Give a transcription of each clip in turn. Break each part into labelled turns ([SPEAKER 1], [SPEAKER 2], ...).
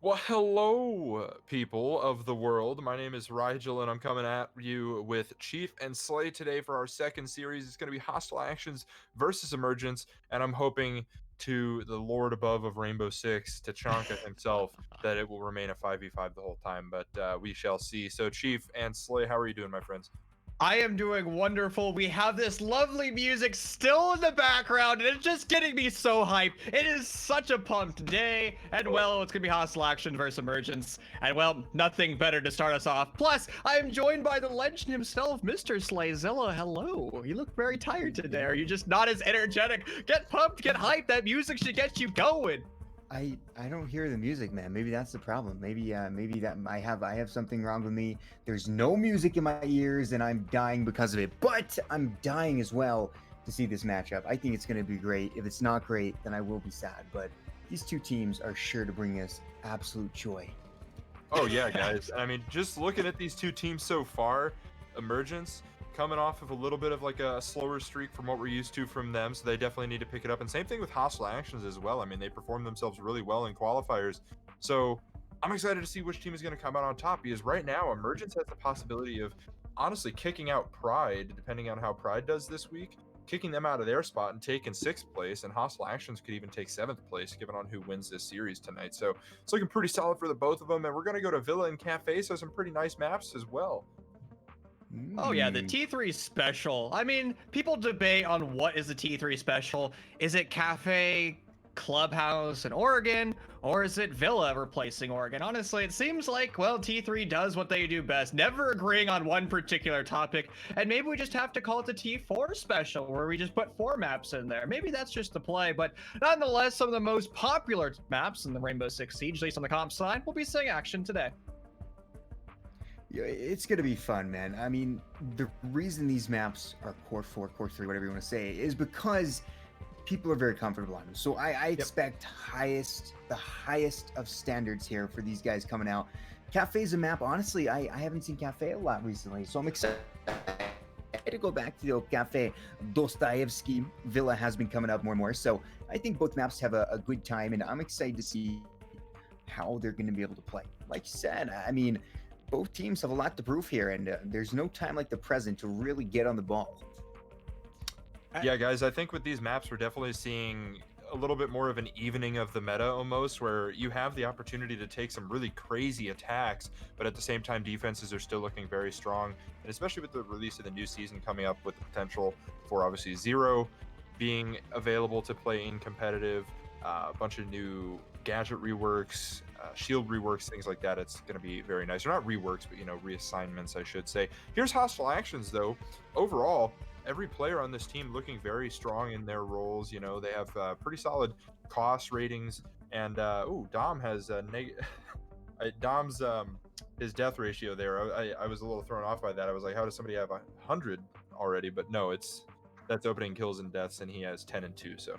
[SPEAKER 1] Well, hello, people of the world. My name is Rigel, and I'm coming at you with Chief and Slay today for our second series. It's going to be Hostile Actions versus Emergence, and I'm hoping to the Lord above of Rainbow Six, Tachanka himself, that it will remain a 5v5 the whole time, but we shall see. So, Chief and Slay, how are you doing, my friends?
[SPEAKER 2] I am doing wonderful. We have this lovely music still in the background, and it's just getting me so hyped. It is such a pumped day, and well, it's gonna be Hostile Action versus Emergence, and well, nothing better to start us off. Plus, I am joined by the legend himself, Mr. Slayzilla. Hello. You look very tired today. Are you just not as energetic? Get pumped, get hyped. That music should get you going.
[SPEAKER 3] I don't hear the music, man. Maybe that's the problem. Maybe that I have something wrong with me. There's no music in my ears, and I'm dying because of it. But I'm dying as well to see this matchup. I think it's going to be great. If it's not great, then I will be sad. But these two teams are sure to bring us absolute joy.
[SPEAKER 1] Oh, yeah, guys. I mean, just looking at these two teams so far, Emergence coming off of a little bit of like a slower streak from what we're used to from them, so they definitely need to pick it up. And same thing with Hostile Actions as well. I mean, they performed themselves really well in qualifiers, so I'm excited to see which team is going to come out on top, because right now Emergence has the possibility of honestly kicking out Pride, depending on how Pride does this week, kicking them out of their spot and taking 6th place, and Hostile Actions could even take 7th place, given on who wins this series tonight. So it's looking pretty solid for the both of them, and we're going to go to Villa and Cafe, so some pretty nice maps as well.
[SPEAKER 2] Oh yeah, the
[SPEAKER 3] Mm.
[SPEAKER 2] T3 special. I mean, people debate on what is the T3 special. Is it Cafe, Clubhouse, and Oregon, or is it Villa replacing Oregon? Honestly, it seems like, well, T3 does what they do best, never agreeing on one particular topic, and maybe we just have to call it the T4 special, where we just put 4 maps in there. Maybe that's just the play, but nonetheless, some of the most popular maps in the Rainbow Six Siege, at least on the comp side, will be seeing action today.
[SPEAKER 3] Yeah, it's gonna be fun, man. I mean, the reason these maps are core 4, core 3, whatever you want to say, is because people are very comfortable on them. So I expect the highest of standards here for these guys coming out. Cafe's a map. Honestly, I haven't seen Cafe a lot recently, so I'm excited to go back to the old Cafe. Dostoevsky Villa has been coming up more and more, so I think both maps have a good time, and I'm excited to see how they're going to be able to play. Like you said, I mean, both teams have a lot to prove here, and there's no time like the present to really get on the ball.
[SPEAKER 1] Yeah, guys, I think with these maps, we're definitely seeing a little bit more of an evening of the meta almost, where you have the opportunity to take some really crazy attacks, but at the same time, defenses are still looking very strong. And especially with the release of the new season coming up, with the potential for obviously Zero being available to play in competitive, a bunch of new gadget reworks, shield reworks, things like that. It's going to be very nice. Or not reworks, but, reassignments, I should say. Here's Hostile Actions, though. Overall, every player on this team looking very strong in their roles. They have pretty solid cost ratings, and Dom has Dom's his death ratio there. I was a little thrown off by that. I was like, how does somebody have 100 already? But no, that's opening kills and deaths, and he has 10 and 2. So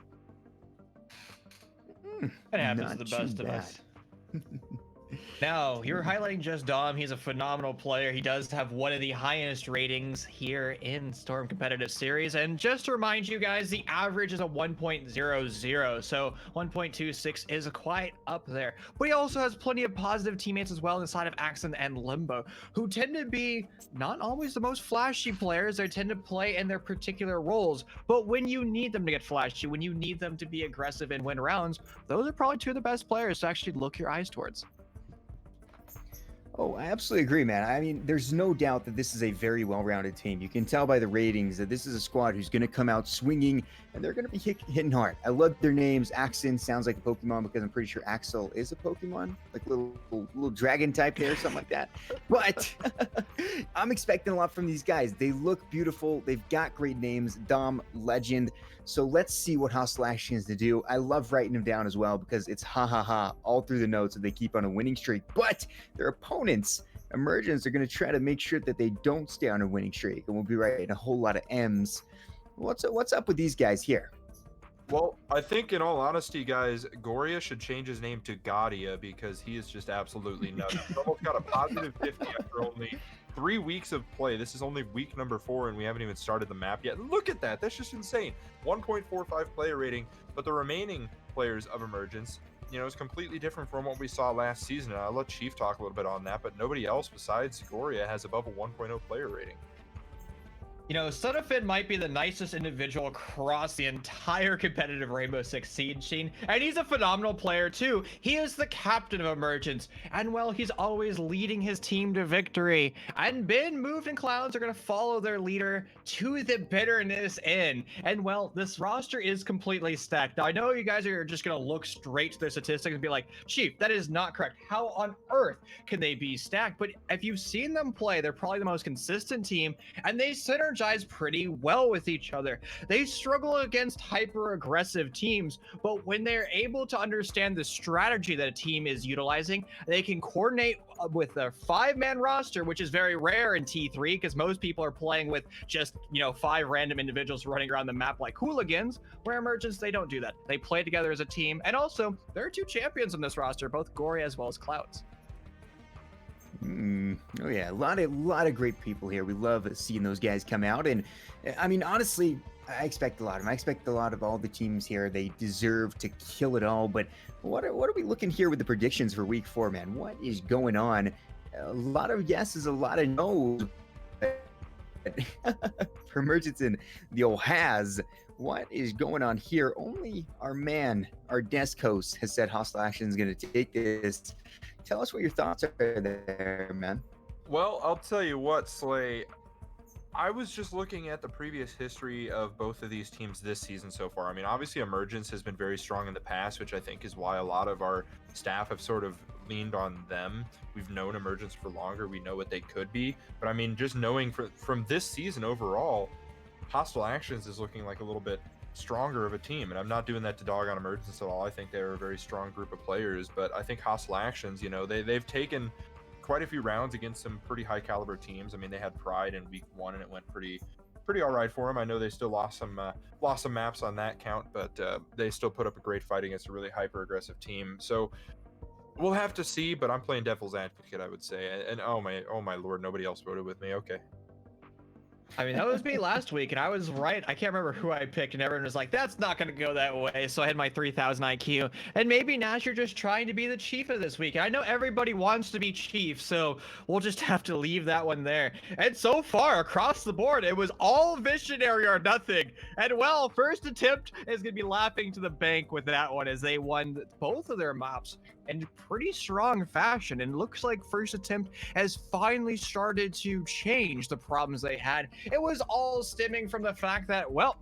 [SPEAKER 2] It happens to
[SPEAKER 3] Not
[SPEAKER 2] the
[SPEAKER 3] too
[SPEAKER 2] best of
[SPEAKER 3] bad.
[SPEAKER 2] us. Now, you're highlighting just Dom. He's a phenomenal player. He does have one of the highest ratings here in Storm Competitive Series. And just to remind you guys, the average is a 1.00, so 1.26 is quite up there. But he also has plenty of positive teammates as well inside of Accent and Limbo, who tend to be not always the most flashy players. They tend to play in their particular roles. But when you need them to get flashy, when you need them to be aggressive and win rounds, those are probably two of the best players to actually look your eyes towards.
[SPEAKER 3] Oh, I absolutely agree, man. I mean, there's no doubt that this is a very well-rounded team. You can tell by the ratings that this is a squad who's going to come out swinging, and they're going to be hitting hard. I love their names. Axon sounds like a Pokemon because I'm pretty sure Axel is a Pokemon, like little dragon type there, something like that. But I'm expecting a lot from these guys. They look beautiful. They've got great names. Dom, legend. So let's see what Hostile Actions to do. I love writing them down as well because it's ha ha ha all through the notes that they keep on a winning streak. But their opponents, Emergence, are going to try to make sure that they don't stay on a winning streak, and we'll be writing a whole lot of M's. What's up with these guys here?
[SPEAKER 1] well, I think in all honesty, guys, Goria should change his name to Gadia, because he is just absolutely nuts. He's almost got a positive 50 after only 3 weeks of play. This is only week number 4, and we haven't even started the map yet. Look at that. That's just insane. 1.45 player rating, but the remaining players of Emergence you know, is completely different from what we saw last season. And I'll let Chief talk a little bit on that, but nobody else besides Goria has above a 1.0 player rating.
[SPEAKER 2] You know, Sudafed might be the nicest individual across the entire competitive Rainbow Six Siege scene, and he's a phenomenal player too. He is the captain of Emergence, and well, he's always leading his team to victory. And Bin, Moved, and Clowns are gonna follow their leader to the bitterness end. And well, this roster is completely stacked. Now, I know you guys are just gonna look straight to their statistics and be like, Chief, that is not correct. How on earth can they be stacked? But if you've seen them play, they're probably the most consistent team, and they synergize pretty well with each other. They struggle against hyper aggressive teams, but when they're able to understand the strategy that a team is utilizing, they can coordinate with their 5-man roster, which is very rare in T3 because most people are playing with just, you know, 5 random individuals running around the map like hooligans. Where Emergence, they don't do that. They play together as a team, and also there are 2 champions on this roster, both Gory as well as Clouds.
[SPEAKER 3] Oh yeah, a lot of great people here. We love seeing those guys come out, and I mean, honestly, I expect a lot of them. I expect a lot of all the teams here. They deserve to kill it all. But what are we looking here with the predictions for week 4, man? What is going on? A lot of yeses, a lot of no's. For Emergence and the old has. What is going on here? Only our man, our desk host, has said Hostile Action is going to take this. Tell us what your thoughts are there, man.
[SPEAKER 1] Well, I'll tell you what, Slay. I was just looking at the previous history of both of these teams this season so far. I mean, obviously Emergence has been very strong in the past, which I think is why a lot of our staff have sort of leaned on them. We've known Emergence for longer. We know what they could be. But I mean, just knowing from this season overall, Hostile Actions is looking like a little bit stronger of a team, and I'm not doing that to dog on Emergence at all. I think they're a very strong group of players, but I think Hostile Actions, you know, they've taken quite a few rounds against some pretty high caliber teams. I mean, they had Pride in week 1 and it went pretty all right for them. I know they still lost some maps on that count, but they still put up a great fight against a really hyper aggressive team. So we'll have to see, but I'm playing devil's advocate, I would say. And oh my lord, nobody else voted with me. Okay.
[SPEAKER 2] I mean, that was me last week, and I was right. I can't remember who I picked, and everyone was like, that's not going to go that way. So I had my 3,000 IQ. And maybe Nash, you're just trying to be the chief of this week. And I know everybody wants to be chief, so we'll just have to leave that one there. And so far, across the board, it was all visionary or nothing. And well, first attempt is going to be laughing to the bank with that one as they won both of their maps in pretty strong fashion, and looks like first attempt has finally started to change the problems they had. It was all stemming from the fact that, well,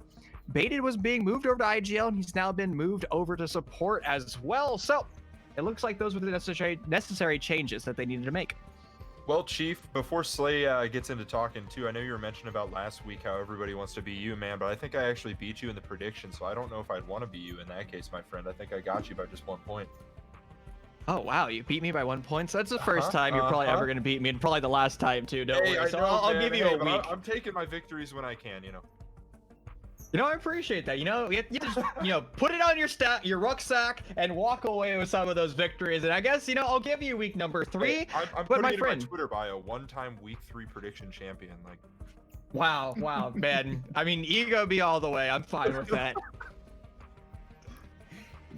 [SPEAKER 2] Baited was being moved over to IGL, and he's now been moved over to support as well. So it looks like those were the necessary changes that they needed to make.
[SPEAKER 1] Well, Chief, before Slay gets into talking too, I know you were mentioning about last week how everybody wants to be you, man, but I think I actually beat you in the prediction, so I don't know if I'd want to be you in that case, my friend. I think I got you by just 1 point.
[SPEAKER 2] Oh wow, you beat me by 1 point. So that's the first time you're probably ever going to beat me, and probably the last time too. Don't worry. So I'll give you a week.
[SPEAKER 1] I'm taking my victories when I can, you know.
[SPEAKER 2] You know, I appreciate that. You know, you just, you know, put it on your rucksack and walk away with some of those victories. And I guess, you know, I'll give you week number 3.
[SPEAKER 1] Hey, I'm
[SPEAKER 2] but
[SPEAKER 1] putting
[SPEAKER 2] my
[SPEAKER 1] it
[SPEAKER 2] friend,
[SPEAKER 1] in my Twitter bio, one-time week 3 prediction champion. Like,
[SPEAKER 2] wow, man. I mean, ego be all the way. I'm fine with that.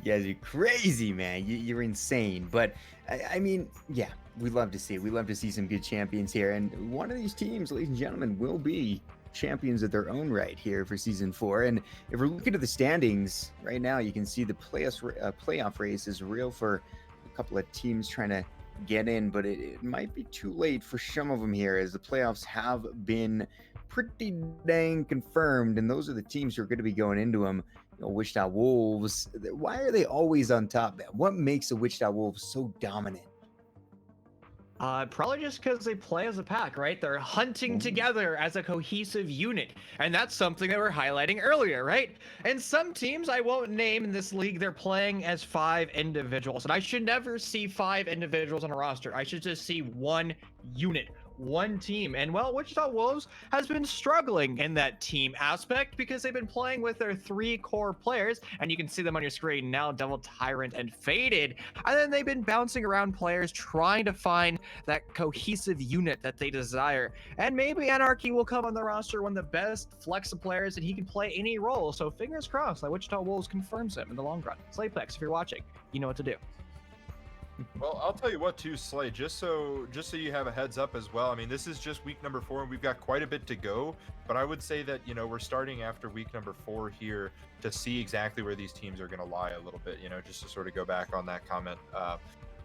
[SPEAKER 3] You guys are crazy, man. You're insane. But I mean, yeah, we love to see some good champions here. And one of these teams, ladies and gentlemen, will be champions of their own right here for season 4. And if we're looking at the standings right now, you can see the playoff race is real for a couple of teams trying to get in, but it might be too late for some of them here, as the playoffs have been pretty dang confirmed, and those are the teams who are going to be going into them. You know, Wichita Wolves, why are they always on top, man? What makes the Wichita Wolves so dominant?
[SPEAKER 2] Probably just because they play as a pack, right? They're hunting together as a cohesive unit, and that's something that we're highlighting earlier, right? And some teams I won't name in this league, they're playing as 5 individuals, and I should never see 5 individuals on a roster. I should just see one unit, one team. And well, Wichita Wolves has been struggling in that team aspect because they've been playing with their 3 core players, and you can see them on your screen now, Devil, Tyrant, and Faded. And then they've been bouncing around players trying to find that cohesive unit that they desire. And maybe Anarchy will come on the roster, one of the best flex players, and he can play any role. So fingers crossed that Wichita Wolves confirms him in the long run. Slaypex, if you're watching, you know what to do.
[SPEAKER 1] Well, I'll tell you what too, Slay, just so you have a heads up as well. I mean, this is just week number 4 and we've got quite a bit to go, but I would say that, you know, we're starting after week number 4 here to see exactly where these teams are going to lie a little bit, you know, just to sort of go back on that comment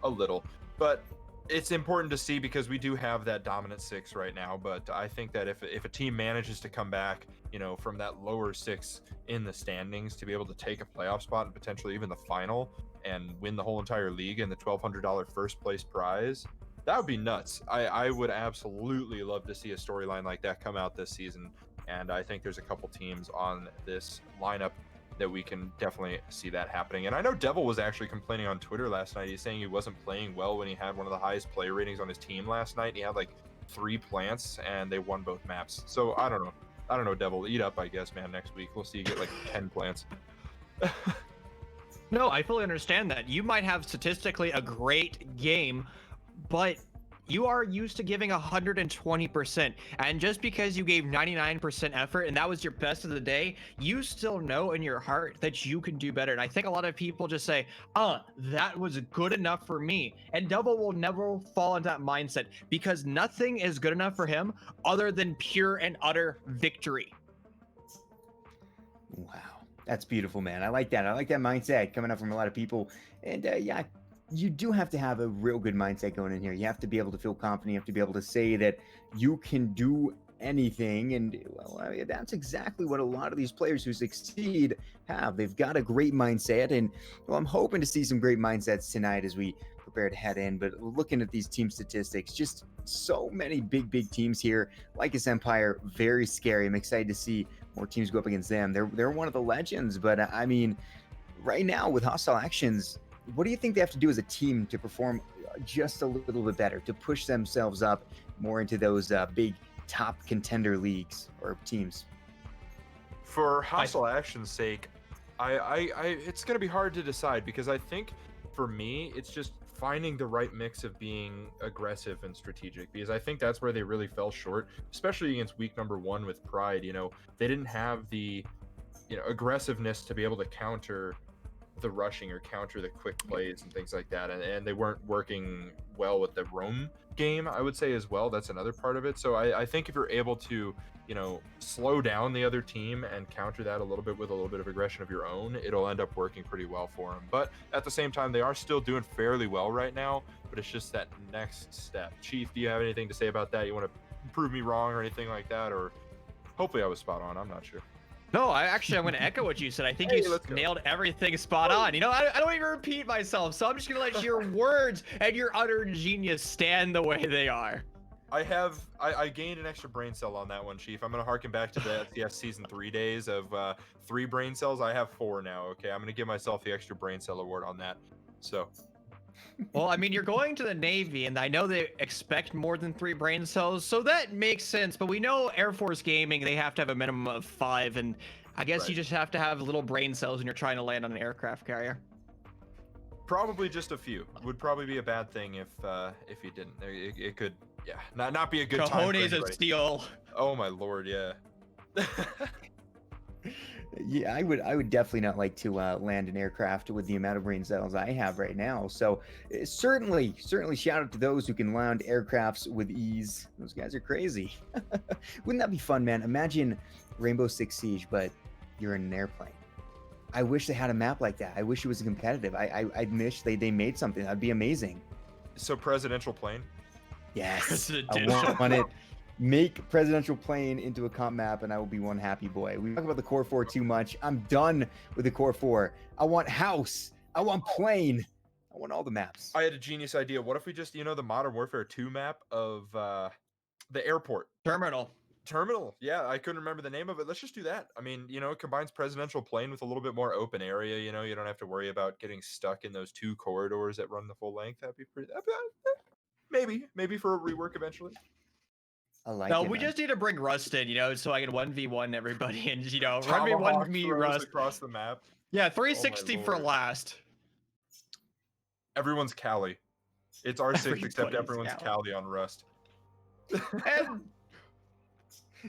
[SPEAKER 1] a little. But it's important to see because we do have that dominant 6 right now, but I think that if a team manages to come back, you know, from that lower 6 in the standings to be able to take a playoff spot and potentially even the final and win the whole entire league and the $1,200 first place prize, that would be nuts. I would absolutely love to see a storyline like that come out this season, and I think there's a couple teams on this lineup that we can definitely see that happening. And I know Devil was actually complaining on Twitter last night. He's saying he wasn't playing well when he had one of the highest player ratings on his team last night. He had like 3 plants and they won both maps. So I don't know, Devil, eat up, I guess, man. Next week we'll see you get like 10 plants.
[SPEAKER 2] No, I fully understand that. You might have statistically a great game, but you are used to giving 120%. And just because you gave 99% effort and that was your best of the day, you still know in your heart that you can do better. And I think a lot of people just say, that was good enough for me. And Double will never fall into that mindset because nothing is good enough for him other than pure and utter victory.
[SPEAKER 3] Wow. That's beautiful, man. I like that. I like that mindset coming up from a lot of people. And yeah, you do have to have a real good mindset going in here. You have to be able to feel confident. You have to be able to say that you can do anything. And well, I mean, that's exactly what a lot of these players who succeed have. They've got a great mindset. And well, I'm hoping to see some great mindsets tonight as we prepare to head in. But looking at these team statistics, just so many big teams here. Like Empire, very scary. I'm excited to see more teams go up against them. They're one of the legends, but I mean, right now with Hostile Actions, what do you think they have to do as a team to perform just a little bit better, to push themselves up more into those big top contender leagues or teams?
[SPEAKER 1] For Hostile Action's sake, I it's going to be hard to decide because I think for me, it's just finding the right mix of being aggressive and strategic, because I think that's where they really fell short, especially against week number 1 with Pride. You know, they didn't have the, you know, aggressiveness to be able to counter the rushing or counter the quick plays and things like that, and they weren't working well with the roam game, I would say, as well. That's another part of it. So I think if you're able to, you know, slow down the other team and counter that a little bit with a little bit of aggression of your own, it'll end up working pretty well for them. But at the same time, they are still doing fairly well right now, but it's just that next step. Chief, do you have anything to say about that? You want to prove me wrong or anything like that? Or hopefully I was spot on, I'm not sure.
[SPEAKER 2] No, I'm going to echo what you said. I think you nailed everything spot on. You know, I don't even repeat myself, so I'm just going to let your words and your utter genius stand the way they are.
[SPEAKER 1] I gained an extra brain cell on that one, Chief. I'm going to harken back to the SCS Season 3 days of 3 brain cells. I have 4 now, okay? I'm going to give myself the extra brain cell award on that. So...
[SPEAKER 2] Well, I mean, you're going to the Navy, and I know they expect more than 3 brain cells, so that makes sense. But we know Air Force Gaming, they have to have a minimum of 5, and I guess you just have to have little brain cells when you're trying to land on an aircraft carrier.
[SPEAKER 1] Probably just a few. Would probably be a bad thing if you didn't. It could, yeah, not be a good time.
[SPEAKER 2] Cojones of steel.
[SPEAKER 1] Oh my lord, yeah.
[SPEAKER 3] Yeah, I would definitely not like to land an aircraft with the amount of brain cells I have right now. So certainly shout out to those who can land aircrafts with ease. Those guys are crazy. Wouldn't that be fun, man? Imagine Rainbow Six Siege, but you're in an airplane. I wish they had a map like that. I wish it was competitive. I wish they made something. That'd be amazing.
[SPEAKER 1] So presidential plane?
[SPEAKER 3] Yes, I want it. Make presidential plane into a comp map and I will be one happy boy. We talk about the core 4 too much. I'm done with the core 4. I want house. I want plane. I want all the maps.
[SPEAKER 1] I had a genius idea. What if we just, you know, the Modern Warfare 2 map of the airport?
[SPEAKER 2] Terminal.
[SPEAKER 1] Yeah, I couldn't remember the name of it. Let's just do that. I mean, you know, it combines presidential plane with a little bit more open area. You know, you don't have to worry about getting stuck in those 2 corridors that run the full length. That'd be pretty... maybe for a rework eventually.
[SPEAKER 3] I like
[SPEAKER 2] No,
[SPEAKER 3] it,
[SPEAKER 2] we
[SPEAKER 3] man.
[SPEAKER 2] just need to bring Rust in, so I can 1v1 everybody and, run me
[SPEAKER 1] Tomahawk
[SPEAKER 2] 1v
[SPEAKER 1] throws
[SPEAKER 2] Rust.
[SPEAKER 1] across the map.
[SPEAKER 2] Yeah,
[SPEAKER 1] Oh my
[SPEAKER 2] 360 for
[SPEAKER 1] lord.
[SPEAKER 2] last.
[SPEAKER 1] Everyone's Cali. It's R6 except
[SPEAKER 2] Everybody's
[SPEAKER 1] everyone's Cali on Rust.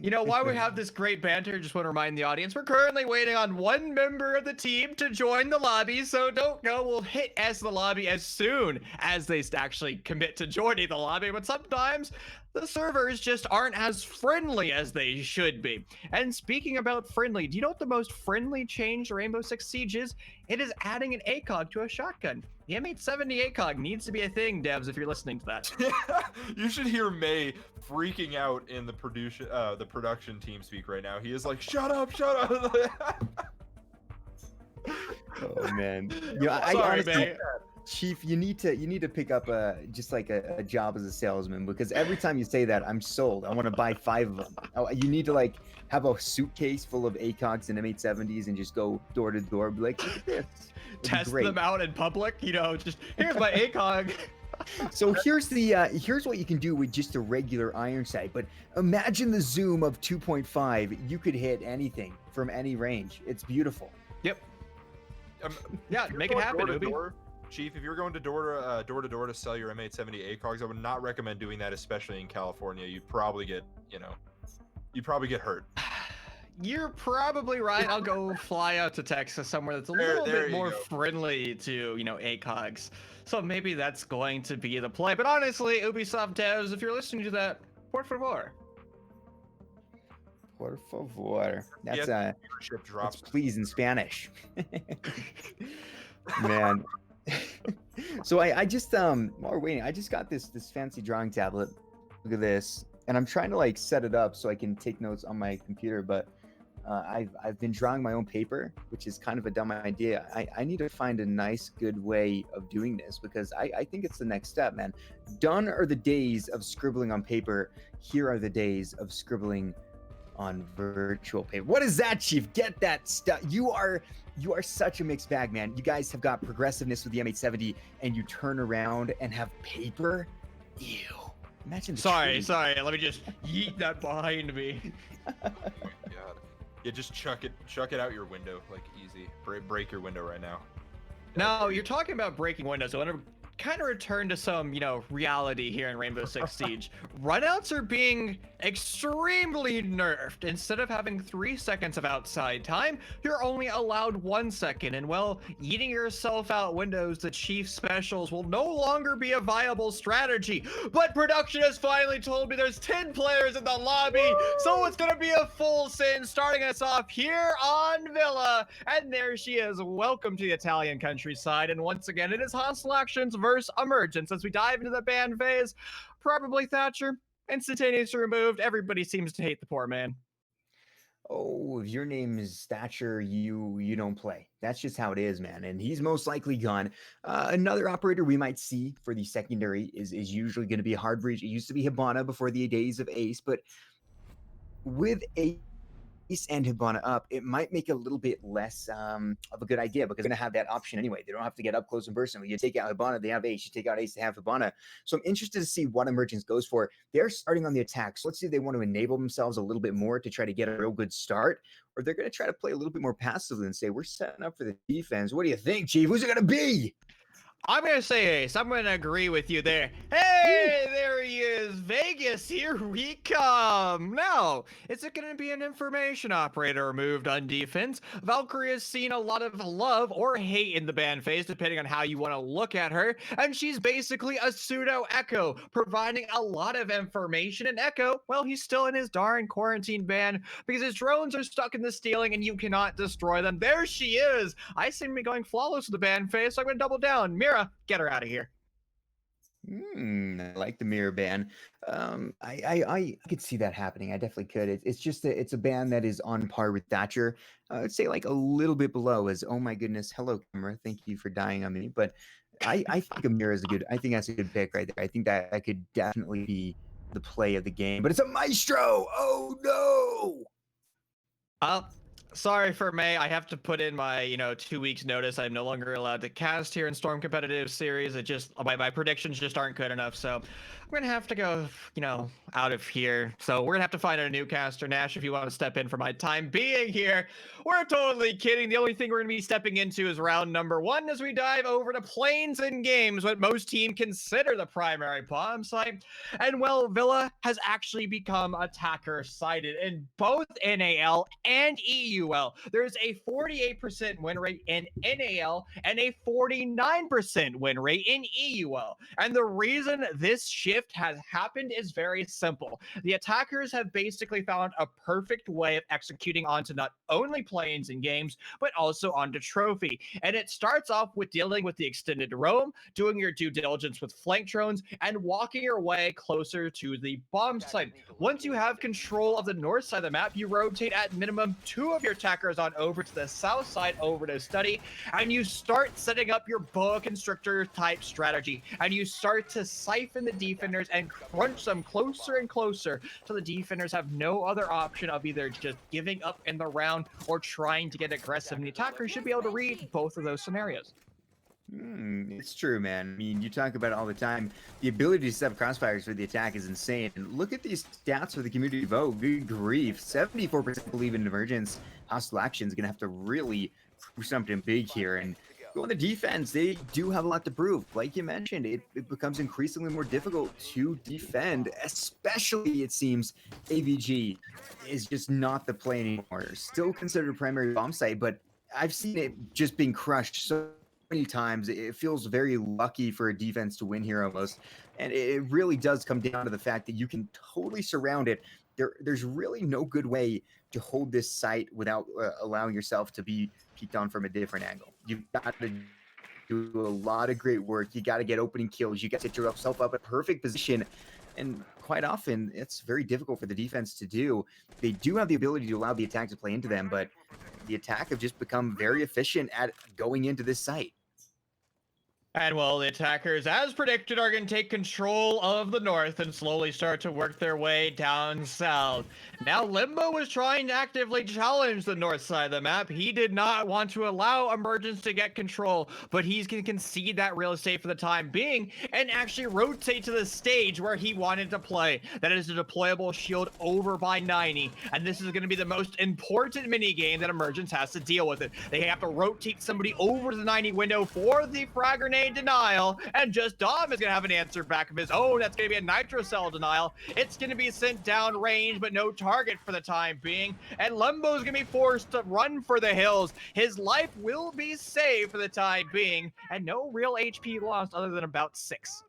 [SPEAKER 2] And while we have this great banter, just want to remind the audience, we're currently waiting on one member of the team to join the lobby, so don't go. We'll hit S the lobby as soon as they actually commit to joining the lobby, but sometimes the servers just aren't as friendly as they should be. And speaking about friendly, do you know what the most friendly change to Rainbow Six Siege is? It is adding an ACOG to a shotgun. The M870 ACOG needs to be a thing, devs, if you're listening to that.
[SPEAKER 1] You should hear May freaking out in the production team speak right now. He is like, shut up, shut up.
[SPEAKER 3] Oh man. I
[SPEAKER 2] Sorry,
[SPEAKER 3] honestly,
[SPEAKER 2] May.
[SPEAKER 3] Chief, you need to pick up just like a job as a salesman, because every time you say that, I'm sold. I want to buy 5 of them. Oh, you need to like have a suitcase full of ACOGs and M870s and just go door to door, be like, look at this. It'd be
[SPEAKER 2] Test
[SPEAKER 3] great.
[SPEAKER 2] them out in public, just here's my ACOG.
[SPEAKER 3] So here's what you can do with just a regular iron sight. But imagine the zoom of 2.5. You could hit anything from any range. It's beautiful.
[SPEAKER 2] Yep. Yeah,
[SPEAKER 1] If you're
[SPEAKER 2] make it
[SPEAKER 1] going
[SPEAKER 2] happen,
[SPEAKER 1] door to
[SPEAKER 2] Ubi.
[SPEAKER 1] door, Chief, if you're going to door to door to sell your M870 ACOGs, I would not recommend doing that, especially in California. You'd probably get, hurt.
[SPEAKER 2] You're probably right. I'll go fly out to Texas somewhere that's a little
[SPEAKER 1] there
[SPEAKER 2] bit
[SPEAKER 1] you
[SPEAKER 2] more
[SPEAKER 1] go.
[SPEAKER 2] friendly to, ACOGs. So maybe that's going to be the play. But honestly, Ubisoft devs, if you're listening to that, por favor.
[SPEAKER 3] Por favor. That's
[SPEAKER 1] Viewership drops.
[SPEAKER 3] that's please in Spanish. Man. So I just while we're waiting, I just got this fancy drawing tablet. Look at this. And I'm trying to like set it up so I can take notes on my computer, but I've been drawing my own paper, which is kind of a dumb idea. I need to find a nice, good way of doing this, because I think it's the next step, man. Done are the days of scribbling on paper. Here are the days of scribbling on virtual paper. What is that, Chief? Get that stuff. You are such a mixed bag, man. You guys have got progressiveness with the M870, and you turn around and have paper. Ew. Imagine.
[SPEAKER 2] Sorry. Let me just yeet that behind me.
[SPEAKER 1] Oh my god. Yeah, just chuck it out your window, like easy. Break your window right now.
[SPEAKER 2] Now, you're talking about breaking windows. So I want to kind of return to some, reality here in Rainbow Six Siege. Runouts are being extremely nerfed. Instead of having 3 seconds of outside time, you're only allowed 1 second. And well, eating yourself out windows, the chief specials will no longer be a viable strategy. But production has finally told me there's 10 players in the lobby, so it's gonna be a full sin, starting us off here on Villa. And there she is. Welcome to the Italian countryside. And once again, it is Hostile Actions versus Emergence. As we dive into the ban phase, probably Thatcher, instantaneously removed. Everybody seems to hate the poor man.
[SPEAKER 3] Oh, if your name is Thatcher, you don't play. That's just how it is, man. And he's most likely gone. Another operator we might see for the secondary is usually going to be a hard breach. It used to be Hibana before the days of Ace, but with Ace and Hibana up, it might make a little bit less of a good idea, because they're going to have that option anyway. They don't have to get up close and personal. You take out Hibana, they have Ace. You take out Ace, they have Hibana. So I'm interested to see what Emergence goes for. They're starting on the attack. So let's see if they want to enable themselves a little bit more to try to get a real good start, or they're going to try to play a little bit more passively and say, we're setting up for the defense. What do you think, Chief? Who's it going to be?
[SPEAKER 2] I'm going to say Ace. I'm going to agree with you there. Hey, there he is. Vegas, here we come. Now, is it going to be an information operator removed on defense? Valkyrie has seen a lot of love or hate in the ban phase, depending on how you want to look at her. And she's basically a pseudo Echo, providing a lot of information. And Echo, well, he's still in his darn quarantine ban because his drones are stuck in the stealing and you cannot destroy them. There she is. I seem to be going flawless with the ban phase, so I'm going to double down. Mira, get her out of here.
[SPEAKER 3] I like the mirror ban. I could see that happening. I definitely could. It's a ban that is on par with Thatcher. I'd say like a little bit below. As oh my goodness, hello camera, thank you for dying on me. But I think Amira is a good. I think that's a good pick right there. I think that could definitely be the play of the game. But it's a maestro. Oh no.
[SPEAKER 2] Sorry for May. I have to put in my, 2 weeks notice. I'm no longer allowed to cast here in Storm Competitive Series. It just my predictions just aren't good enough. So I'm gonna have to go, out of here. So we're gonna have to find a new caster. Nash, if you want to step in for my time being here. We're totally kidding. The only thing we're gonna be stepping into is round number 1 as we dive over to Planes and Games, what most teams consider the primary bomb site. And well, Villa has actually become attacker sided in both NAL and EUL. There's a 48% win rate in NAL and a 49% win rate in EUL. And the reason this shift has happened is very simple. The attackers have basically found a perfect way of executing onto not only Planes and Games, but also onto Trophy. And it starts off with dealing with the extended roam, doing your due diligence with flank drones, and walking your way closer to the bomb site. Once you have control of the north side of the map, you rotate at minimum 2 of your attackers on over to the south side over to study, and you start setting up your boa constrictor type strategy, and you start to siphon the defenders and crunch them closer and closer so the defenders have no other option of either just giving up in the round or trying to get aggressive, and the attackers should be able to read both of those scenarios.
[SPEAKER 3] It's true, man. I mean, you talk about it all the time. The ability to set up crossfires for the attack is insane. And look at these stats for the community vote. Good grief. 74% believe in Emergence. Hostile Action is going to have to really prove something big here. And go on the defense, they do have a lot to prove. Like you mentioned, it becomes increasingly more difficult to defend, especially, it seems, AVG is just not the play anymore. Still considered a primary bomb site, but I've seen it just being crushed so many times. It feels very lucky for a defense to win here almost, and it really does come down to the fact that you can totally surround it. There's really no good way to hold this site without allowing yourself to be peeked on from a different angle. You've got to do a lot of great work. You got to get opening kills. You got to set yourself up in a perfect position, and quite often it's very difficult for the defense to do. They do have the ability to allow the attack to play into them, but the attack have just become very efficient at going into this site.
[SPEAKER 2] And well, the attackers, as predicted, are going to take control of the north and slowly start to work their way down south. Now, Limbo was trying to actively challenge the north side of the map. He did not want to allow Emergence to get control, but he's going to concede that real estate for the time being and actually rotate to the stage where he wanted to play. That is a deployable shield over by 90, and this is going to be the most important mini game that Emergence has to deal with it. They have to rotate somebody over to the 90 window for the frag grenade denial, and just Dom is going to have an answer back of his own. That's going to be a nitro cell denial. It's going to be sent down range, but no target for the time being, and Limbo is going to be forced to run for the hills. His life will be saved for the time being, and no real HP lost other than about 6.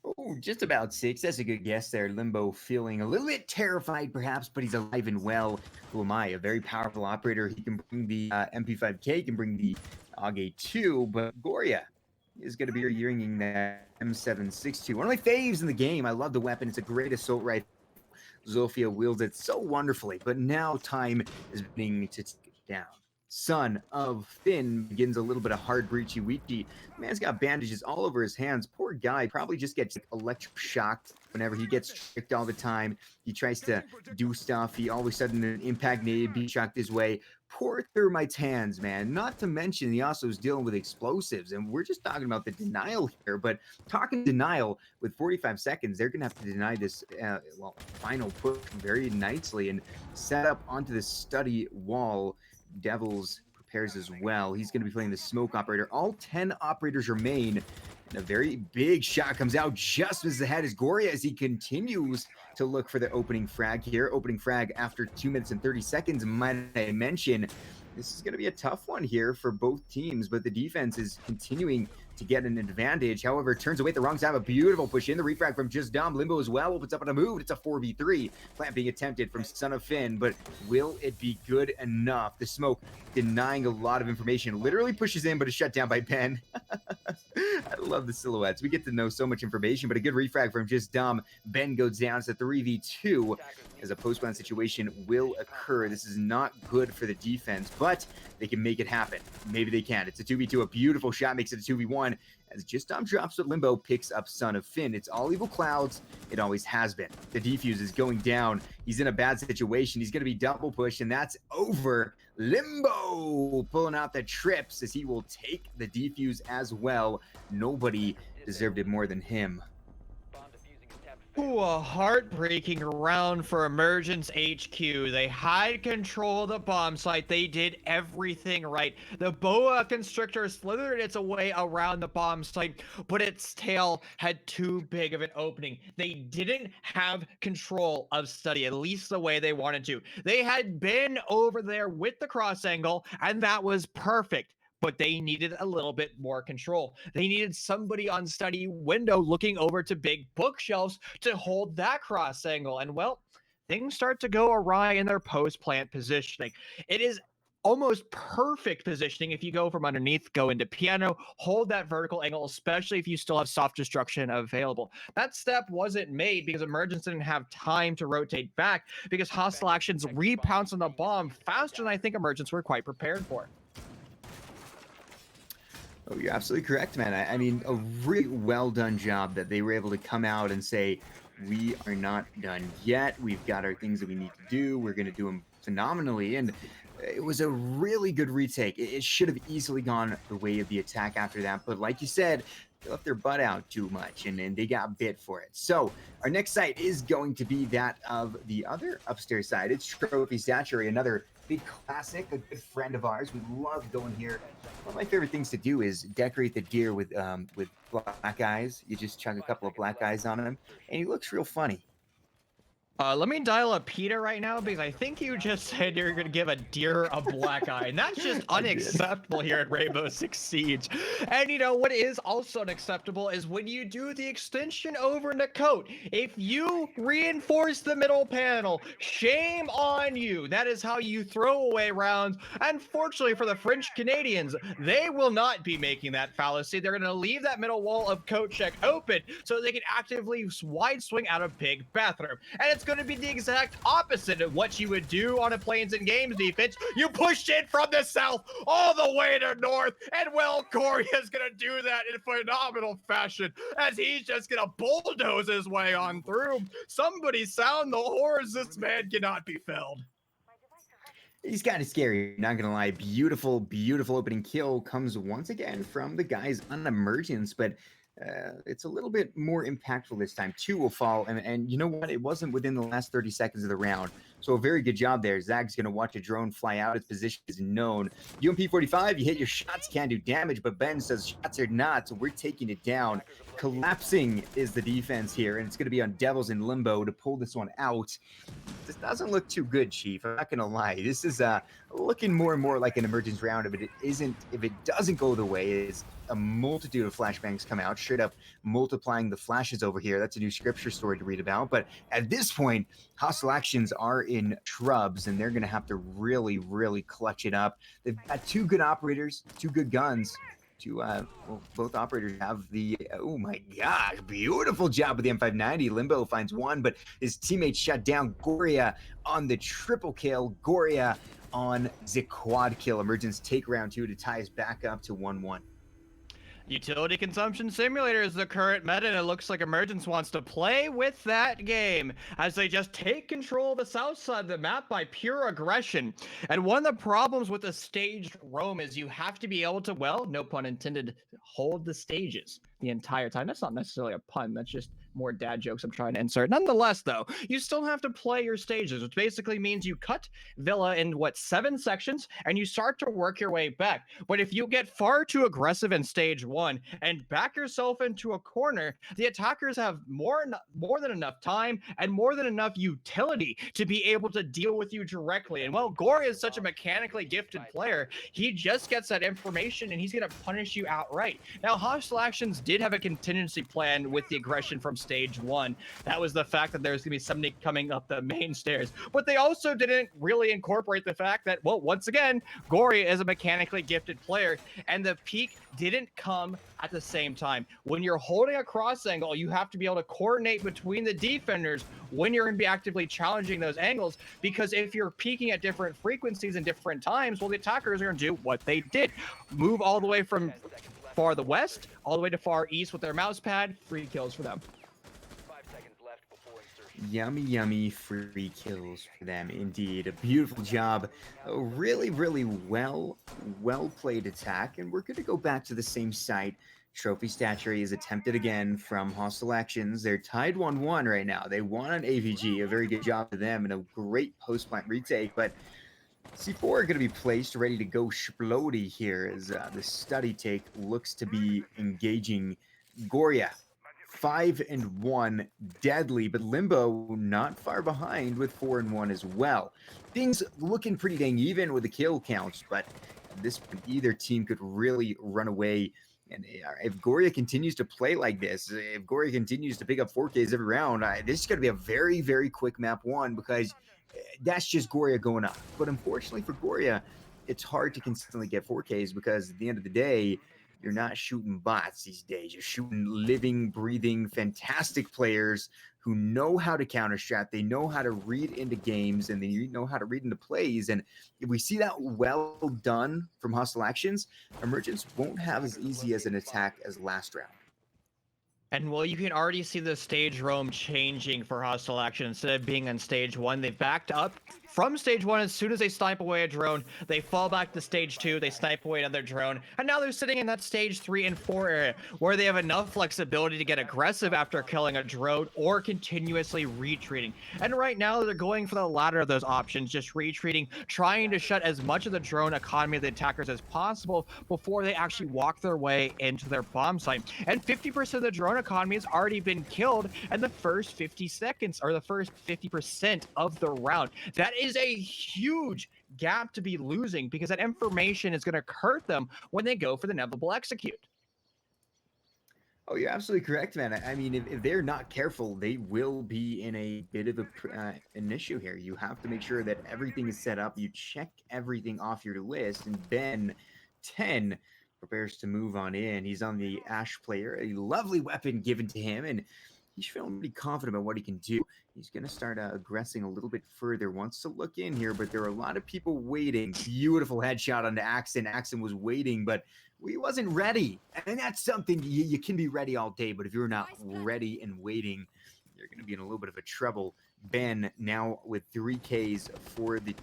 [SPEAKER 3] Oh, just about 6. That's a good guess there. Limbo feeling a little bit terrified, perhaps, but he's alive and well. Who am I? A very powerful operator. He can bring the MP5K, he can bring the AUG 2, but Goria is going to be bringing that M762. One of my faves in the game. I love the weapon. It's a great assault rifle. Zofia wields it so wonderfully, but now time is beginning to take it down. Son of Finn begins a little bit of hard breachy weechy. Man's got bandages all over his hands. Poor guy probably just gets electric shocked whenever he gets tricked all the time. He tries to do stuff. He all of a sudden an impact nade be shocked his way. Poor Thermite's hands, man. Not to mention he also is dealing with explosives, and we're just talking about the denial here. But talking denial with 45 seconds, they're gonna have to deny this final push very nicely and set up onto the study wall. Devils prepares as well. He's going to be playing the smoke operator. All 10 operators remain, and a very big shot comes out just as ahead as Goria as he continues to look for the opening frag here. Opening frag after 2 minutes and 30 seconds, might I mention. This is going to be a tough one here for both teams, but the defense is continuing to get an advantage. However, it turns away at the wrong time. A beautiful push in. The refrag from Just Dom. Limbo as well opens up on a move. It's a 4v3. Plant being attempted from Son of Finn, but will it be good enough? The smoke denying a lot of information. Literally pushes in, but is shut down by Ben. I love the silhouettes. We get to know so much information, but a good refrag from just Dom. Ben goes down. It's a 3v2 as a post-blind situation will occur. This is not good for the defense, but they can make it happen. Maybe they can. It's a 2v2. A beautiful shot makes it a 2v1 as just Dom drops with Limbo, picks up Son of Finn. It's all evil clouds. It always has been. The defuse is going down. He's in a bad situation. He's going to be double pushed, and that's over. Limbo pulling out the trips as he will take the defuse as well. Nobody deserved it more than him.
[SPEAKER 2] Ooh, a heartbreaking round for Emergence HQ. They had control of the bomb site. They did everything right. The boa constrictor slithered its way around the bomb site, but its tail had too big of an opening. They didn't have control of study, at least the way they wanted to. They had been over there with the cross angle, and that was perfect. But they needed a little bit more control. They needed somebody on study window looking over to big bookshelves to hold that cross angle. And well, things start to go awry in their post-plant positioning. It is almost perfect positioning if you go from underneath, go into piano, hold that vertical angle, especially if you still have soft destruction available. That step wasn't made because Emergence didn't have time to rotate back because Hostile Actions repounce on the bomb faster than I think Emergence were quite prepared for.
[SPEAKER 3] Oh, you're absolutely correct, man. I mean, a really well done job that they were able to come out and say, we are not done yet. We've got our things that we need to do. We're going to do them phenomenally. And it was a really good retake. It should have easily gone the way of the attack after that. But like you said, they left their butt out too much and they got bit for it. So our next site is going to be that of the other upstairs side. It's Trophy Statuary, another big classic, a good friend of ours. We love going here. One of my favorite things to do is decorate the deer with black eyes. You just chuck a couple of black eyes on him, and he looks real funny.
[SPEAKER 2] Let me dial up Peter right now because I think you just said you're going to give a deer a black eye, and that's just unacceptable here at Rainbow Six Siege. And you know what is also unacceptable is when you do the extension over Nakote. If you reinforce the middle panel, shame on you. That is how you throw away rounds. Unfortunately for the French Canadians, they will not be making that fallacy. They're going to leave that middle wall of coat check open so they can actively wide swing out of big bathroom. And it's going to be the exact opposite of what you would do on a Plains and Games defense. You push it from the south all the way to north, and well, Corey is going to do that in phenomenal fashion as he's just going to bulldoze his way on through. Somebody sound the horns. This man cannot be felled.
[SPEAKER 3] He's kind of scary, not gonna lie. Beautiful, beautiful opening kill comes once again from the guys on Emergence, but it's a little bit more impactful this time. 2 will fall, and you know what? It wasn't within the last 30 seconds of the round. So a very good job there. Zag's going to watch a drone fly out. Its position is known. UMP-45, you hit your shots, can do damage, but Ben says shots are not, so we're taking it down. Collapsing is the defense here, and it's going to be on Devils in Limbo to pull this one out. This doesn't look too good, Chief. I'm not going to lie. This is looking more and more like an Emergence round. If it doesn't go the way, it's a multitude of flashbangs come out, straight up multiplying the flashes over here. That's a new scripture story to read about. But at this point, Hostile Actions are in shrubs, and they're going to have to really, really clutch it up. They've got 2 good operators, 2 good guns. Well, both operators have the, oh my gosh, beautiful job with the M590. Limbo finds 1, but his teammates shut down. Goria on the triple kill. Goria on the quad kill. Emergence take round 2 to tie us back up to 1-1.
[SPEAKER 2] Utility Consumption Simulator is the current meta, and it looks like Emergence wants to play with that game as they just take control of the south side of the map by pure aggression. And one of the problems with a staged roam is you have to be able to, well, no pun intended, hold the stages the entire time. That's not necessarily a pun, that's just more dad jokes I'm trying to insert. Nonetheless, though, you still have to play your stages, which basically means you cut Villa in, 7 sections, and you start to work your way back. But if you get far too aggressive in stage 1 and back yourself into a corner, the attackers have more than enough time and more than enough utility to be able to deal with you directly. And well, Gory is such a mechanically gifted player, he just gets that information and he's going to punish you outright. Now, Hostile Actions did have a contingency plan with the aggression from stage 1. That was the fact that there's going to be somebody coming up the main stairs. But they also didn't really incorporate the fact that, well, once again, Goria is a mechanically gifted player, and the peak didn't come at the same time. When you're holding a cross angle, you have to be able to coordinate between the defenders when you're going to be actively challenging those angles, because if you're peaking at different frequencies and different times, well, the attackers are going to do what they did. Move all the way from far the west, all the way to far east with their mouse pad. Free kills for them.
[SPEAKER 3] Yummy, yummy free kills for them, indeed. A beautiful job. A really, really well played attack. And we're going to go back to the same site. Trophy stature is attempted again from Hostile Actions. They're tied 1-1 right now. They won on AVG. A very good job to them and a great post-plant retake. But C4 are going to be placed ready to go Splody here as the study take looks to be engaging Goria. 5-1, deadly, but Limbo not far behind with 4-1 as well. Things looking pretty dang even with the kill counts, but at this point, either team could really run away. And if Goria continues to play like this, if Goria continues to pick up 4Ks every round, this is going to be a very, very quick map 1 because that's just Goria going up. But unfortunately for Goria, it's hard to consistently get 4Ks because at the end of the day, you're not shooting bots these days. You're shooting living, breathing, fantastic players who know how to counter strat. They know how to read into games and they know how to read into plays. And if we see that well done from Hostile Actions, Emergence won't have as easy as an attack as last round.
[SPEAKER 2] And well, you can already see the stage roam changing for Hostile Action. Instead of being on stage 1, they backed up from stage 1. As soon as they snipe away a drone, they fall back to stage 2, they snipe away another drone, and now they're sitting in that stage 3 and 4 area where they have enough flexibility to get aggressive after killing a drone or continuously retreating. And right now they're going for the latter of those options, just retreating, trying to shut as much of the drone economy of the attackers as possible before they actually walk their way into their bomb site. And 50% of the drone economy has already been killed in the first 50 seconds, or the first 50% of the round. That is a huge gap to be losing, because that information is going to hurt them when they go for the inevitable execute.
[SPEAKER 3] Oh, you're absolutely correct, man. I mean, if they're not careful, they will be in a bit of an issue here. You have to make sure that everything is set up. You check everything off your list, and Ben 10 prepares to move on in. He's on the Ash player, a lovely weapon given to him, and he's feeling pretty confident about what he can do. He's going to start aggressing a little bit further. Wants to look in here, but there are a lot of people waiting. Beautiful headshot onto Axon. Axon was waiting, but he wasn't ready. And that's something you can be ready all day, but if you're not ready and waiting, you're going to be in a little bit of a trouble. Ben now with 3Ks for the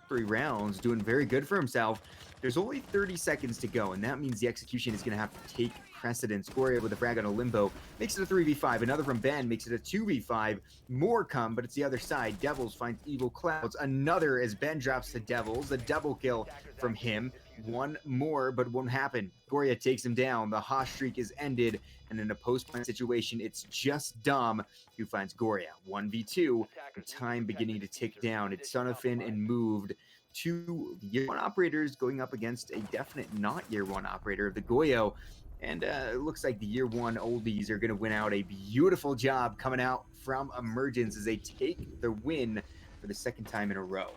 [SPEAKER 3] 3 rounds, doing very good for himself. There's only 30 seconds to go, and that means the execution is going to have to take precedence. Goria with a frag on a Limbo makes it a 3v5. Another from Ben makes it a 2v5. More come, but it's the other side. Devils finds Evil Clouds. Another as Ben drops the Devils. A double kill from him. One more, but won't happen. Goria takes him down. The Haas streak is ended, and in a post-plant situation, it's just Dom who finds Goria. 1v2. The time beginning to tick down. It's Sonofin and moved. 2 year 1 operators going up against a definite not year 1 operator of the Goyo. And it looks like the year 1 oldies are going to win out. A beautiful job coming out from Emergence as they take the win for the 2nd time in a row.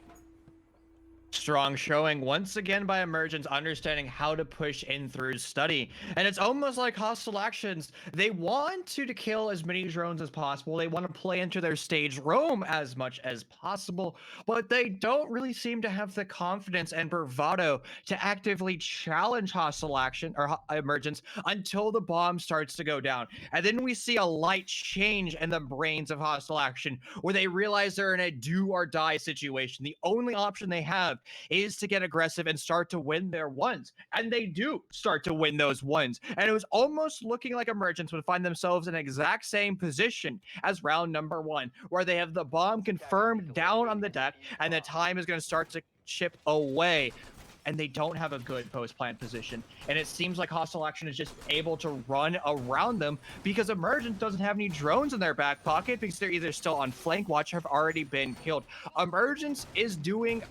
[SPEAKER 2] Strong showing once again by Emergence, understanding how to push in through study. And it's almost like Hostile Actions. They want to kill as many drones as possible. They want to play into their stage roam as much as possible, but they don't really seem to have the confidence and bravado to actively challenge Hostile Action or Emergence until the bomb starts to go down. And then we see a light change in the brains of Hostile Action where they realize they're in a do or die situation. The only option they have is to get aggressive and start to win their ones. And they do start to win those ones. And it was almost looking like Emergence would find themselves in the exact same position as round number 1, where they have the bomb confirmed down on the deck and the time is going to start to chip away. And they don't have a good post-plant position. And it seems like Hostile Action is just able to run around them because Emergence doesn't have any drones in their back pocket because they're either still on flank watch or have already been killed. Emergence is doing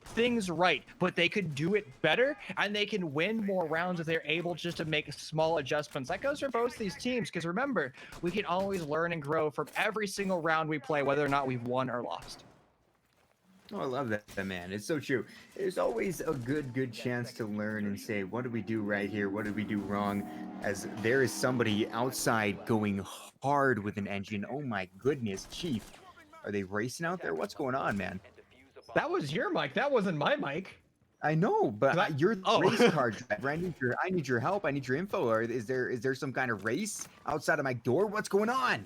[SPEAKER 2] things right, but they could do it better and they can win more rounds if they're able just to make small adjustments. That goes for both these teams, because remember, we can always learn and grow from every single round we play, whether or not we've won or lost.
[SPEAKER 3] Oh, I love that, man. It's so true. There's always a good chance to learn and say, what did we do right here? What did we do wrong? As there is somebody outside going hard with an engine. Oh my goodness, Chief. Are they racing out there? What's going on, man?
[SPEAKER 2] That was your mic. That wasn't my mic.
[SPEAKER 3] I know, but you're the
[SPEAKER 2] Oh.
[SPEAKER 3] race car driver. I need your help. I need your info. Or is there some kind of race outside of my door? What's going on?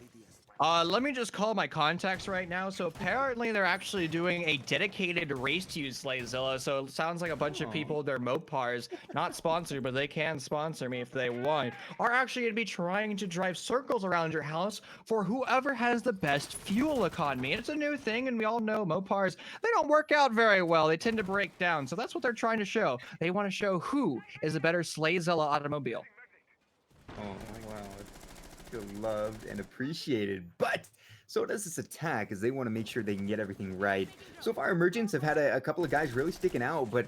[SPEAKER 2] Let me just call my contacts right now. So apparently they're actually doing a dedicated race to you, Slayzilla. So it sounds like a bunch of people, they're Mopars, not sponsored, but they can sponsor me if they want, are actually going to be trying to drive circles around your house for whoever has the best fuel economy. And it's a new thing, and we all know Mopars, they don't work out very well. They tend to break down. So that's what they're trying to show. They want to show who is a better Slayzilla automobile.
[SPEAKER 3] Oh, wow. Feel loved and appreciated, but so does this attack, as they want to make sure they can get everything right. So far, Emergence have had a couple of guys really sticking out, but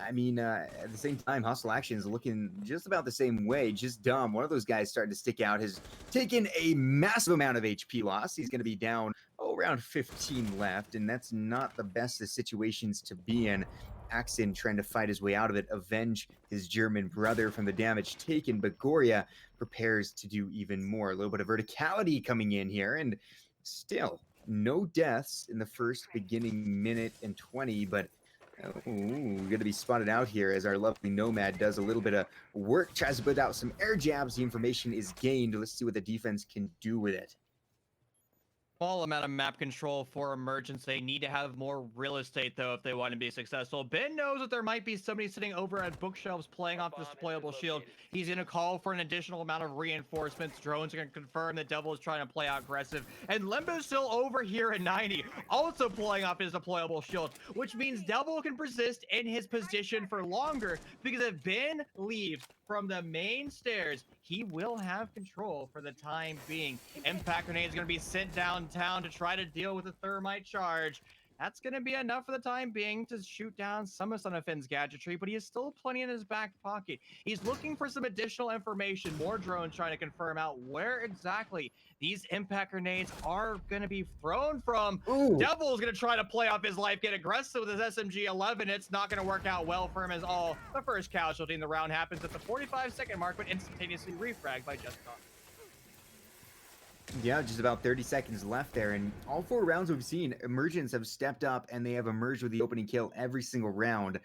[SPEAKER 3] I mean, at the same time, Hustle Action is looking just about the same way. Just dumb. One of those guys starting to stick out has taken a massive amount of HP loss. He's going to be down around 15 left, and that's not the best of situations to be in. Axon trying to fight his way out of it, avenge his German brother from the damage taken, but Goria prepares to do even more. A little bit of verticality coming in here, and still no deaths in the first beginning minute and 20, but we're going to be spotted out here as our lovely Nomad does a little bit of work, tries to put out some air jabs. The information is gained. Let's see what the defense can do with it.
[SPEAKER 2] Small amount of map control for Emergence. They need to have more real estate, though, if they want to be successful. Ben knows that there might be somebody sitting over at bookshelves playing off this deployable shield. He's going to call for an additional amount of reinforcements. Drones are going to confirm the Devil is trying to play out aggressive. And Limbo's still over here at 90, also playing off his deployable shield, which means Devil can persist in his position for longer, because if Ben leaves from the main stairs, he will have control for the time being. Impact grenade is going to be sent downtown to try to deal with the thermite charge. That's going to be enough for the time being to shoot down some of Son of Finn's gadgetry, but he has still plenty in his back pocket. He's looking for some additional information, more drones trying to confirm out where exactly these impact grenades are going to be thrown from.
[SPEAKER 3] Ooh.
[SPEAKER 2] Devil's going to try to play off his life, get aggressive with his SMG-11. It's not going to work out well for him as all. The first casualty in the round happens at the 45-second mark, but instantaneously refragged by Just Dom.
[SPEAKER 3] Yeah, just about 30 seconds left there, and all 4 rounds we've seen, Emergence have stepped up and they have emerged with the opening kill every single round,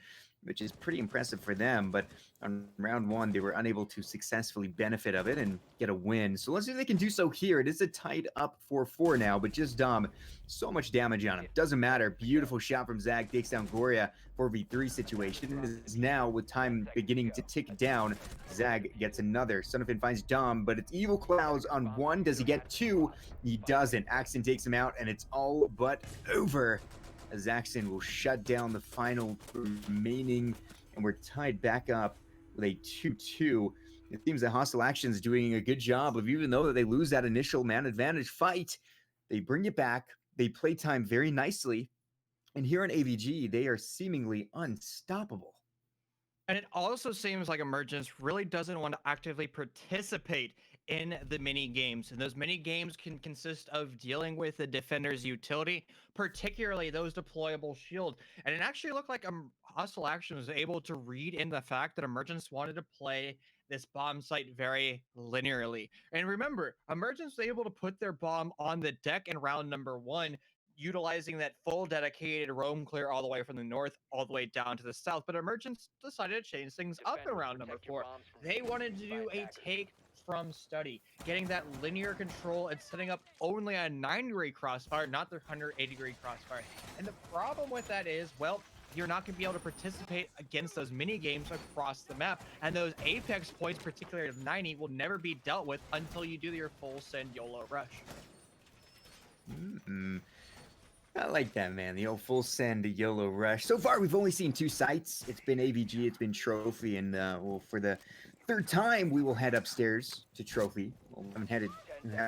[SPEAKER 3] which is pretty impressive for them. But on round 1, they were unable to successfully benefit of it and get a win. So let's see if they can do so here. It is a tied up 4-4 now, but Just Dom, so much damage on him. Doesn't matter. Beautiful shot from Zag, takes down Goria. 4v3 situation. It is now, with time beginning to tick down, Zag gets another. Son of Finn finds Dom, but it's Evil Clouds on 1. Does he get 2? He doesn't. Axon takes him out, and it's all but over, as Axon will shut down the final remaining, and we're tied back up with a 2-2. It seems that Hostile Action is doing a good job of, even though they lose that initial man advantage fight, they bring it back. They play time very nicely. And here in AVG, they are seemingly unstoppable.
[SPEAKER 2] And it also seems like Emergence really doesn't want to actively participate in the mini games. And those mini games can consist of dealing with the defender's utility, particularly those deployable shield. And it actually looked like Hostile Action was able to read in the fact that Emergence wanted to play this bomb site very linearly. And remember, Emergence was able to put their bomb on the deck in round number 1, utilizing that full dedicated roam clear all the way from the north all the way down to the south. But Emergence decided to change things up in round number 4. They wanted to do a take from study, getting that linear control and setting up only a 90-degree crossfire, not the 180-degree crossfire. And the problem with that is, well, you're not going to be able to participate against those mini games across the map, and those apex points, particularly of 90, will never be dealt with until you do your full send YOLO rush.
[SPEAKER 3] I like that, man. The old full send YOLO rush. So far, we've only seen 2 sites. It's been AVG, it's been Trophy, and well, for the 3rd time, we will head upstairs to Trophy. Well, we haven't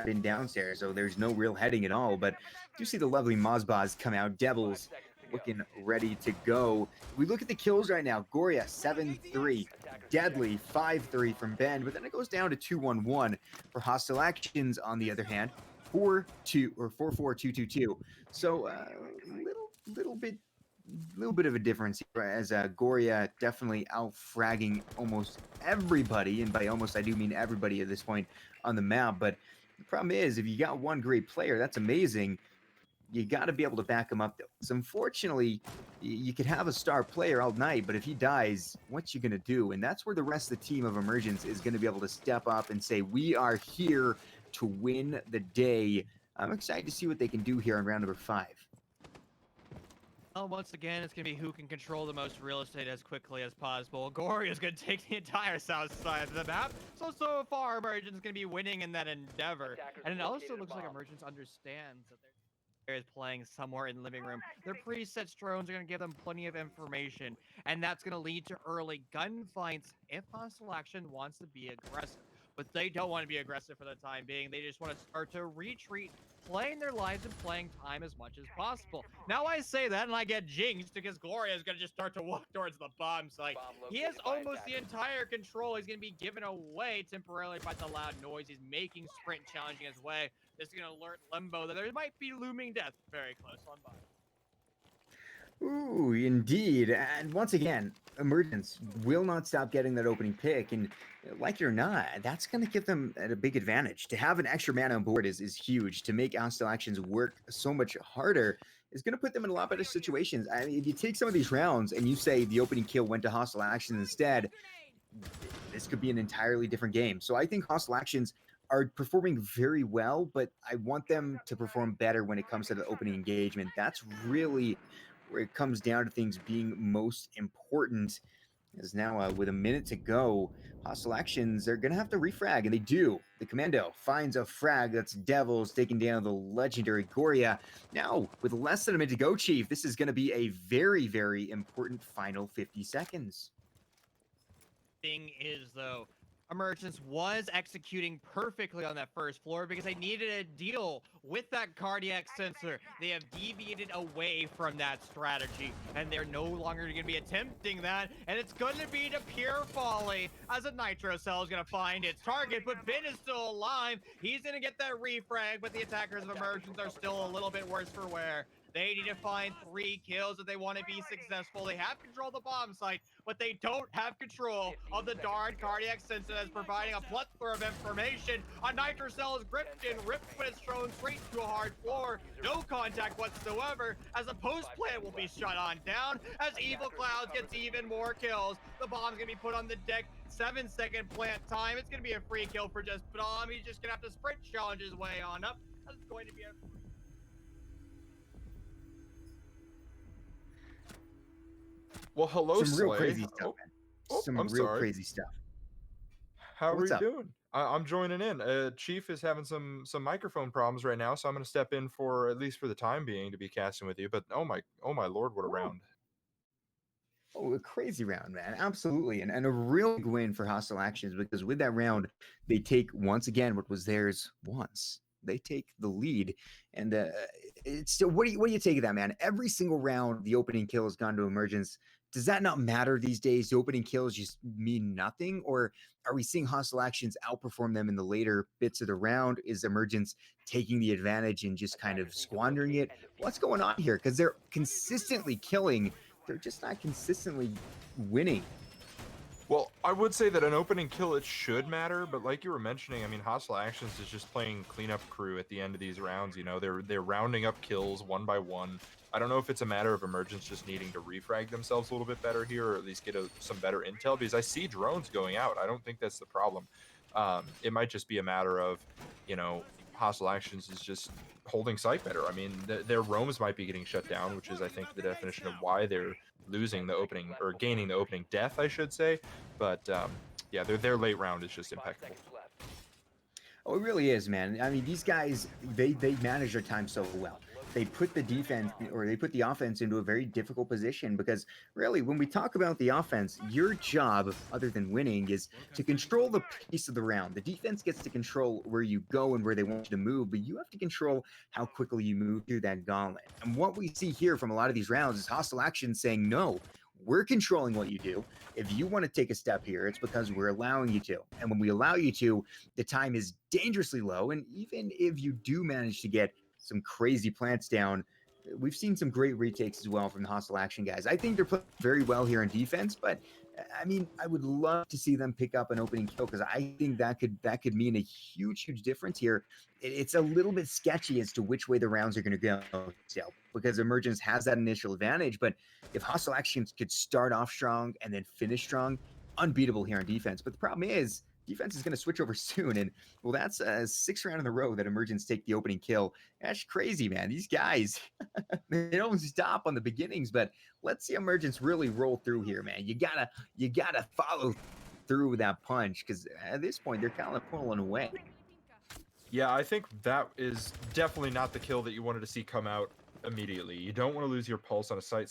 [SPEAKER 3] been downstairs, so there's no real heading at all. But do see the lovely Mozbaz come out. Devils looking ready to go. We look at the kills right now. Goria 7-3, Deadly 5-3 from Ben, but then it goes down to 2-1-1 for Hostile Actions. On the other hand, 4-2 or 4-4-2-2-2. So little bit of a difference here, as Goria definitely out fragging almost everybody, and by almost I do mean everybody at this point on the map. But the problem is, if you got one great player, that's amazing. You got to be able to back him up, though. So unfortunately, you could have a star player all night, but if he dies, what you gonna do? And that's where the rest of the team of Emergence is going to be able to step up and say, we are here to win the day. I'm excited to see what they can do here in round number 5.
[SPEAKER 2] Well, once again, it's going to be who can control the most real estate as quickly as possible. Gory is going to take the entire south side of the map. So far, Emergence is going to be winning in that endeavor. And it also looks like Emergence understands that they're is playing somewhere in the living room. Their preset drones are going to give them plenty of information, and that's going to lead to early gunfights if Hostile Action wants to be aggressive. But they don't want to be aggressive for the time being. They just want to start to retreat, playing their lives and playing time as much as possible. Now I say that and I get jinxed because Gloria is going to just start to walk towards the bomb site. He has almost the entire control. He's going to be given away temporarily by the loud noise. He's making sprint challenging his way. This is going to alert Limbo that there might be looming death very close on by.
[SPEAKER 3] Ooh, indeed. And once again, Emergence will not stop getting that opening pick. And like it or not, that's going to give them a big advantage. To have an extra man on board is huge. To make Hostile Actions work so much harder is going to put them in a lot better situations. I mean, if you take some of these rounds and you say the opening kill went to Hostile Actions instead, this could be an entirely different game. So I think Hostile Actions are performing very well, but I want them to perform better when it comes to the opening engagement. That's really where it comes down to things being most important. Is now with a minute to go, Hostile Actions are gonna have to refrag, and they do. The Commando finds a frag. That's Devils taking down the legendary Goria. Now with less than a minute to go, Chief, this is gonna be a very, very important final 50 seconds.
[SPEAKER 2] Thing is, though, Emergence was executing perfectly on that first floor because they needed to deal with that cardiac sensor. They have deviated away from that strategy, and they're no longer going to be attempting that, and it's going to be to pure folly as a Nitro Cell is going to find its target, but Ben is still alive. He's going to get that refrag, but the attackers of Emergence are still a little bit worse for wear. They need to find 3 kills if they want to be successful. They have control of the bomb site, but they don't have control of the darn cardiac sensor that's providing a plethora of information. A Nitro Cell is gripped in, ripped when it's thrown straight to a hard floor. No contact whatsoever, as a post plant will be shut on down, as Evil Clouds gets even more kills. The bomb's gonna be put on the deck. 7-second plant time. It's gonna be a free kill for just Dom. He's just gonna have to sprint challenge his way on up. That's going to be a
[SPEAKER 1] Well, hello,
[SPEAKER 3] Some real
[SPEAKER 1] Slay.
[SPEAKER 3] crazy stuff, man. Some
[SPEAKER 1] I'm
[SPEAKER 3] real
[SPEAKER 1] sorry.
[SPEAKER 3] crazy stuff.
[SPEAKER 1] How
[SPEAKER 3] What's
[SPEAKER 1] are
[SPEAKER 3] up?
[SPEAKER 1] you doing? I'm joining in. Chief is having some microphone problems right now, so I'm going to step in for at least for the time being to be casting with you. But oh my lord, what a round!
[SPEAKER 3] Oh, a crazy round, man. Absolutely. And a real big win for Hostile Actions, because with that round, they take once again what was theirs once. They take the lead. And it's still, what do you take of that, man? Every single round, the opening kill has gone to Emergence. Does that not matter these days? The opening kills just mean nothing? Or are we seeing Hostile Actions outperform them in the later bits of the round? Is Emergence taking the advantage and just kind of squandering it? What's going on here? Because they're consistently killing. They're just not consistently winning.
[SPEAKER 1] Well, I would say that an opening kill, it should matter, but like you were mentioning, I mean, Hostile Actions is just playing cleanup crew at the end of these rounds. You know, they're rounding up kills one by one. I don't know if it's a matter of Emergence just needing to refrag themselves a little bit better here, or at least get some better intel, because I see drones going out. I don't think that's the problem. It might just be a matter of, you know, Hostile Actions is just holding site better. I mean, their roams might be getting shut down, which is, I think, the definition of why they're losing the opening, or gaining the opening death, I should say. But yeah, their late round is just impeccable.
[SPEAKER 3] Oh, it really is, man. I mean, these guys, they manage their time so well. they put the defense or they put the offense into a very difficult position because really when we talk about the offense, your job other than winning is to control the pace of the round. The defense gets to control where you go and where they want you to move, but you have to control how quickly you move through that gauntlet. And what we see here from a lot of these rounds is hostile action saying, no, we're controlling what you do. If you want to take a step here, it's because we're allowing you to. And when we allow you to, the time is dangerously low. And even if you do manage to get some crazy plants down, we've seen some great retakes as well from the hostile action guys. I think they're playing very well here in defense, but I mean, I would love to see them pick up an opening kill because I think that could mean a huge difference here. It's a little bit sketchy as to which way the rounds are going to go still because Emergence has that initial advantage, but if hostile actions could start off strong and then finish strong, unbeatable here on defense. But the problem is defense is going to switch over soon, and well, that's a 6th round in a row that Emergence take the opening kill. That's crazy, man. These guys, they don't stop on the beginnings, but let's see Emergence really roll through here, man. You gotta follow through with that punch because at this point they're kind of pulling away.
[SPEAKER 1] Yeah, I think that is definitely not the kill that you wanted to see come out immediately. You don't want to lose your pulse on a site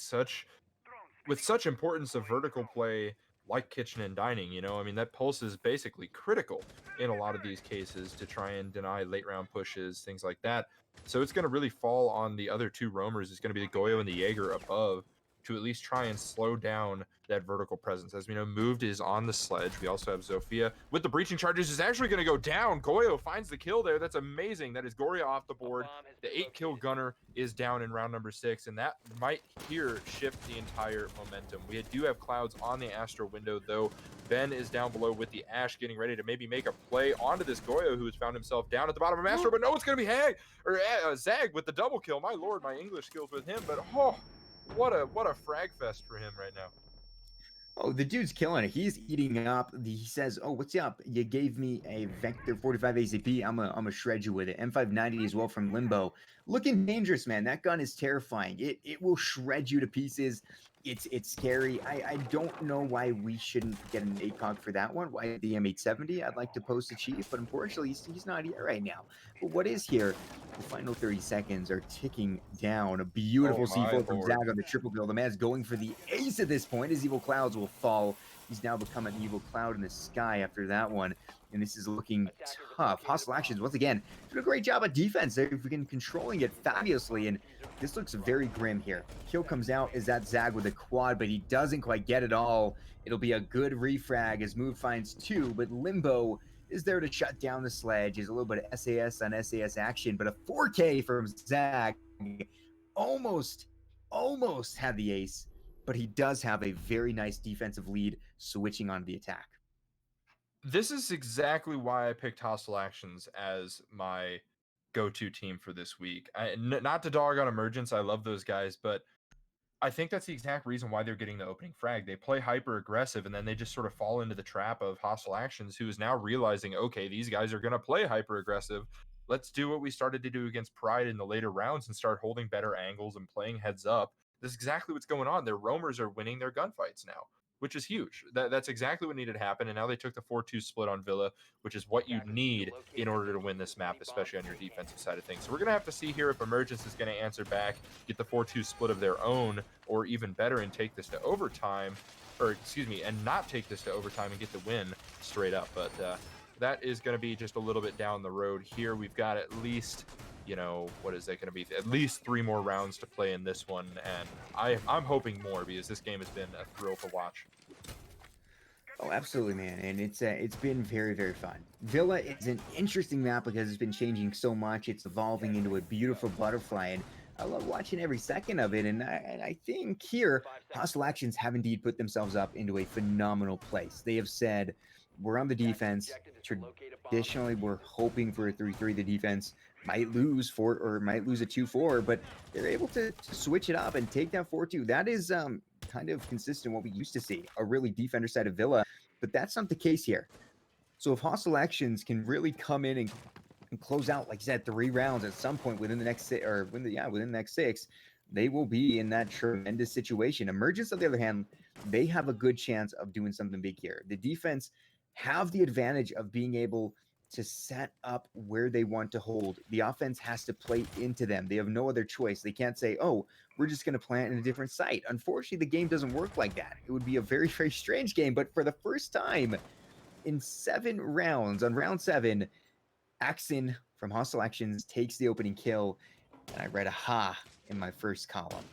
[SPEAKER 1] with such importance of vertical play like kitchen and dining, you know. I mean, that pulse is basically critical in a lot of these cases to try and deny late round pushes, things like that. So it's going to really fall on the other two roamers. It's going to be the Goyo and the Jaeger above to at least try and slow down that vertical presence. As we know, Moved is on the sledge. We also have Zofia with the breaching charges is actually going to go down. Goyo finds the kill there. That's amazing. That is Goria off the board. The 8-kill gunner is down in round number 6, and that might here shift the entire momentum. We do have Clouds on the Astro window, though. Ben is down below with the Ash getting ready to maybe make a play onto this Goyo, who has found himself down at the bottom of Astro, but no, it's going to be Zag with the double kill. My lord, my English skills with him, but oh, what a frag fest for him right now.
[SPEAKER 3] Oh, the dude's killing it. He's eating up. He says, "Oh, what's up? You gave me a Vector 45 ACP. I'm a shred you with it. M590 as well from Limbo. Looking dangerous, man. That gun is terrifying. It will shred you to pieces. It's scary. I don't know why we shouldn't get an ACOG for that one. Why the M870? I'd like to post a chief, but unfortunately he's not here right now. But what is here? The final 30 seconds are ticking down. A beautiful C4 from Zag on the triple kill. The man's going for the ace at this point. His evil clouds will fall. He's now become an evil cloud in the sky after that one. And this is looking tough. Hostile actions, once again, doing a great job at defense. They're freaking controlling it fabulously. And this looks very grim here. Kill comes out is that Zag with a quad, but he doesn't quite get it all. It'll be a good refrag as Move finds 2, but Limbo is there to shut down the sledge. There's a little bit of SAS on SAS action, but a 4K from Zag almost had the ace, but he does have a very nice defensive lead switching on the attack.
[SPEAKER 1] This is exactly why I picked Hostile Actions as my go-to team for this week. Not to dog on Emergence, I love those guys, but I think that's the exact reason why they're getting the opening frag. They play hyper aggressive, and then they just sort of fall into the trap of Hostile Actions, who is now realizing, okay, these guys are going to play hyper aggressive. Let's do what we started to do against Pride in the later rounds and start holding better angles and playing heads up. This is exactly what's going on. Their roamers are winning their gunfights now, which is huge. That's exactly what needed to happen. And now they took the 4-2 split on Villa, which is what you need in order to win this map, especially on your defensive side of things. So we're going to have to see here if Emergence is going to answer back, get the 4-2 split of their own, or even better, and take this to overtime, or excuse me, and not take this to overtime and get the win straight up. But that is going to be just a little bit down the road here. We've got at least, you know, what is that going to be? At least 3 more rounds to play in this one, and I'm hoping more because this game has been a thrill to watch.
[SPEAKER 3] Oh, absolutely, man, and it's been very, very fun. Villa is an interesting map because it's been changing so much. It's evolving into a beautiful butterfly, and I love watching every second of it. And I think here, Hostile Actions have indeed put themselves up into a phenomenal place. They have said, we're on the defense. Traditionally, we're hoping for a 3-3. The defense might lose a 2-4, but they're able to switch it up and take that 4-2. That is kind of consistent what we used to see, a really defender side of Villa, but that's not the case here. So if Hostile Actions can really come in and close out, like you said, 3 rounds at some point within the next within the next 6, they will be in that tremendous situation. Emergence, on the other hand, they have a good chance of doing something big here. The defense have the advantage of being able to set up where they want to hold. The offense has to play into them. They have no other choice. They can't say, oh, we're just going to plant in a different site. Unfortunately, the game doesn't work like that. It would be a very, very strange game. But for the first time in 7 rounds, on round 7, Axin from Hostile Actions takes the opening kill. And I read a ha in my first column.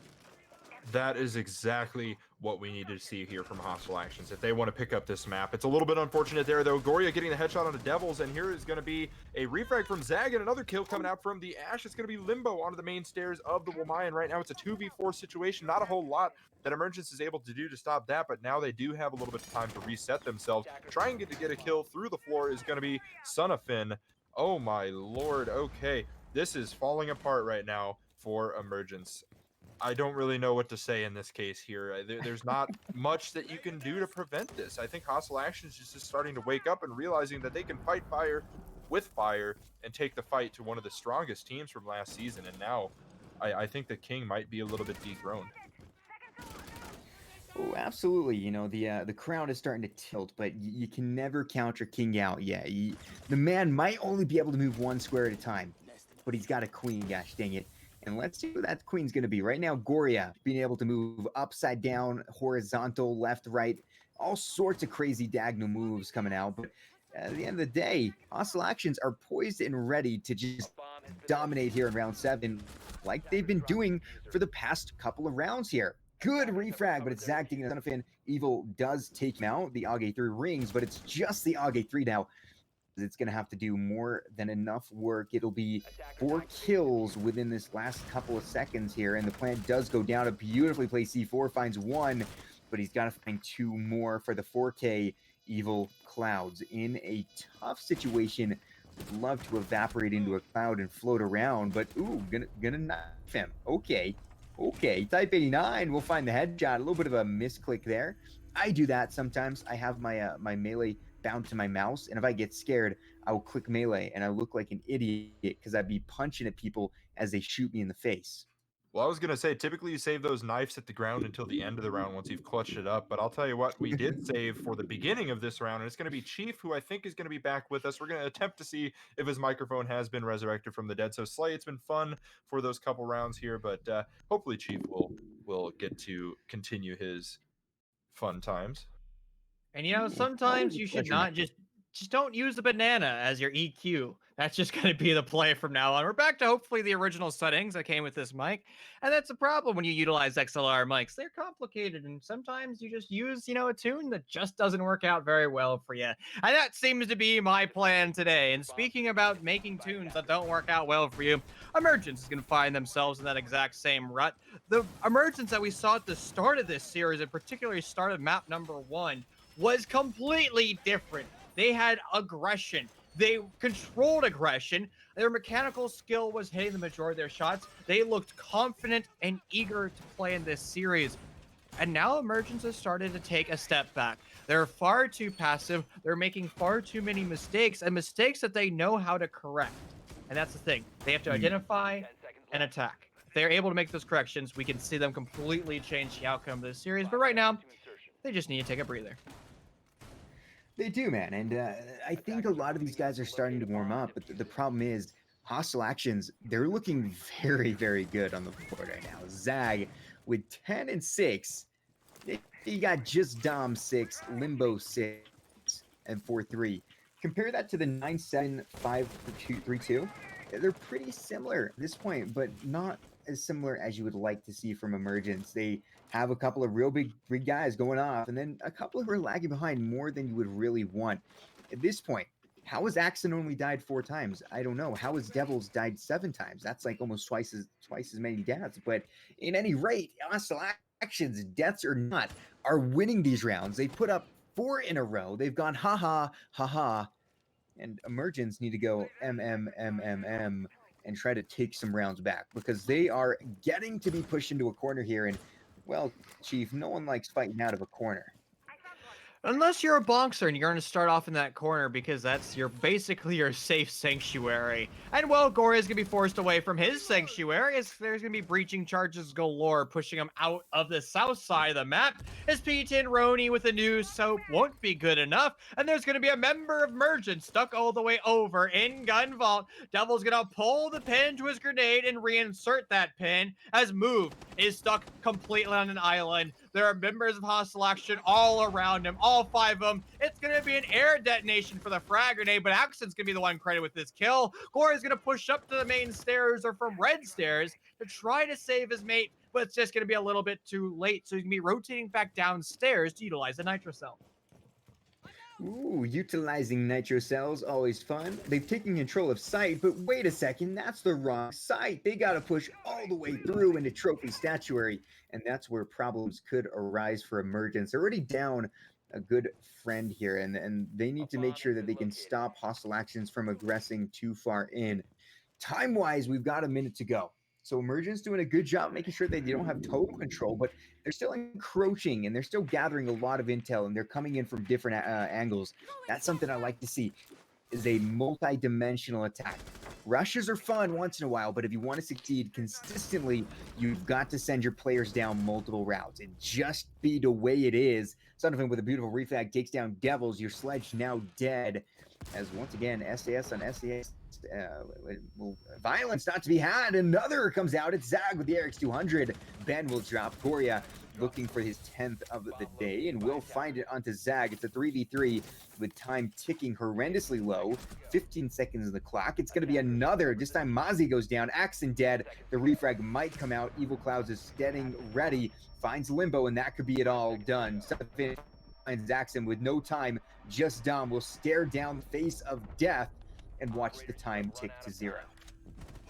[SPEAKER 1] That is exactly what we need to see here from Hostile Actions if they want to pick up this map. It's a little bit unfortunate there, though. Goria getting the headshot on the Devils, and here is going to be a refrag from Zag, and another kill coming out from the Ash. It's going to be Limbo onto the main stairs of the Wamayan. Right now, it's a 2v4 situation. Not a whole lot that Emergence is able to do to stop that, but now they do have a little bit of time to reset themselves. Trying to get a kill through the floor is going to be Sonafin. Oh my lord, okay. This is falling apart right now for Emergence. I don't really know what to say in this case here. There's not much that you can do to prevent this. I think Hostile Actions is just starting to wake up and realizing that they can fight fire with fire and take the fight to one of the strongest teams from last season. And now I think the King might be a little bit dethroned.
[SPEAKER 3] Oh, absolutely. You know, the crowd is starting to tilt, but you can never counter King out. Yeah, the man might only be able to move 1 square at a time, but he's got a queen, gosh dang it. And let's see who that queen's going to be. Right now, Goria being able to move upside down, horizontal, left, right, all sorts of crazy diagonal moves coming out. But at the end of the day, Hostile Actions are poised and ready to just dominate here in round 7 like they've been doing for the past couple of rounds here. Good refrag, but it's Zag taking a Sonafin. Evil does take him out. The AUG 3 rings, but it's just the AUG 3 now. It's going to have to do more than enough work. It'll be 4 kills within this last couple of seconds here, and the plant does go down. A beautifully placed C4 finds 1, but he's got to find 2 more for the 4K. Evil Clouds in a tough situation. Would love to evaporate into a cloud and float around, but ooh, gonna knife him. Okay, Type 89 will find the headshot. A little bit of a misclick there. I do that sometimes. I have my my melee bound to my mouse, and if I get scared, I will click melee, and I look like an idiot because I'd be punching at people as they shoot me in the face.
[SPEAKER 1] Well, I was going to say, typically you save those knives at the ground until the end of the round once you've clutched it up. But I'll tell you what, we did save for the beginning of this round, and it's going to be Chief, who I think is going to be back with us. We're going to attempt to see if his microphone has been resurrected from the dead. So, Slay, it's been fun for those couple rounds here, but hopefully Chief will get to continue his fun times.
[SPEAKER 2] And you know, sometimes you should not just don't use the banana as your EQ. That's just going to be the play from now on. We're back to hopefully the original settings that came with this mic. And that's the problem when you utilize XLR mics. They're complicated, and sometimes you just use, you know, a tune that just doesn't work out very well for you. And that seems to be my plan today. And speaking about making tunes that don't work out well for you, Emergence is going to find themselves in that exact same rut. The Emergence that we saw at the start of this series, and particularly started map number 1, was completely different. They had aggression. They controlled aggression. Their mechanical skill was hitting the majority of their shots. They looked confident and eager to play in this series. And now Emergence has started to take a step back. They're far too passive. They're making far too many mistakes, and mistakes that they know how to correct. And that's the thing. They have to identify and attack. If they're able to make those corrections, we can see them completely change the outcome of this series. But right now, they just need to take a breather.
[SPEAKER 3] They do, man. And I think a lot of these guys are starting to warm up. But the problem is, Hostile Actions, they're looking very, very good on the board right now. Zag with 10 and 6. You got just Dom 6, Limbo 6, and 4-3. Compare that to the 9-7, 5-2-3-2. They're pretty similar at this point, but not as similar as you would like to see from Emergence. They have a couple of real big guys going off, and then a couple who are lagging behind more than you would really want. At this point, how has Axon only died 4 times? I don't know. How has Devils died 7 times? That's like almost twice as many deaths. But in any rate, Hostile Actions, deaths or not, are winning these rounds. They put up 4 in a row. They've gone ha ha, and Emergence need to go M, and try to take some rounds back, because they are getting to be pushed into a corner here. And, well, Chief, no one likes fighting out of a corner.
[SPEAKER 2] Unless you're a boxer and you're going to start off in that corner because that's basically your safe sanctuary. And well, Gory is going to be forced away from his sanctuary as there's going to be breaching charges galore, pushing him out of the south side of the map. As P10 Roni with a new soap won't be good enough. And there's going to be a member of Emergence stuck all the way over in Gun Vault. Devil's going to pull the pin to his grenade and reinsert that pin as Move is stuck completely on an island. There are members of Hostile Action all around him, all 5 of them. It's going to be an air detonation for the frag grenade, but Accent's going to be the one credited with this kill. Gory's going to push up to the main stairs or from red stairs to try to save his mate, but it's just going to be a little bit too late. So he's going to be rotating back downstairs to utilize the nitro cell.
[SPEAKER 3] Ooh, utilizing nitro cells, always fun. They've taken control of site, but wait a second, that's the wrong site. They gotta push all the way through into trophy statuary, and that's where problems could arise for Emergence. They're already down a good friend here, and they need to make sure that they can stop Hostile Actions from aggressing too far in. Time-wise, we've got a minute to go. So Emergence doing a good job making sure that they don't have total control, but they're still encroaching and they're still gathering a lot of intel and they're coming in from different angles. That's something I like to see, is a multi-dimensional attack. Rushes are fun once in a while, but if you want to succeed consistently, you've got to send your players down multiple routes. And just be the way it is. Sonovan with a beautiful reflag takes down Devils. Your sledge now dead. As once again, SAS on SAS. Violence not to be had. Another comes out. It's Zag with the RX200. Ben will drop. Korea looking for his 10th of the day and will find it onto Zag. It's a 3v3 with time ticking horrendously low. 15 seconds on the clock. It's going to be another. This time Mozzie goes down. Axon dead. The refrag might come out. Evil Clouds is getting ready. Finds Limbo, and that could be it all done. Finds Axon with no time. Just Dom will stare down the face of death and watch the time tick to 0.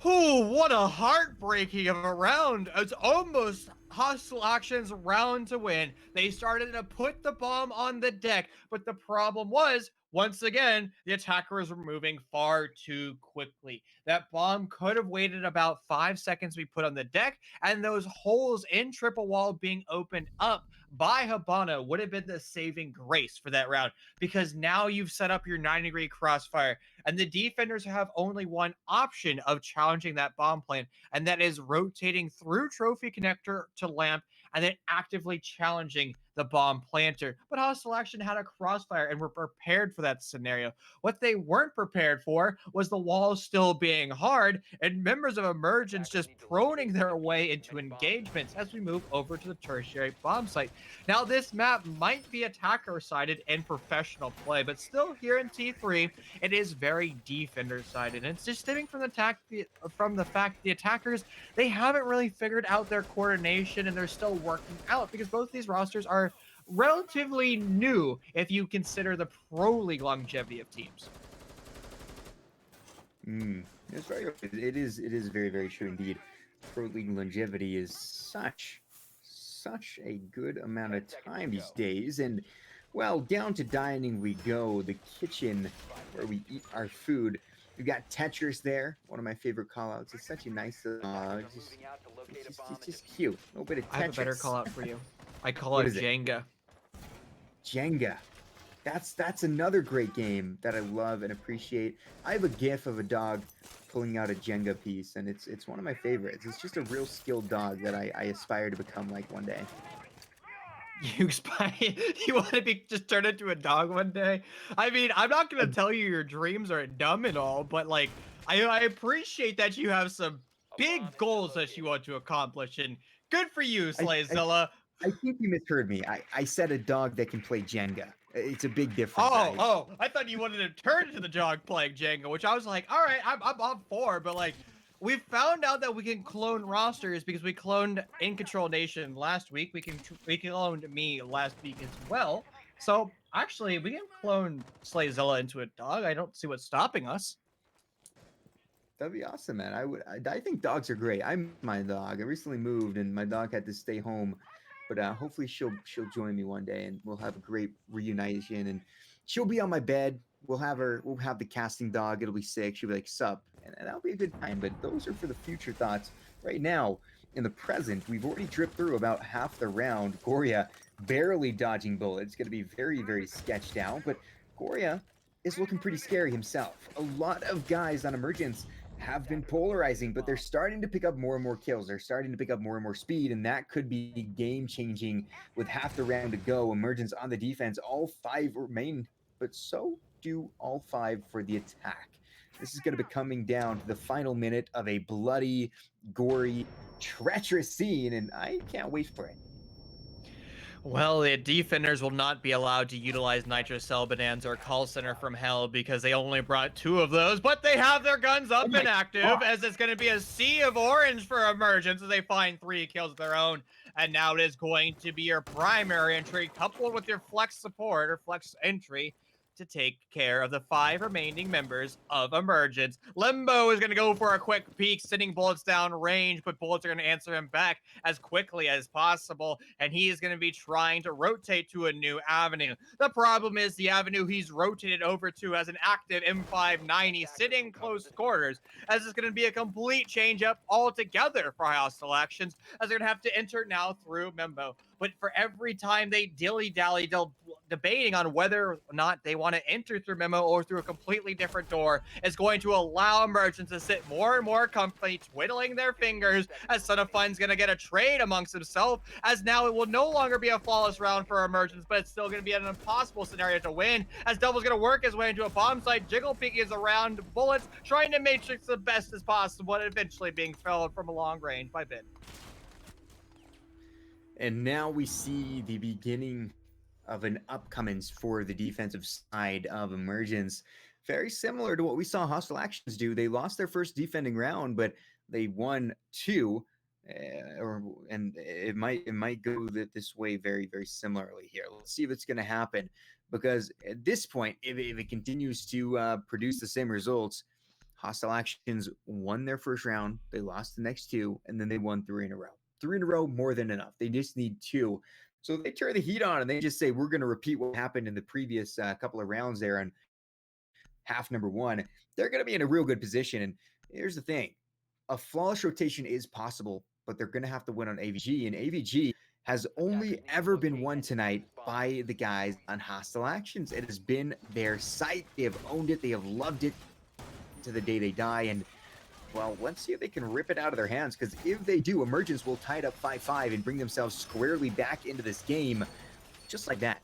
[SPEAKER 2] Oh, what a heartbreaking of a round. It's almost Hostile Action's round to win. They started to put the bomb on the deck, but the problem was, once again, the attackers were moving far too quickly. That bomb could have waited about 5 seconds to be put on the deck, and those holes in triple wall being opened up by Habana would have been the saving grace for that round, because now you've set up your 9-degree crossfire, and the defenders have only one option of challenging that bomb plan, and that is rotating through trophy connector to lamp and then actively challenging the bomb planter. But Hostile Action had a crossfire and were prepared for that scenario. What they weren't prepared for was the walls still being hard and members of Emergence just proning their way into engagements as we move over to the tertiary bomb site. Now, this map might be attacker-sided and professional play, but still here in T3, it is very defender-sided. And it's just stemming from the fact the attackers, they haven't really figured out their coordination and they're still working out, because both these rosters are relatively new if you consider the pro league longevity of teams.
[SPEAKER 3] It's very. It is very, very true indeed. Pro league longevity is such a good amount of time these days, and well, down to dining we go. The kitchen where we eat our food. We've got Tetris there, one of my favorite callouts. It's such a nice it's just cute. A little bit of Tetris.
[SPEAKER 2] I have a better call out for you. I call it Jenga.
[SPEAKER 3] Jenga. That's another great game that I love and appreciate. I have a GIF of a dog pulling out a Jenga piece, and it's one of my favorites. It's just a real skilled dog that I aspire to become like one day.
[SPEAKER 2] You want to be just turn into a dog one day? I mean, I'm not gonna tell you your dreams are dumb and all, but like, I appreciate that you have some big goals that you want to accomplish, and good for you, Slayzilla.
[SPEAKER 3] I think you misheard me. I said a dog that can play Jenga. It's a big difference.
[SPEAKER 2] I thought you wanted to turn into the dog playing Jenga, which I was like, all right, I'm on for, but like, we found out that we can clone rosters because we cloned In Control Nation last week. We cloned me last week as well. So actually, we can clone Slayzilla into a dog. I don't see what's stopping us.
[SPEAKER 3] That'd be awesome, man. I think dogs are great. I'm my dog. I recently moved, and my dog had to stay home. But hopefully she'll join me one day, and we'll have a great reunition. And she'll be on my bed we'll have the casting dog. It'll be sick. She'll be like, sup, and that'll be a good time. But those are for the future thoughts. Right now, in the present, we've already dripped through about half the round. Goria barely dodging bullets. Going to be very, very sketched out. But Goria is looking pretty scary himself. A lot of guys on Emergence have been polarizing, but they're starting to pick up more and more kills. They're starting to pick up more and more speed, and that could be game changing with half the round to go. Emergence on the defense, all 5 remain, but so do all 5 for the attack. This is going to be coming down to the final minute of a bloody, gory, treacherous scene, and I can't wait for it.
[SPEAKER 2] Well, the defenders will not be allowed to utilize Nitro Cell Bonanza or Call Center from Hell because they only brought 2 of those, but they have their guns up and active, as it's going to be a sea of orange for Emergence as they find 3 kills of their own. And now it is going to be your primary entry coupled with your flex support or flex entry to take care of the 5 remaining members of Emergence. Limbo is going to go for a quick peek, sending bullets down range, but bullets are going to answer him back as quickly as possible, and he is going to be trying to rotate to a new avenue. The problem is the avenue he's rotated over to has an active M590 sitting close quarters, as it's going to be a complete change up altogether for Hostile Actions, as they're going to have to enter now through Membo. But for every time they dilly-dally, debating on whether or not they want to enter through Memo or through a completely different door, is going to allow Emergence to sit more and more comfortably, twiddling their fingers, as Son of Fun's going to get a trade amongst himself, as now it will no longer be a flawless round for Emergence, but it's still going to be an impossible scenario to win, as Devil's going to work his way into a bomb site, Jiggle peeking is around bullets, trying to matrix the best as possible, and eventually being felled from a long range by Bin.
[SPEAKER 3] And now we see the beginning of an upcoming for the defensive side of Emergence. Very similar to what we saw Hostile Actions do. They lost their first defending round, but they won 2. And it might go this way very, very similarly here. Let's see if it's going to happen, because at this point, if it continues to produce the same results, Hostile Actions won their first round, they lost the next 2, and then they won 3 in a row. 3 in a row, more than enough. They just need 2. So they turn the heat on and they just say, we're going to repeat what happened in the previous couple of rounds there on half number 1. They're going to be in a real good position. And here's the thing. A flawless rotation is possible, but they're going to have to win on AVG. And AVG has only ever been won tonight by the guys on Hostile Actions. It has been their site. They have owned it. They have loved it to the day they die. And well, let's see if they can rip it out of their hands, because if they do, Emergence will tie it up 5-5 and bring themselves squarely back into this game, just like that.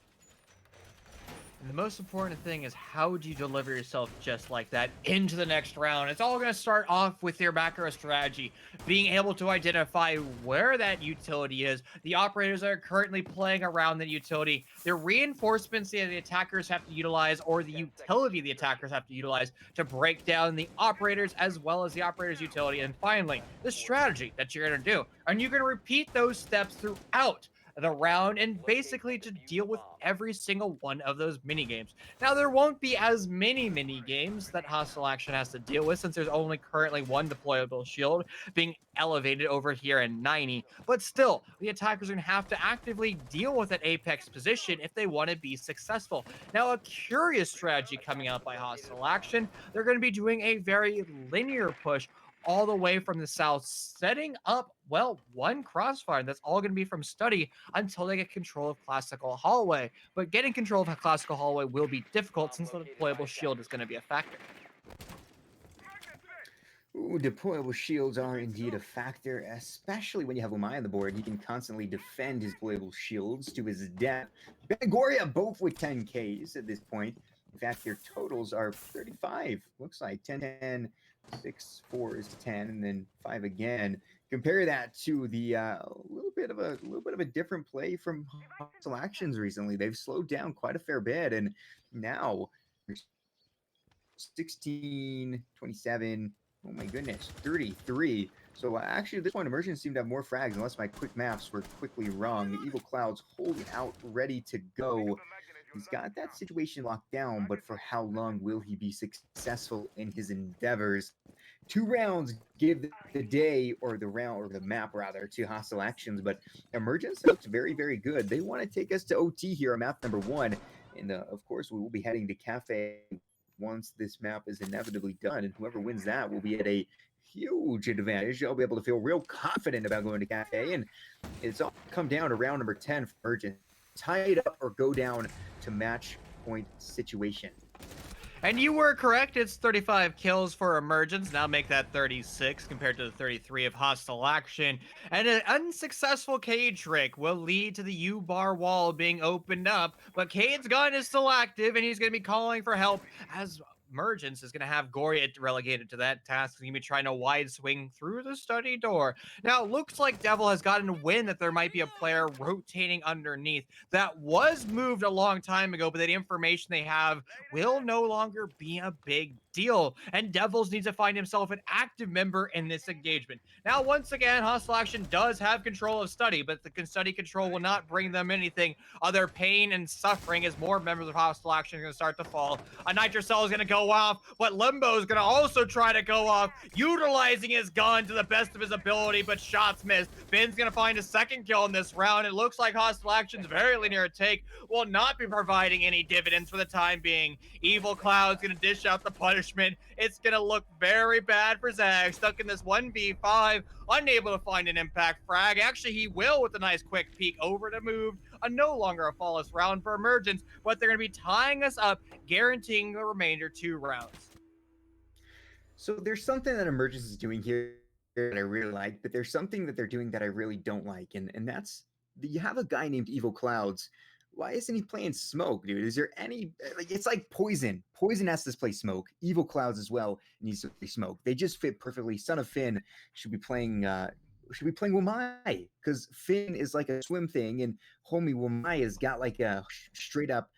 [SPEAKER 2] And the most important thing is, how do you deliver yourself just like that into the next round? It's all going to start off with your back row strategy, being able to identify where that utility is, the operators that are currently playing around the utility, the reinforcements that the attackers have to utilize, or the utility the attackers have to utilize to break down the operators as well as the operators' utility, and finally, the strategy that you're going to do. And you're going to repeat those steps throughout the round, and basically to deal with every single one of those mini games. Now, there won't be as many mini games that Hostile Action has to deal with, since there's only currently 1 deployable shield being elevated over here in 90, but still, the attackers are going to have to actively deal with an apex position if they want to be successful. Now, a curious strategy coming out by Hostile Action, they're going to be doing a very linear push all the way from the south, setting up, well, 1 crossfire. That's all going to be from Study until they get control of Classical Hallway. But getting control of Classical Hallway will be difficult, since the deployable shield is going to be a factor.
[SPEAKER 3] Ooh, deployable shields are indeed a factor, especially when you have Umai on the board. He can constantly defend his deployable shields to his death. Bangoria both with 10Ks at this point. In fact, their totals are 35. Looks like 10, 6, 4 is 10, and then 5 again. Compare that to the little bit of a different play from Hostile Actions recently. They've slowed down quite a fair bit, and now 16, 27. Oh my goodness, 33. So actually, at this point, Emergence seemed to have more frags, unless my quick maths were quickly wrong. The Evil Cloud's holding out, ready to go. He's got that situation locked down, but for how long will he be successful in his endeavors? 2 rounds give the day, or the round, or the map rather, to Hostile Actions, but Emergence looks very, very good. They want to take us to OT here on map number 1. And of course, we will be heading to Kafe once this map is inevitably done. And whoever wins that will be at a huge advantage. I'll be able to feel real confident about going to Kafe. And it's all come down to round number 10 for Emergence. Tie it up or go down to match point situation.
[SPEAKER 2] And you were correct. It's 35 kills for Emergence. Now make that 36 compared to the 33 of Hostile Action. And an unsuccessful Cade trick will lead to the U-bar wall being opened up. But Cade's gun is still active, and he's going to be calling for help as Emergence is going to have Goria relegated to that task. He's going to be trying a wide swing through the study door. Now, it looks like Devil has gotten wind that there might be a player rotating underneath. That was moved a long time ago, but the information they have will no longer be a big deal. And Devils needs to find himself an active member in this engagement. Now, once again, Hostile Action does have control of study, but the study control will not bring them anything other pain and suffering as more members of Hostile Action are going to start to fall. A Nitrocell is going to go off, but Limbo is going to also try to go off, utilizing his gun to the best of his ability, but shots missed. Ben's going to find a second kill in this round. It looks like Hostile Action's very linear take will not be providing any dividends for the time being. Evil Cloud's going to dish out the punishment. It's going to look very bad for Zag, stuck in this 1v5, unable to find an impact frag. Actually, he will with a nice quick peek over to move. No longer a flawless round for Emergence, but they're going to be tying us up, guaranteeing the remainder 2 rounds.
[SPEAKER 3] So there's something that Emergence is doing here that I really like, but there's something that they're doing that I really don't like, and that's you have a guy named Evil Clouds. Why isn't he playing Smoke, dude? Is there any like it's like Poison? Poison has to play Smoke. Evil Clouds as well needs to play Smoke. They just fit perfectly. Son of Finn should be playing Wamai, because Finn is like a swim thing, and homie Wamai has got like a straight up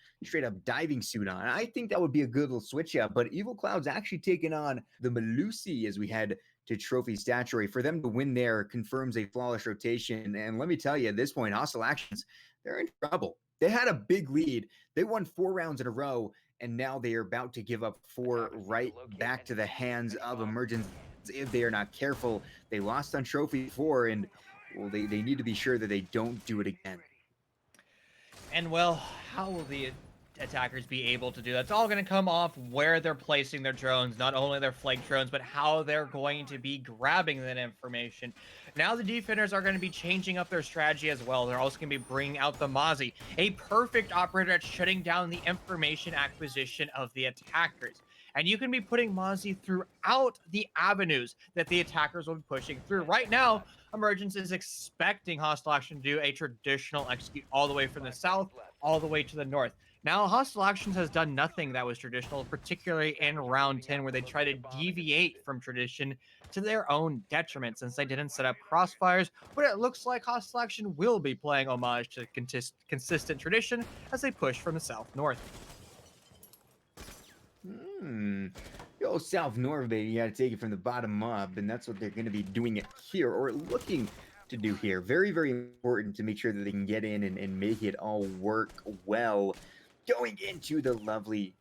[SPEAKER 3] diving suit on. I think that would be a good little switch up. But Evil Cloud's actually taking on the Malusi as we head to Trophy Statuary. For them to win there confirms a flawless rotation. And let me tell you, at this point, Hostile Actions, they're in trouble. They had a big lead. They won 4 rounds in a row, and now they are about to give up 4 right back to the hands of Emergence if they are not careful. They lost on Trophy 4, and well, they need to be sure that they don't do it again.
[SPEAKER 2] And well, how will the attackers be able to do that? It's all going to come off where they're placing their drones, not only their flank drones, but how they're going to be grabbing that information. Now the defenders are going to be changing up their strategy as well. They're also going to be bringing out the Mozzie, a perfect operator at shutting down the information acquisition of the attackers. And you can be putting Mozzie throughout the avenues that the attackers will be pushing through. Right now, Emergence is expecting Hostile Action to do a traditional execute all the way from the south, all the way to the north. Now, Hostile Actions has done nothing that was traditional, particularly in round 10, where they try to deviate from tradition to their own detriment, since they didn't set up crossfires. But it looks like Hostile Action will be playing homage to consistent tradition as they push from the south-north.
[SPEAKER 3] Yo, South North, baby, you got to take it from the bottom up, and that's what they're going to be doing it here, or looking to do here. Very, very important to make sure that they can get in and make it all work well. Going into the lovely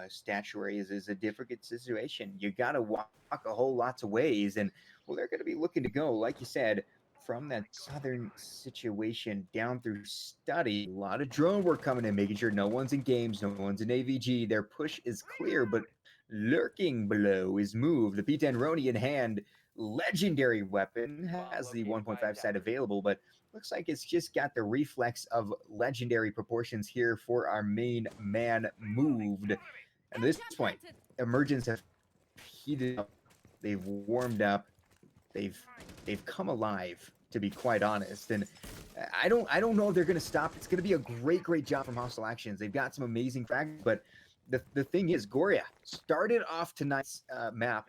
[SPEAKER 3] statuary is a difficult situation. You got to walk a whole lots of ways, and well, they're going to be looking to go, like you said, from that southern situation down through study. A lot of drone work coming in, making sure no one's in games, no one's in AVG. Their push is clear, but lurking below is moved. The P10 Roni in hand, legendary weapon, has the 1.5 sight available, but looks like it's just got the reflex of legendary proportions here for our main man moved. And at this point, Emergence have heated up. They've warmed up. They've come alive, to be quite honest. And I don't know if they're going to stop. It's going to be a great job from Hostile Actions. They've got some amazing frags, but the thing is, Goria started off tonight's map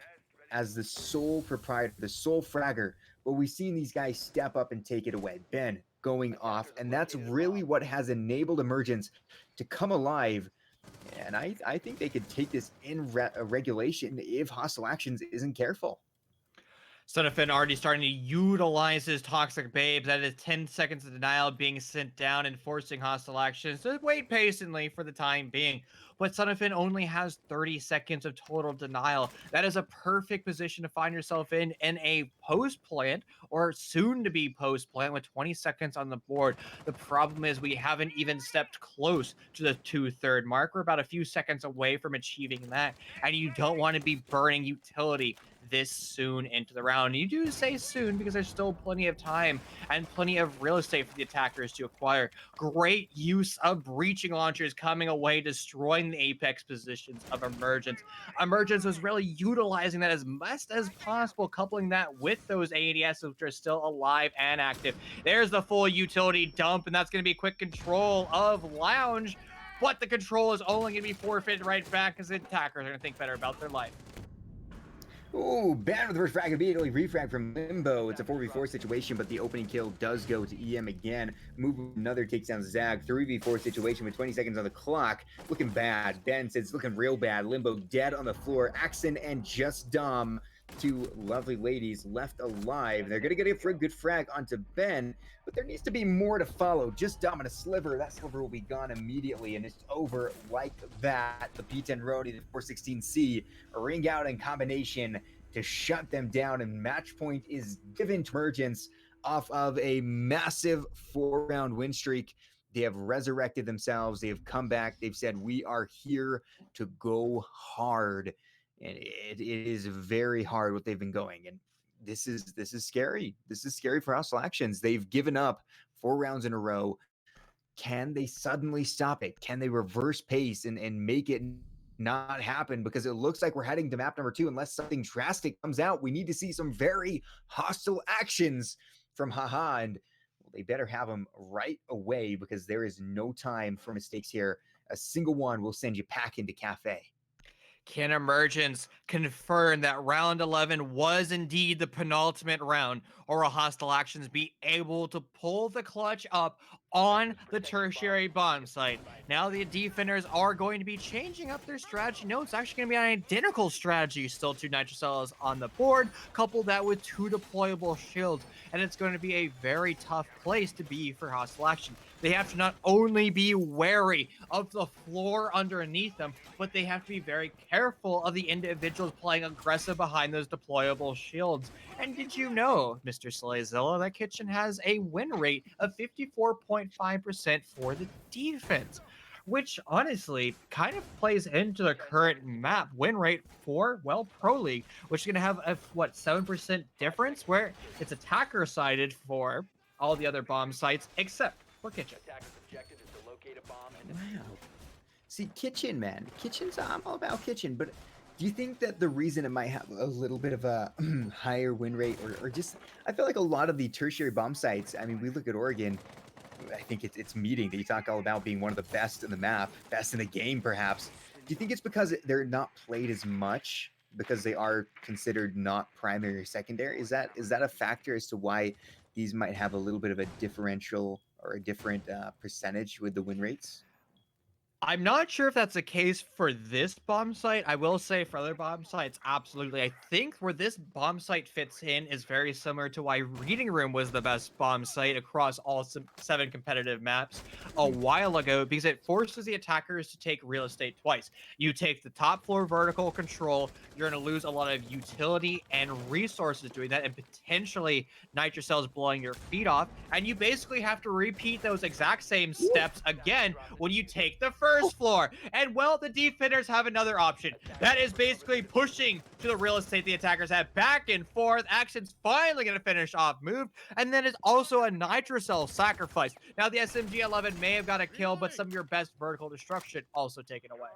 [SPEAKER 3] as the sole proprietor, the sole fragger, but we've seen these guys step up and take it away. Ben going off, and that's really what has enabled Emergence to come alive. And I think they could take this in regulation if Hostile Actions isn't careful.
[SPEAKER 2] Sonafin already starting to utilize his toxic babes. That is 10 seconds of denial being sent down and forcing hostile actions to wait patiently for the time being. But Sonafin only has 30 seconds of total denial. That is a perfect position to find yourself in a post plant or soon to be post plant with 20 seconds on the board. The problem is we haven't even stepped close to the 2/3 mark. We're about a few seconds away from achieving that. And you don't want to be burning utility this soon into the round. You do say soon because there's still plenty of time and plenty of real estate for the attackers to acquire. Great use of breaching launchers coming away, destroying the apex positions of Emergence. Emergence was really utilizing that as best as possible, coupling that with those ADS which are still alive and active. There's the full utility dump, and that's going to be quick control of Lounge, but the control is only going to be forfeited right back because the attackers are going to think better about their life.
[SPEAKER 3] Ooh, bad with the first frag, immediately refrag from Limbo. It's a 4v4 situation, but the opening kill does go to EM again. Move another takes down Zag. 3v4 situation with 20 seconds on the clock. Looking bad. Ben says it's looking real bad. Limbo dead on the floor. Axon and Just Dom, two lovely ladies left alive. They're going to get a good frag onto Ben, but there needs to be more to follow. Just Dom and a sliver. That sliver will be gone immediately, and it's over like that. The P10 Roni, the 416C, ring out in combination to shut them down, and match point is given to Emergence off of a massive 4-round win streak. They have resurrected themselves. They have come back. They've said, we are here to go hard. And it is very hard what they've been going. And this is scary. This is scary for Hostile Actions. They've given up 4 rounds in a row. Can they suddenly stop it? Can they reverse pace and make it not happen? Because it looks like we're heading to map number 2 unless something drastic comes out. We need to see some very hostile actions from Haha, and well, they better have them right away because there is no time for mistakes here. A single one will send you packing to Kafe.
[SPEAKER 2] Can Emergence confirm that round 11 was indeed the penultimate round, or will Hostile Actions be able to pull the clutch up on the tertiary bomb site? Now the defenders are going to be changing up their strategy. No, it's actually going to be an identical strategy. Still 2 Nitrocells on the board, couple that with 2 deployable shields, and it's going to be a very tough place to be for Hostile Action. They have to not only be wary of the floor underneath them, but they have to be very careful of the individuals playing aggressive behind those deployable shields. And did you know, Mr. Slayzilla, that Kitchen has a win rate of 54.5% for the defense, which honestly kind of plays into the current map win rate for, well, Pro League, which is going to have a, 7% difference where it's attacker sided for all the other bomb sites except for Kitchen.
[SPEAKER 3] Wow. See, Kitchen, man. Kitchen's, I'm all about Kitchen, but do you think that the reason it might have a little bit of a higher win rate or just, I feel like a lot of the tertiary bomb sites, I mean, we look at Oregon, I think it's meeting that you talk all about being one of the best in the map, best in the game, perhaps. Do you think it's because they're not played as much because they are considered not primary or secondary? Is that a factor as to why these might have a little bit of a differential or a different percentage with the win rates?
[SPEAKER 2] I'm not sure if that's the case for this bomb site. I will say for other bomb sites, absolutely. I think where this bomb site fits in is very similar to why Reading Room was the best bomb site across all 7 competitive maps a while ago, because it forces the attackers to take real estate twice. You take the top floor vertical control, you're going to lose a lot of utility and resources doing that, and potentially Nitrocells blowing your feet off, and you basically have to repeat those exact same steps again when you take the first floor. And well, the defenders have another option. That is basically pushing to the real estate the attackers have back and forth. Action's finally going to finish off move. And then it's also a Nitrocell sacrifice. Now the SMG-11 may have got a kill, but some of your best vertical destruction also taken away.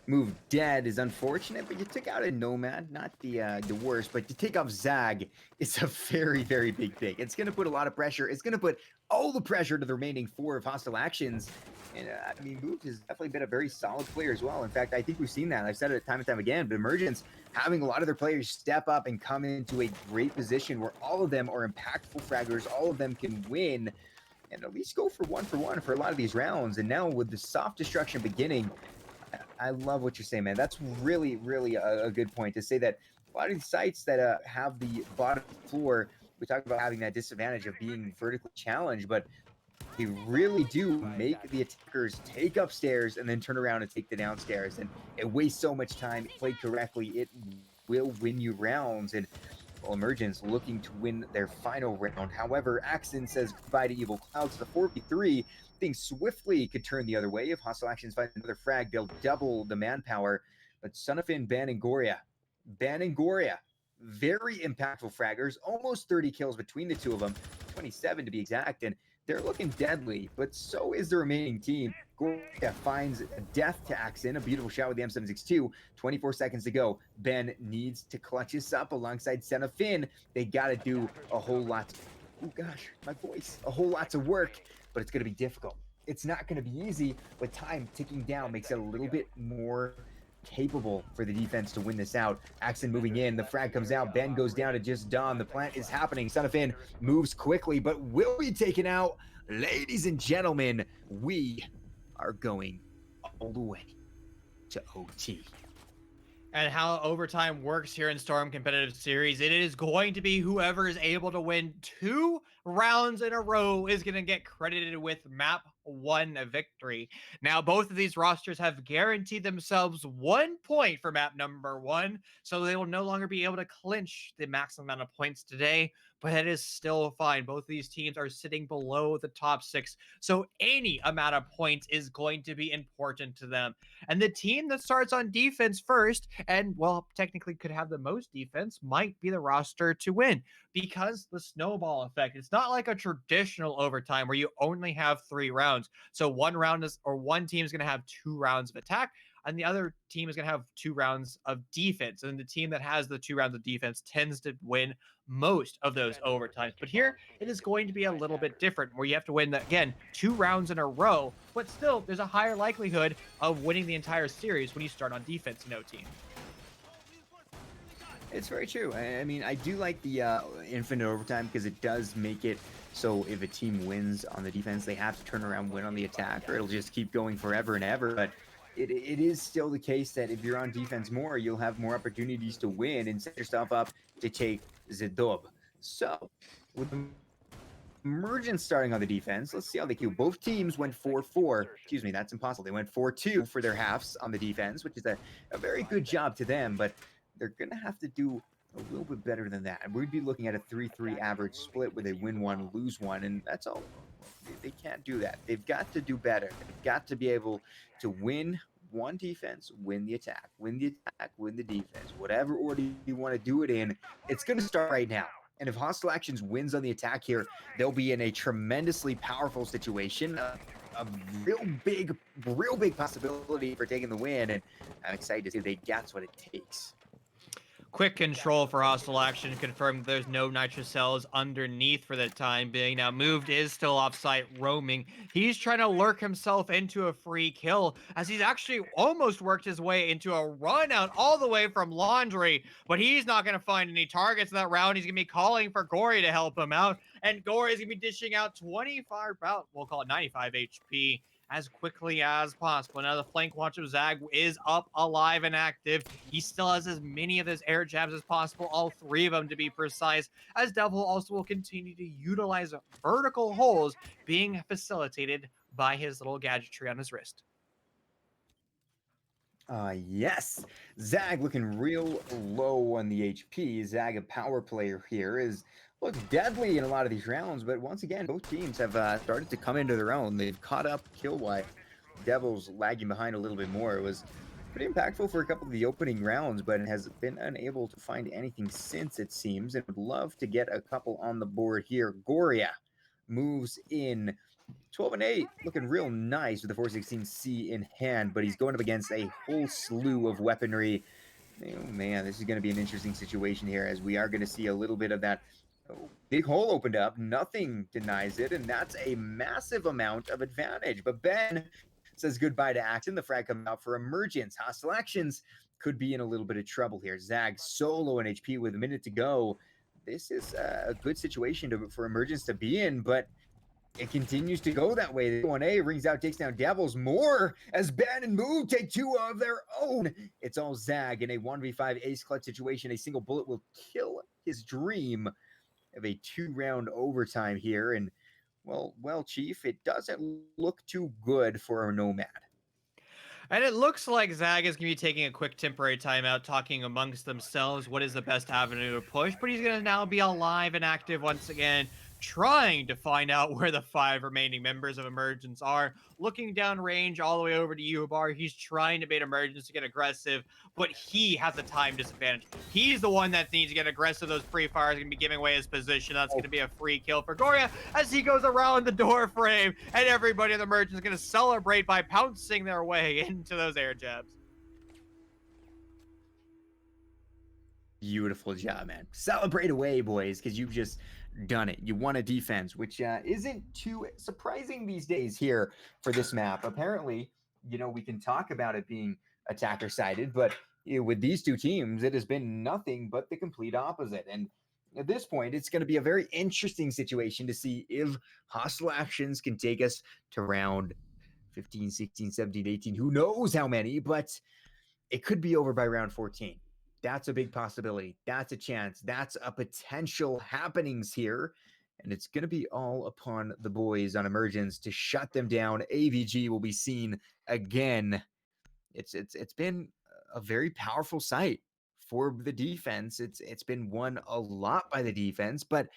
[SPEAKER 3] Move dead is unfortunate, but you took out a Nomad, not the worst, but to take off Zag, it's a very, very big thing. It's going to put a lot of pressure. It's going to put all the pressure to the remaining 4 of Hostile Actions. And I mean, Move has definitely been a very solid player as well. In fact, I think we've seen that. I've said it time and time again, but Emergence having a lot of their players step up and come into a great position where all of them are impactful fraggers, all of them can win, and at least go for one for a lot of these rounds. And now with the soft destruction beginning, I love what you're saying, man. That's really, really a good point to say that a lot of these sites that have the bottom floor, we talk about having that disadvantage of being vertically challenged, but they really do make the attackers take upstairs and then turn around and take the downstairs. And it wastes so much time. Played correctly, it will win you rounds. And well, Emergence looking to win their final round. However, Axon says goodbye to Evil Clouds. The 4v3 things swiftly could turn the other way. If Hostile Actions find another frag, they'll double the manpower. But Sonafin, Ban, and Goria, very impactful fraggers. Almost 30 kills between the two of them, 27 to be exact. And they're looking deadly, but so is the remaining team. Goria finds death to Axon. A beautiful shot with the M762. 24 seconds to go. Ben needs to clutch this up alongside Senna Finn. They got to do a whole lot. Oh gosh, my voice. A whole lot of work, but it's going to be difficult. It's not going to be easy, but time ticking down makes it a little bit more capable for the defense to win this out. Axon moving in, the frag comes out, Ben goes down to just Dawn. The plant is happening. Son of Finn moves quickly, but will be taken out. Ladies and gentlemen, we are going all the way to OT.
[SPEAKER 2] And how overtime works here in Storm Competitive Series, it is going to be whoever is able to win 2 rounds in a row is going to get credited with map 1 victory. Now, both of these rosters have guaranteed themselves 1 point for map number 1, so they will no longer be able to clinch the maximum amount of points today, but it is still fine. Both of these teams are sitting below the top 6, so any amount of points is going to be important to them. And the team that starts on defense first, and well, technically could have the most defense, might be the roster to win because the snowball effect. It's not like a traditional overtime where you only have 3 rounds. So one team is going to have 2 rounds of attack, and the other team is going to have 2 rounds of defense. And the team that has the 2 rounds of defense tends to win most of those overtimes. But here, it is going to be a little bit different, where you have to win, again, 2 rounds in a row, but still, there's a higher likelihood of winning the entire series when you start on defense in OT.
[SPEAKER 3] It's very true. I mean, I do like the infinite overtime because it does make it so if a team wins on the defense, they have to turn around and win on the attack, or it'll just keep going forever and ever. But it is still the case that if you're on defense more, you'll have more opportunities to win and set yourself up to take the dub. So, with Emergence starting on the defense, let's see how they queue. Both teams went 4-4. Excuse me, that's impossible. They went 4-2 for their halves on the defense, which is a very good job to them, but they're going to have to do a little bit better than that. We'd be looking at a 3-3 average split where they win 1, lose 1, and that's all. They can't do that. They've got to do better. They've got to be able to win 1 defense, win the attack, win the attack, win the defense. Whatever order you want to do it in, it's going to start right now. And if Hostile Actions wins on the attack here, they'll be in a tremendously powerful situation. A real big possibility for taking the win, and I'm excited to see if they got what it takes.
[SPEAKER 2] Quick control for Hostile Action confirmed there's no nitrous cells underneath for the time being. Now, Moved is still off-site roaming. He's trying to lurk himself into a free kill, as he's actually almost worked his way into a run out all the way from Laundry, but he's not going to find any targets in that round. He's going to be calling for Gory to help him out, and Gory is going to be dishing out 25, we'll call it 95 HP. As quickly as possible. Now the flank watch of Zag is up, alive, and active. He still has as many of his air jabs as possible, all 3 of them to be precise, as Devil also will continue to utilize vertical holes being facilitated by his little gadgetry on his wrist.
[SPEAKER 3] Yes. Zag looking real low on the HP. Zag, a power player here, looks deadly in a lot of these rounds, but once again, both teams have started to come into their own. They've caught up kill-wise. Devil's lagging behind a little bit more. It was pretty impactful for a couple of the opening rounds, but it has been unable to find anything since, it seems, and would love to get a couple on the board here. Goria moves in 12-8, looking real nice with the 416C in hand, but he's going up against a whole slew of weaponry. Oh man, this is going to be an interesting situation here, as we are going to see a little bit of that. Oh, big hole opened up, nothing denies it, and that's a massive amount of advantage. But Ben says goodbye to Axon. The frag comes out for Emergence. Hostile Actions could be in a little bit of trouble here. Zag solo in HP with a minute to go. This is a good situation for Emergence to be in, but it continues to go that way. 1A rings out, takes down Devils. More as Ben and Moo take 2 of their own. It's all Zag in a 1v5 ace clutch situation. A single bullet will kill his dream of a 2-round overtime here. And well, Chief, it doesn't look too good for our Nomad.
[SPEAKER 2] And it looks like Zag is going to be taking a quick temporary timeout, talking amongst themselves what is the best avenue to push, but he's going to now be alive and active once again, trying to find out where the 5 remaining members of Emergence are. Looking down range all the way over to Ubar, he's trying to bait Emergence to get aggressive, but he has a time disadvantage. He's the one that needs to get aggressive. Those pre-fires are going to be giving away his position. That's going to be a free kill for Goria as he goes around the door frame, and everybody in the Emergence is going to celebrate by pouncing their way into those air jabs.
[SPEAKER 3] Beautiful job, man. Celebrate away, boys, because you've just done it. You won a defense, which isn't too surprising these days here for this map. Apparently, we can talk about it being attacker-sided, but with these two teams, it has been nothing but the complete opposite. And at this point, it's going to be a very interesting situation to see if Hostile Actions can take us to round 15, 16, 17, 18, who knows how many, but it could be over by round 14. That's a big possibility. That's a chance. That's a potential happenings here. And it's going to be all upon the boys on Emergence to shut them down. AVG will be seen again. It's been a very powerful sight for the defense. It's been won a lot by the defense, but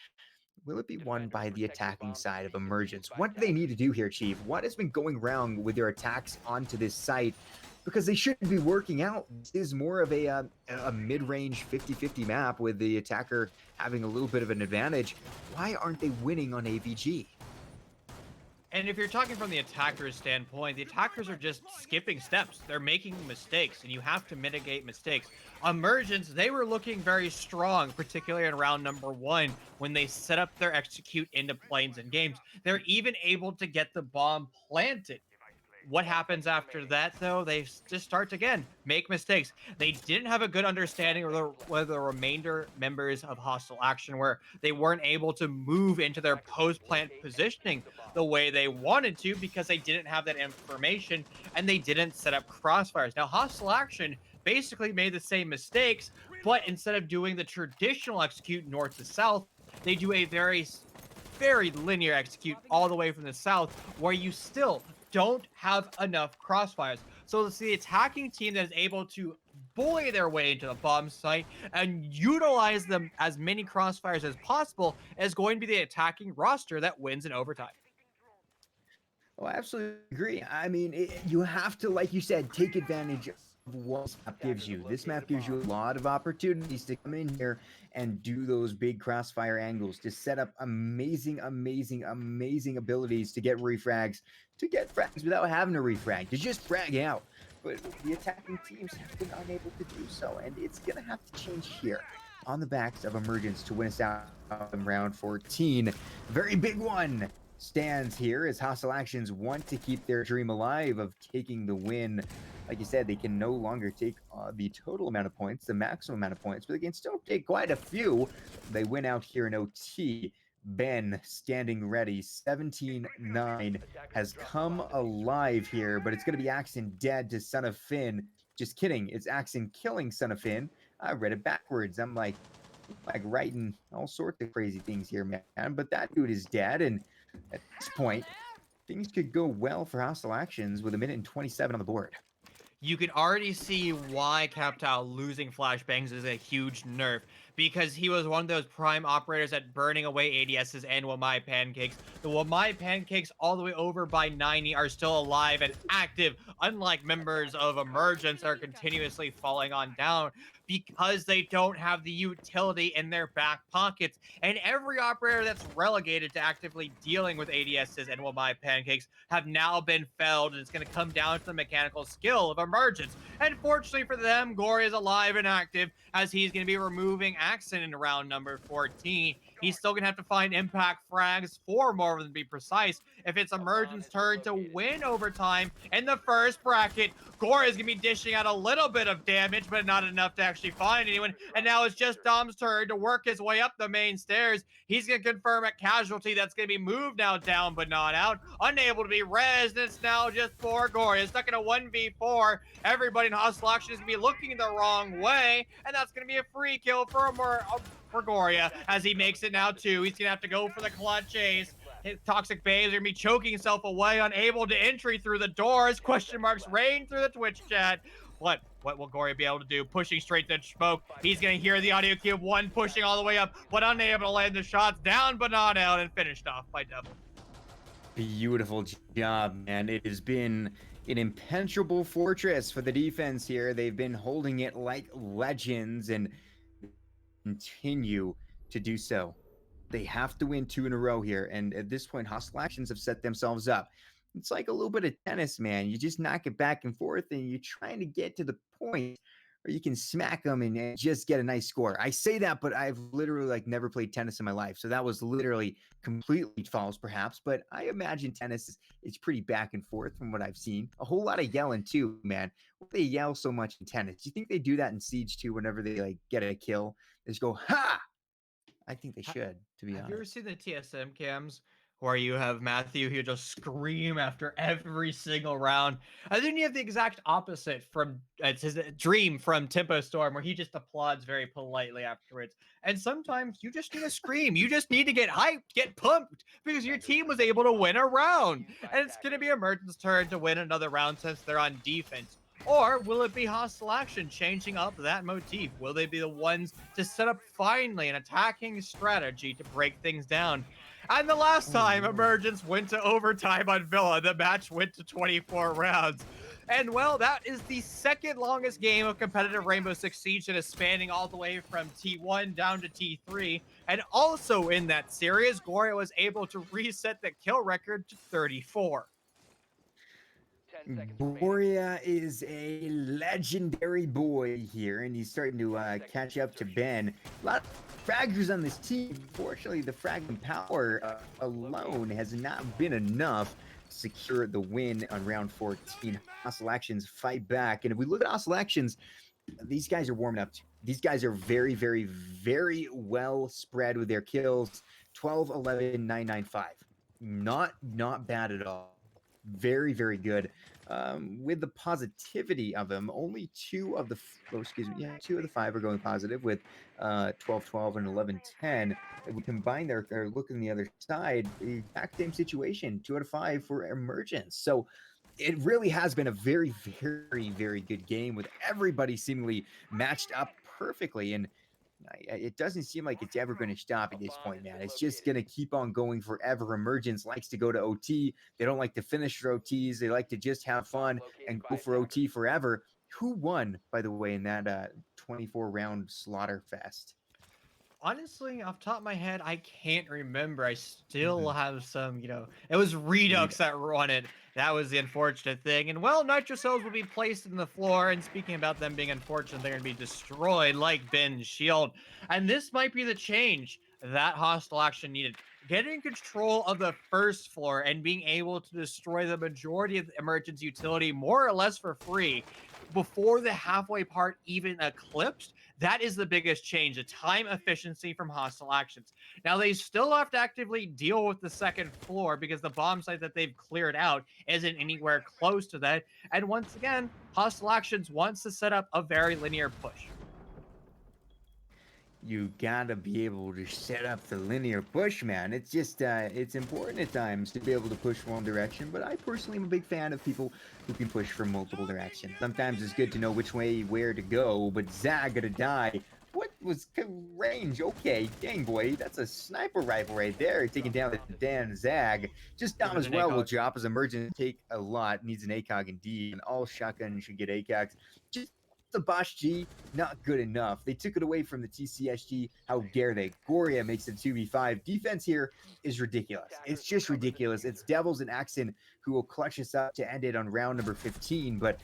[SPEAKER 3] will it be won by the attacking side of Emergence? What do they need to do here, Chief? What has been going wrong with their attacks onto this site? Because they shouldn't be working out. This is more of a mid-range 50-50 map with the attacker having a little bit of an advantage. Why aren't they winning on AVG?
[SPEAKER 2] And if you're talking from the attacker's standpoint, the attackers are just skipping steps. They're making mistakes, and you have to mitigate mistakes. Emergence, they were looking very strong, particularly in round number 1, when they set up their execute into planes and games. They're even able to get the bomb planted. What happens after that, though? They just start again, make mistakes. They didn't have a good understanding of the remainder members of Hostile Action, where they weren't able to move into their post-plant positioning the way they wanted to because they didn't have that information and they didn't set up crossfires. Now, Hostile Action basically made the same mistakes, but instead of doing the traditional execute north to south, they do a very linear execute all the way from the south, where you still don't have enough crossfires. So it's the attacking team that is able to bully their way into the bomb site and utilize them as many crossfires as possible is going to be the attacking roster that wins in overtime.
[SPEAKER 3] Oh, I absolutely agree. I mean, you have to, like you said, take advantage of what this map gives you. This map gives you a lot of opportunities to come in here and do those big crossfire angles, to set up amazing abilities to get refrags, to get frags without having to refrag, to just frag out. But the attacking teams have been unable to do so, and it's going to have to change here on the backs of Emergence to win us out in round 14. Very big one stands here as Hostile Actions want to keep their dream alive of taking the win. Like you said, they can no longer take the total amount of points, the maximum amount of points, but they can still take quite a few. They win out here in OT. Ben standing ready. 17-9 has come alive here, but it's going to be Axon dead to Son of Finn. Just kidding. It's Axon killing Son of Finn. I read it backwards. I'm like writing all sorts of crazy things here, man. But that dude is dead, and at this point, things could go well for Hostile Actions with 1:27 on the board.
[SPEAKER 2] You can already see why Captal losing flashbangs is a huge nerf, because he was one of those prime operators at burning away ADSs and Wamai Pancakes. The Wamai Pancakes all the way over by 90 are still alive and active, unlike members of Emergence that are continuously falling on down because they don't have the utility in their back pockets. And every operator that's relegated to actively dealing with ADSs and Wamai Pancakes have now been felled, and it's going to come down to the mechanical skill of Emergence. And fortunately for them, Gory is alive and active as he's going to be removing Axon in round number 14. he's still gonna have to find impact frags, 4 more of them to be precise, if it's Emergence's turn to win overtime in the first bracket. Goria is gonna be dishing out a little bit of damage, but not enough to actually find anyone. And now it's just Dom's turn to work his way up the main stairs. He's gonna confirm a casualty that's gonna be moved now down, but not out. Unable to be rezzed, and it's now just for Goria. Stuck in a 1v4. Everybody in Hustle Action is gonna be looking the wrong way, and that's gonna be a free kill for Goria as he makes it now too. He's gonna have to go for the clutch ace. His Toxic Babe is gonna be choking himself away, unable to entry through the doors. Question marks rain through the Twitch chat. What will Goria be able to do? Pushing straight to smoke. He's gonna hear the audio cue of 1 pushing all the way up, but unable to land the shots. Down but not out, and finished off by Devil.
[SPEAKER 3] Beautiful job, man. It has been an impenetrable fortress for the defense here. They've been holding it like legends and continue to do so. They have to win 2 in a row here, and at this point, Hostile Actions have set themselves up. It's like a little bit of tennis, man. You just knock it back and forth, and you're trying to get to the point where you can smack them and just get a nice score. I say that, but I've literally never played tennis in my life, so that was literally completely false, perhaps. But I imagine tennis is pretty back and forth from what I've seen. A whole lot of yelling too, man. They yell so much in tennis. Do you think they do that in Siege too? Whenever they get a kill, they just go ha. I think they should, to be honest.
[SPEAKER 2] Have you ever seen the TSM cams where you have Matthew who just scream after every single round? And then you have the exact opposite from it's his Dream from Tempo Storm, where he just applauds very politely afterwards. And sometimes you just need to scream. You just need to get hyped, get pumped, because your team was able to win a round. And it's going to be Emergence's turn to win another round since they're on defense. Or will it be Hostile Action changing up that motif? Will they be the ones to set up finally an attacking strategy to break things down? And the last time Emergence went to overtime on Villa, the match went to 24 rounds. And well, that is the second longest game of competitive Rainbow Six Siege that is spanning all the way from T1 down to T3. And also in that series, Goria was able to reset the kill record to 34.
[SPEAKER 3] Goria is a legendary boy here, and he's starting to catch up to Ben. A lot of fraggers on this team. Fortunately, the fragging power alone has not been enough to secure the win on round 14. Hostile Actions fight back, and if we look at Hostile Actions, these guys are warming up. These guys are very, very, very well spread with their kills. 12, 11, 9, 9, 5. Not bad at all. Very, very good. With the positivity of them, only 2 of the 5 are going positive with 12-12 and 11-10. If we combine their look on the other side, the exact same situation, 2 out of 5 for Emergence. So it really has been a very, very, very good game with everybody seemingly matched up perfectly. And it doesn't seem like it's ever going to stop at this point, man. It's just going to keep on going forever. Emergence likes to go to OT. They don't like to finish their OTs. They like to just have fun and go for OT forever. Who won, by the way, in that 24-round slaughter fest?
[SPEAKER 2] Honestly, off the top of my head, I can't remember. I still have some, it was Redux that won it. That was the unfortunate thing. And well, Nitro Cells will be placed in the floor. And speaking about them being unfortunate, they're going to be destroyed like Ben's shield. And this might be the change that Hostile Action needed. Getting control of the first floor and being able to destroy the majority of the Emergence utility more or less for free before the halfway part even eclipsed. That is the biggest change, the time efficiency from Hostile Actions. Now, they still have to actively deal with the second floor because the bomb site that they've cleared out isn't anywhere close to that. And once again, Hostile Actions wants to set up a very linear push.
[SPEAKER 3] You gotta be able to set up the linear push, man. It's just, it's important at times to be able to push one direction, but I personally am a big fan of people who can push from multiple directions. Sometimes it's good to know which way, where to go, but Zag gonna die. What was range? Okay, dang boy, that's a sniper rifle right there, taking down the damn Zag. Just down as well will drop as Emergence take a lot, needs an ACOG indeed, and all shotguns should get ACOGs. Just the Bosch G, not good enough. They took it away from the TCSG. How dare they? Goria makes it 2v5. Defense here is ridiculous. It's just ridiculous. It's Devils and Axon who will clutch us up to end it on round number 15, but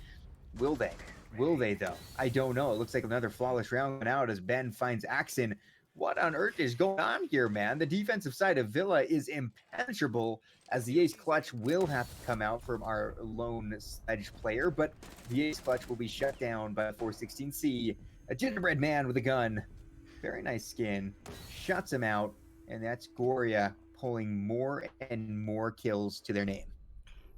[SPEAKER 3] will they? Will they, though? I don't know. It looks like another flawless round out as Ben finds Axon what on earth is going on here, man? The defensive side of Villa is impenetrable, as the ace clutch will have to come out from our lone sledge player, but the ace clutch will be shut down by a 416C. A gingerbread man with a gun. Very nice skin. Shuts him out, and that's Goria pulling more and more kills to their name.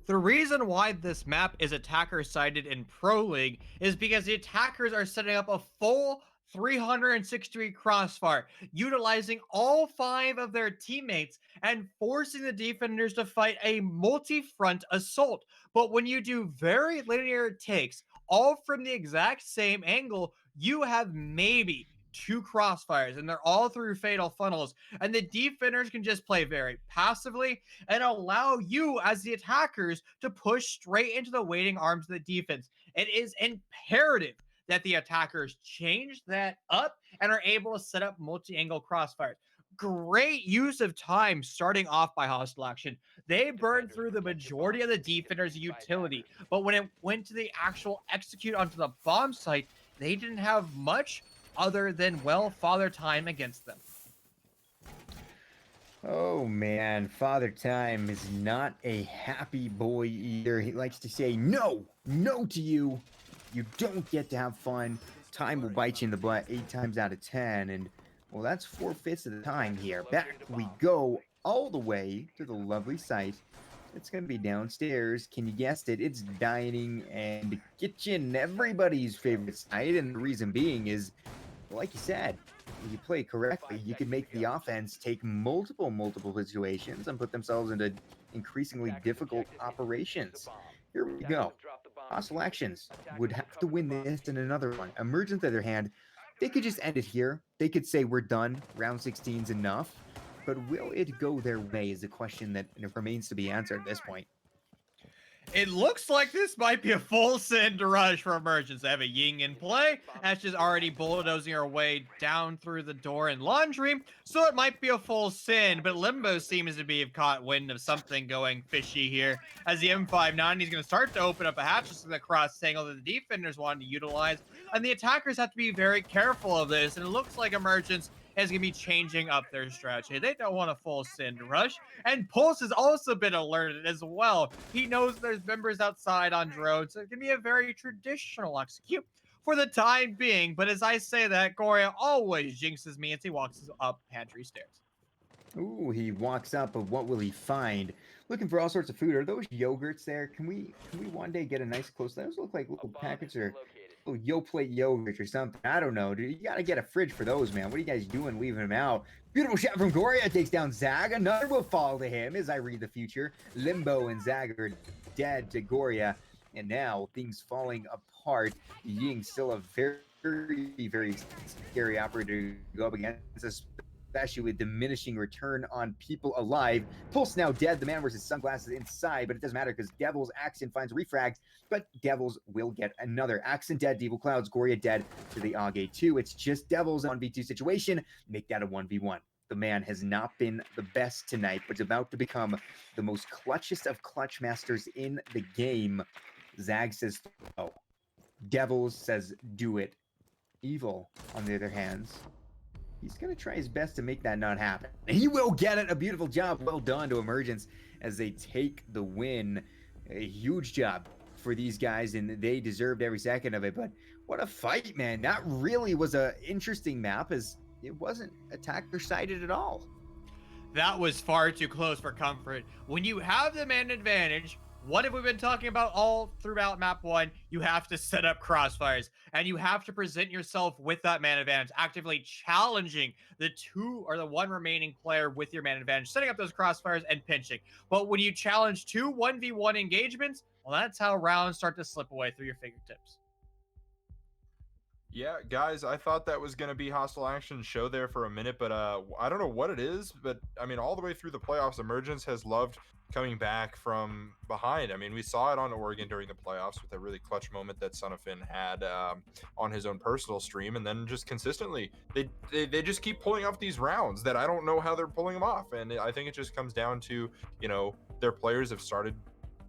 [SPEAKER 2] The reason why this map is attacker-sided in Pro League is because the attackers are setting up a full 360-degree crossfire, utilizing all 5 of their teammates and forcing the defenders to fight a multi-front assault. But when you do very linear takes, all from the exact same angle, you have maybe 2 crossfires, and they're all through fatal funnels, and the defenders can just play very passively and allow you as the attackers to push straight into the waiting arms of the defense. It is imperative that the attackers change that up and are able to set up multi-angle crossfires. Great use of time starting off by Hostile Action. They burned through the majority of the defenders' utility, but when it went to the actual execute onto the bomb site, they didn't have much other than, well, Father Time against them.
[SPEAKER 3] Oh man, Father Time is not a happy boy either. He likes to say no to you. You don't get to have fun. Time will bite you in the butt 8 times out of 10, and well, that's 4/5 of the time here. Back we go all the way to the lovely site. It's gonna be downstairs. Can you guess it? It's dining and kitchen, everybody's favorite site, and the reason being is, like you said, if you play correctly, you can make the offense take multiple situations and put themselves into increasingly difficult operations. Here we go. Hostile Actions would have to win this in another one. Emergence, on the other hand, they could just end it here. They could say we're done. Round 16's enough. But will it go their way is a question that remains to be answered at this point.
[SPEAKER 2] It looks like this might be a full send rush for Emergence. They have a Ying in play. Ash is already bulldozing her way down through the door in Laundry, so it might be a full send, but Limbo seems to be caught wind of something going fishy here, as the M590 is going to start to open up a hatch to the cross angle that the defenders wanted to utilize, and the attackers have to be very careful of this, and it looks like Emergence is going to be changing up their strategy. They don't want a full send rush. And Pulse has also been alerted as well. He knows there's members outside on drones, so it can be a very traditional execute for the time being. But as I say that, Goria always jinxes me as he walks up pantry stairs.
[SPEAKER 3] Ooh, he walks up, but what will he find? Looking for all sorts of food. Are those yogurts there? Can we one day get a nice close? Those look like little packets or little Yoplait yogurt or something. I don't know, dude. You gotta get a fridge for those, man. What are you guys doing leaving them out? Beautiful shot from Goria takes down Zag. Another will fall to him as I read the future. Limbo and Zag are dead to Goria. And now things falling apart. Ying still a very scary operator to go up against, especially with diminishing return on people alive. Pulse now dead. The man wears his sunglasses inside, but it doesn't matter because Devil's Accent finds refrags, but Devils will get another. Accent dead, Devil Clouds, Goria dead to the Age 2. It's just Devils 1v2 situation. Make that a 1v1. The man has not been the best tonight, but is about to become the most clutchest of clutch masters in the game. Zag says, oh. Devils says, do it. Evil, on the other hand, he's going to try his best to make that not happen. He will get it. A beautiful job. Well done to Emergence as they take the win. A huge job for these guys, and they deserved every second of it. But what a fight, man. That really was an interesting map, as it wasn't attacker-sided at all.
[SPEAKER 2] That was far too close for comfort. When you have the man advantage, what have we been talking about all throughout map 1? You have to set up crossfires, and you have to present yourself with that man advantage, actively challenging the 2 or the 1 remaining player with your man advantage, setting up those crossfires and pinching. But when you challenge 2 1v1 engagements, well, that's how rounds start to slip away through your fingertips.
[SPEAKER 1] Yeah, guys, I thought that was going to be Hostile Action show there for a minute, but I don't know what it is, but I mean, all the way through the playoffs, Emergence has loved coming back from behind. I mean, we saw it on Oregon during the playoffs with a really clutch moment that Son of Finn had on his own personal stream, and then just consistently, they just keep pulling off these rounds that I don't know how they're pulling them off, and I think it just comes down to, you know, their players have started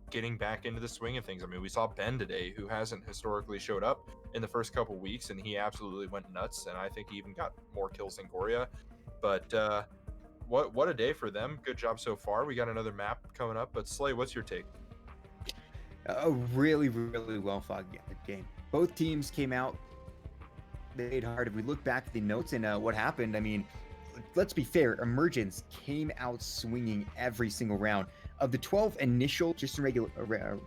[SPEAKER 1] getting back into the swing of things. I mean, we saw Ben today, who hasn't historically showed up in the first couple weeks, and he absolutely went nuts. And I think he even got more kills than Goria. But what a day for them. Good job so far. We got another map coming up. But Slay, what's your take?
[SPEAKER 3] A really, really well fought game. Both teams came out. They made hard. If we look back at the notes and what happened, I mean, let's be fair. Emergence came out swinging every single round. Of the 12 initial, just in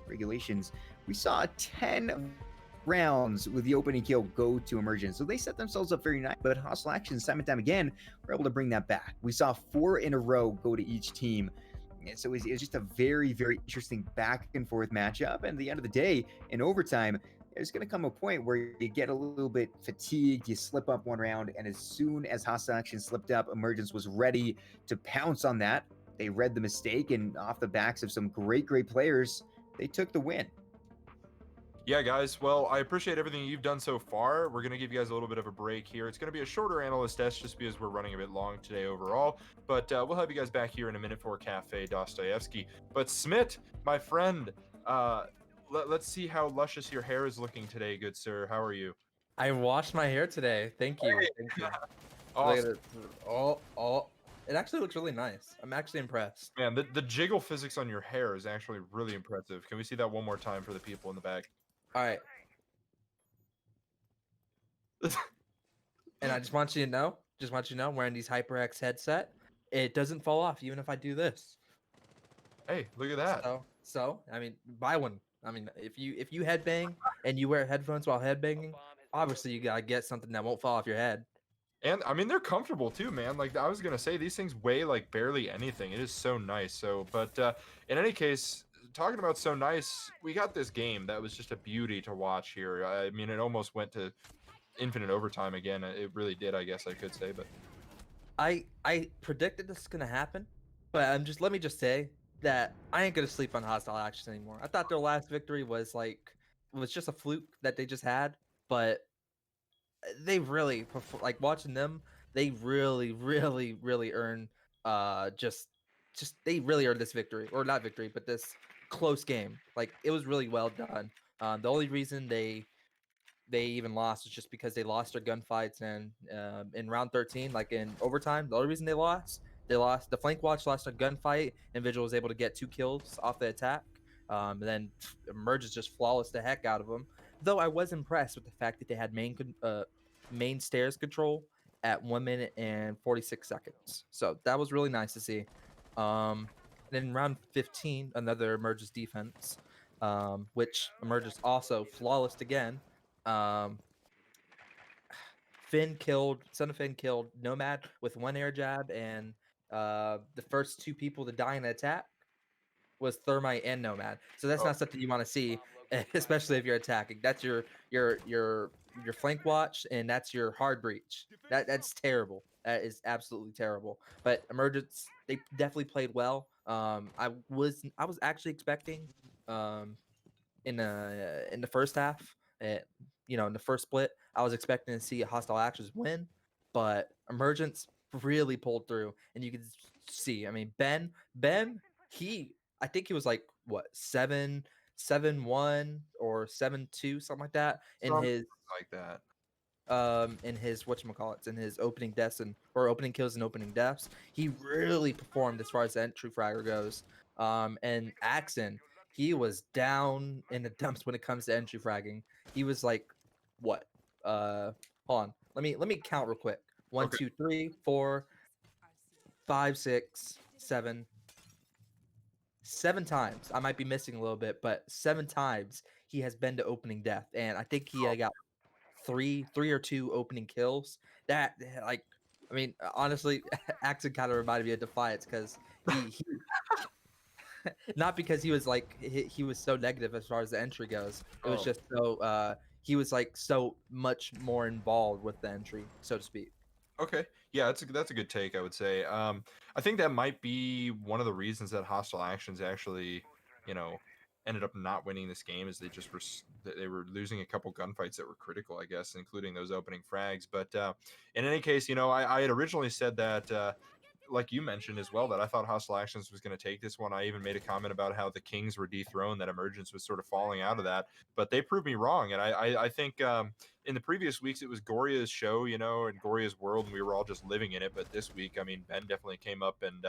[SPEAKER 3] regulations, we saw 10 rounds with the opening kill go to Emergence. So they set themselves up very nice, but Hostile Actions, time and time again, were able to bring that back. We saw 4 in a row go to each team. And so it was just a very, very interesting back and forth matchup. And at the end of the day, in overtime, there's going to come a point where you get a little bit fatigued, you slip up one round, and as soon as Hostile Action slipped up, Emergence was ready to pounce on that. They read the mistake, and off the backs of some great players, they took the win.
[SPEAKER 1] Yeah, guys. Well, I appreciate everything you've done so far. We're going to give you guys a little bit of a break here. It's going to be a shorter analyst test just because we're running a bit long today overall. But we'll have you guys back here in a minute for Kafe Dostoevsky. But Smit, my friend, let's see how luscious your hair is looking today, good sir. How are you?
[SPEAKER 4] I washed my hair today. Thank you. Thank you.
[SPEAKER 1] Awesome.
[SPEAKER 4] Look at it. Oh. It actually looks really nice. I'm actually impressed.
[SPEAKER 1] Man, the jiggle physics on your hair is actually really impressive. Can we see that one more time for the people in the back?
[SPEAKER 4] All right. And I just want you to know, wearing these HyperX headset, it doesn't fall off even if I do this.
[SPEAKER 1] Hey, look at that.
[SPEAKER 4] So I mean, buy one. I mean, if you headbang and you wear headphones while headbanging, obviously you gotta get something that won't fall off your head.
[SPEAKER 1] And I mean, they're comfortable too, man. Like I was gonna say, these things weigh like barely anything. It is so nice. So, but in any case, talking about so nice, we got this game that was just a beauty to watch here. I mean, it almost went to infinite overtime again. It really did, I guess I could say. But
[SPEAKER 4] I predicted this is gonna happen, but let me just say that I ain't gonna sleep on Hostile Actions anymore. I thought their last victory was just a fluke that they just had, but they really watching them. They really earn just they really earned this victory, or not victory, but this close game. Like it was really well done. The only reason they even lost is just because they lost their gunfights, and in round 13, like in overtime, the only reason they lost the flank watch lost a gunfight, and Vigil was able to get 2 kills off the attack. And then Emergence just flawless the heck out of them. Though I was impressed with the fact that they had main stairs control at 1 minute and 46 seconds. So that was really nice to see. And then round 15, another Emergence defense, which Emergence also flawless again. Son of Finn killed Nomad with 1 air jab, and the first 2 people to die in an attack was Thermite and Nomad. So that's not something you want to see, especially if you're attacking. That's your flank watch, and that's your hard breach. That's terrible. That is absolutely terrible. But Emergence, they definitely played well. I was actually expecting in the first half, in the first split, I was expecting to see Hostile Actions win, but Emergence really pulled through, and you can see. I mean, Ben, I think he was like what 7-1 or 7-2, something like that in his whatchamacallits, in his opening deaths or opening kills and opening deaths. He really performed as far as the entry fragger goes. And Axon, he was down in the dumps when it comes to entry fragging. He was like, what? Hold on. Let me count real quick. 1,
[SPEAKER 1] Okay.
[SPEAKER 4] 2, 3, 4, 5, 6, 7. 7 times. I might be missing a little bit, but 7 times he has been to opening death, and I think he got 3 or 2 opening kills. That I mean, honestly, Axon kind of reminded me of Defiance, because he not because he was he was so negative as far as the entry goes. It was just so he was like so much more involved with the entry, so to speak.
[SPEAKER 1] Okay, yeah, that's a good take, I would say. I think that might be one of the reasons that Hostile Actions actually, ended up not winning this game, is they were losing a couple gunfights that were critical, I guess, including those opening frags. But in any case, I had originally said that like you mentioned as well, that I thought Hostile Actions was going to take this one. I even made a comment about how the Kings were dethroned, that Emergence was sort of falling out of that, but they proved me wrong. And I think in the previous weeks, it was Goria's show, you know, and Goria's world, and we were all just living in it. But this week, I mean, Ben definitely came up and,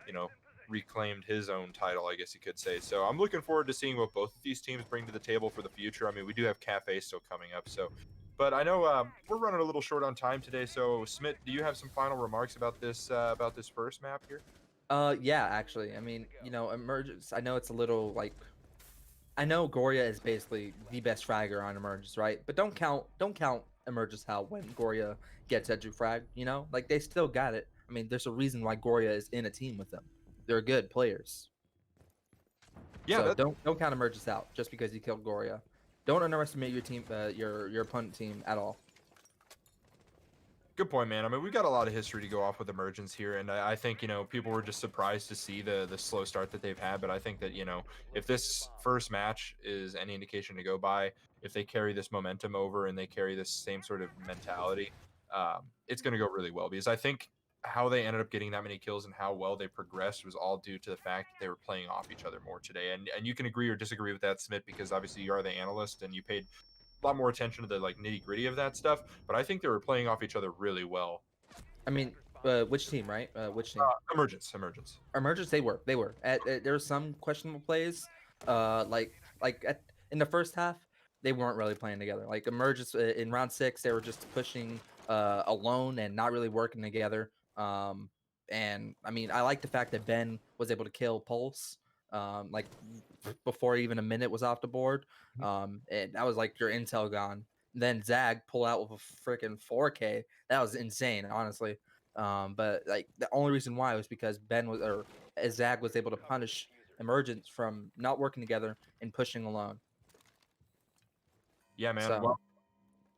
[SPEAKER 1] you know, reclaimed his own title, I guess you could say. So I'm looking forward to seeing what both of these teams bring to the table for the future. I mean, we do have Kafe still coming up, so. But I know we're running a little short on time today, so Smit, do you have some final remarks about this first map here?
[SPEAKER 4] Yeah, actually. I mean, you know, Emergence, I know it's a little like, I know Goria is basically the best fragger on Emergence, right? But don't count Emergence out when Goria gets Edu frag, you know? Like they still got it. I mean, there's a reason why Goria is in a team with them. They're good players.
[SPEAKER 1] Yeah,
[SPEAKER 4] so don't count Emergence out just because you killed Goria. Don't underestimate your team, your opponent team at all.
[SPEAKER 1] good point, man. I mean, we got a lot of history to go off with Emergence here, and I think, you know, people were just surprised to see the slow start that they've had. But I think that, you know, if this first match is any indication to go by, if they carry this momentum over and they carry this same sort of mentality, it's going to go really well. Because I think how they ended up getting that many kills and how well they progressed was all due to the fact that they were playing off each other more today. And you can agree or disagree with that, Smith, because obviously you are the analyst and you paid a lot more attention to the like nitty gritty of that stuff. But I think they were playing off each other really well.
[SPEAKER 4] I mean, which team, right? Which team?
[SPEAKER 1] Emergence.
[SPEAKER 4] Emergence. They were. There were some questionable plays. In the first half, they weren't really playing together. Like Emergence in round 6, they were just pushing alone and not really working together. And I mean, I like the fact that Ben was able to kill Pulse, like before even a minute was off the board. And that was like your intel gone. Then Zag pull out with a freaking 4K. That was insane, honestly. But like the only reason why was because Zag was able to punish Emergence from not working together and pushing alone.
[SPEAKER 1] Yeah, man.
[SPEAKER 4] So,
[SPEAKER 1] Well,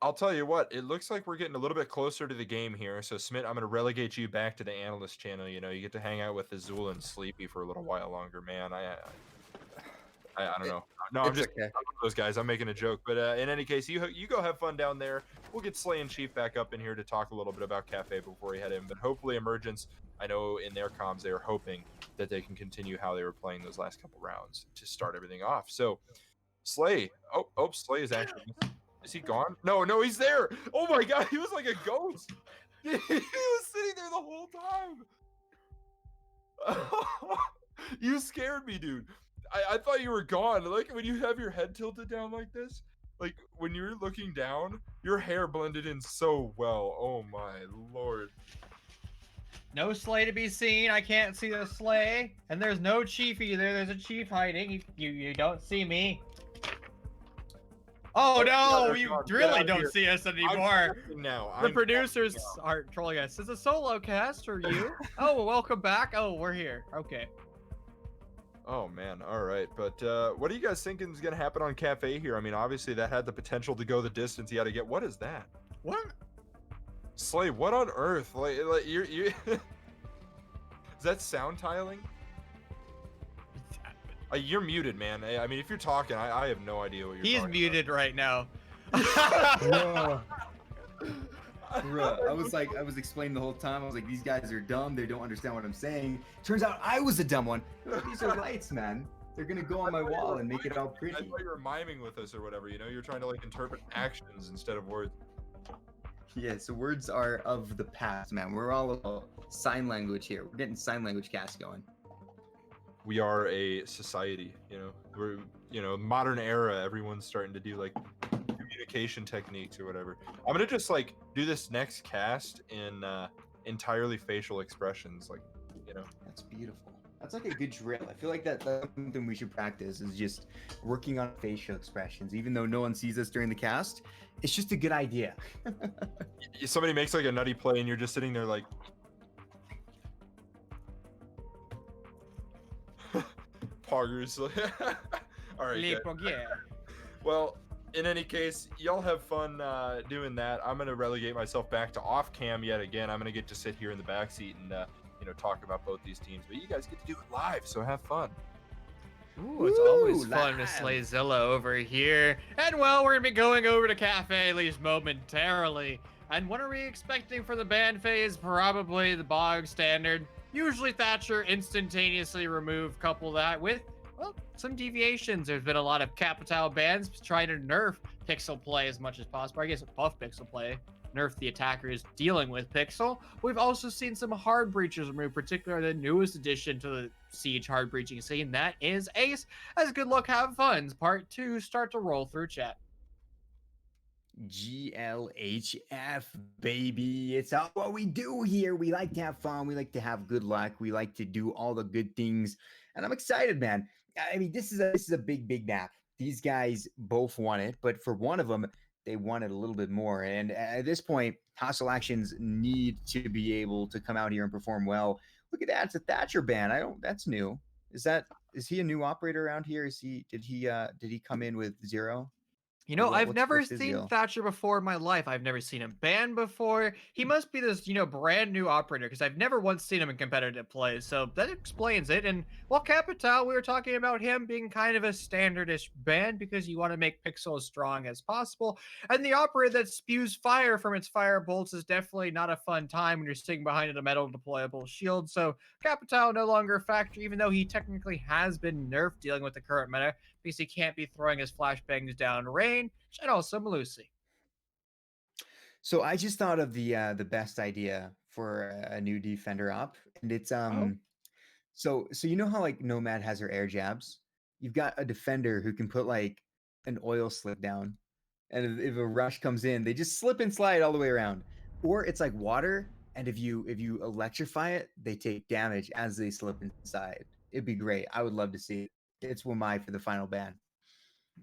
[SPEAKER 1] I'll tell you what, it looks like we're getting a little bit closer to the game here. So, Smith, I'm going to relegate you back to the analyst channel. You know, you get to hang out with Azul and Sleepy for a little while longer, man. I don't know. No, I'm just
[SPEAKER 4] okay.
[SPEAKER 1] those guys. I'm making a joke. But in any case, you go have fun down there. We'll get Slay and Chief back up in here to talk a little bit about Kafe before we head in. But hopefully Emergence, I know in their comms, they are hoping that they can continue how they were playing those last couple rounds to start everything off. So, Slay. Oh, Slay is actually... Is he gone? No, he's there. Oh my god, he was like a ghost. He was sitting there the whole time. You scared me, dude. I thought you were gone. Like when you have your head tilted down like this, like when you're looking down, your hair blended in so well. Oh my lord.
[SPEAKER 2] No Slay to be seen. I can't see the Slay. And there's no Chief either. There's a Chief hiding. You don't see me. Oh no, you really don't see us anymore. The producers are trolling us. Is it a solo cast or you? Oh, welcome back. Oh, we're here. Okay.
[SPEAKER 1] Oh man, all right. But what do you guys think is gonna happen on Kafe here? I mean, obviously that had the potential to go the distance he had to get. What is that?
[SPEAKER 2] What?
[SPEAKER 1] Slay, what on earth? Like you is that sound tiling? You're muted, man. I mean, if you're talking, I have no idea what you're talking about.
[SPEAKER 2] He's muted right now.
[SPEAKER 3] Bro, I was explaining the whole time. I was like, these guys are dumb. They don't understand what I'm saying. Turns out I was a dumb one. These are lights, man. They're gonna go on my wall and make it all pretty.
[SPEAKER 1] I thought you were miming with us or whatever. You know, you're trying to like interpret actions instead of words.
[SPEAKER 3] Yeah, so words are of the past, man. We're all about sign language here. We're getting sign language cast going.
[SPEAKER 1] We are a society, you know. We're, you know, modern era. Everyone's starting to do like communication techniques or whatever. I'm gonna just like do this next cast in entirely facial expressions, like, you know.
[SPEAKER 3] That's beautiful. That's like a good drill. I feel like that's something we should practice, is just working on facial expressions. Even though no one sees us during the cast, it's just a good idea.
[SPEAKER 1] Somebody makes like a nutty play and you're just sitting there like poggers. All right, well, in any case, y'all have fun doing that. I'm gonna relegate myself back to off cam yet again. I'm gonna get to sit here in the back seat and you know, talk about both these teams, but you guys get to do it live, so have fun.
[SPEAKER 2] Ooh, it's always fun to slay Zilla over here. And well, we're gonna be going over to Kafe at least momentarily. And what are we expecting for the ban phase? Probably the bog standard. Usually Thatcher instantaneously remove, couple that with, well, some deviations. There's been a lot of Capital bans trying to nerf pixel play as much as possible. I guess buff pixel play, nerf the attackers dealing with pixel. We've also seen some hard breachers removed, particularly the newest addition to the Siege hard breaching scene. That is Ace. As good luck, have fun. Part 2 start to roll through chat.
[SPEAKER 3] GLHF, baby. It's all what we do here. We like to have fun. We like to have good luck. We like to do all the good things. And I'm excited, man. I mean, this is a big map. These guys both won it, but for one of them, they won it a little bit more. And at this point, Hostile Actions need to be able to come out here and perform well. Look at that. It's a Thatcher ban. That's new. Is he a new operator around here? Did he come in with 0?
[SPEAKER 2] You know, I've never
[SPEAKER 3] what's his
[SPEAKER 2] seen
[SPEAKER 3] deal?
[SPEAKER 2] Thatcher before in my life. I've never seen him banned before. He must be this, brand new operator because I've never once seen him in competitive play. So that explains it. And while Capital, we were talking about him being kind of a standardish ban because you want to make Pixel as strong as possible. And the operator that spews fire from its fire bolts is definitely not a fun time when you're sitting behind a metal deployable shield. So Capital no longer a factor, even though he technically has been nerfed dealing with the current meta, because he can't be throwing his flashbangs down range, and also Malusi.
[SPEAKER 3] So I just thought of the best idea for a new defender op, and it's so you know how like Nomad has her air jabs? You've got a defender who can put like an oil slick down, and if a rush comes in, they just slip and slide all the way around. Or it's like water, and if you electrify it, they take damage as they slip inside. It'd be great. I would love to see it. It's Wamai for the final ban.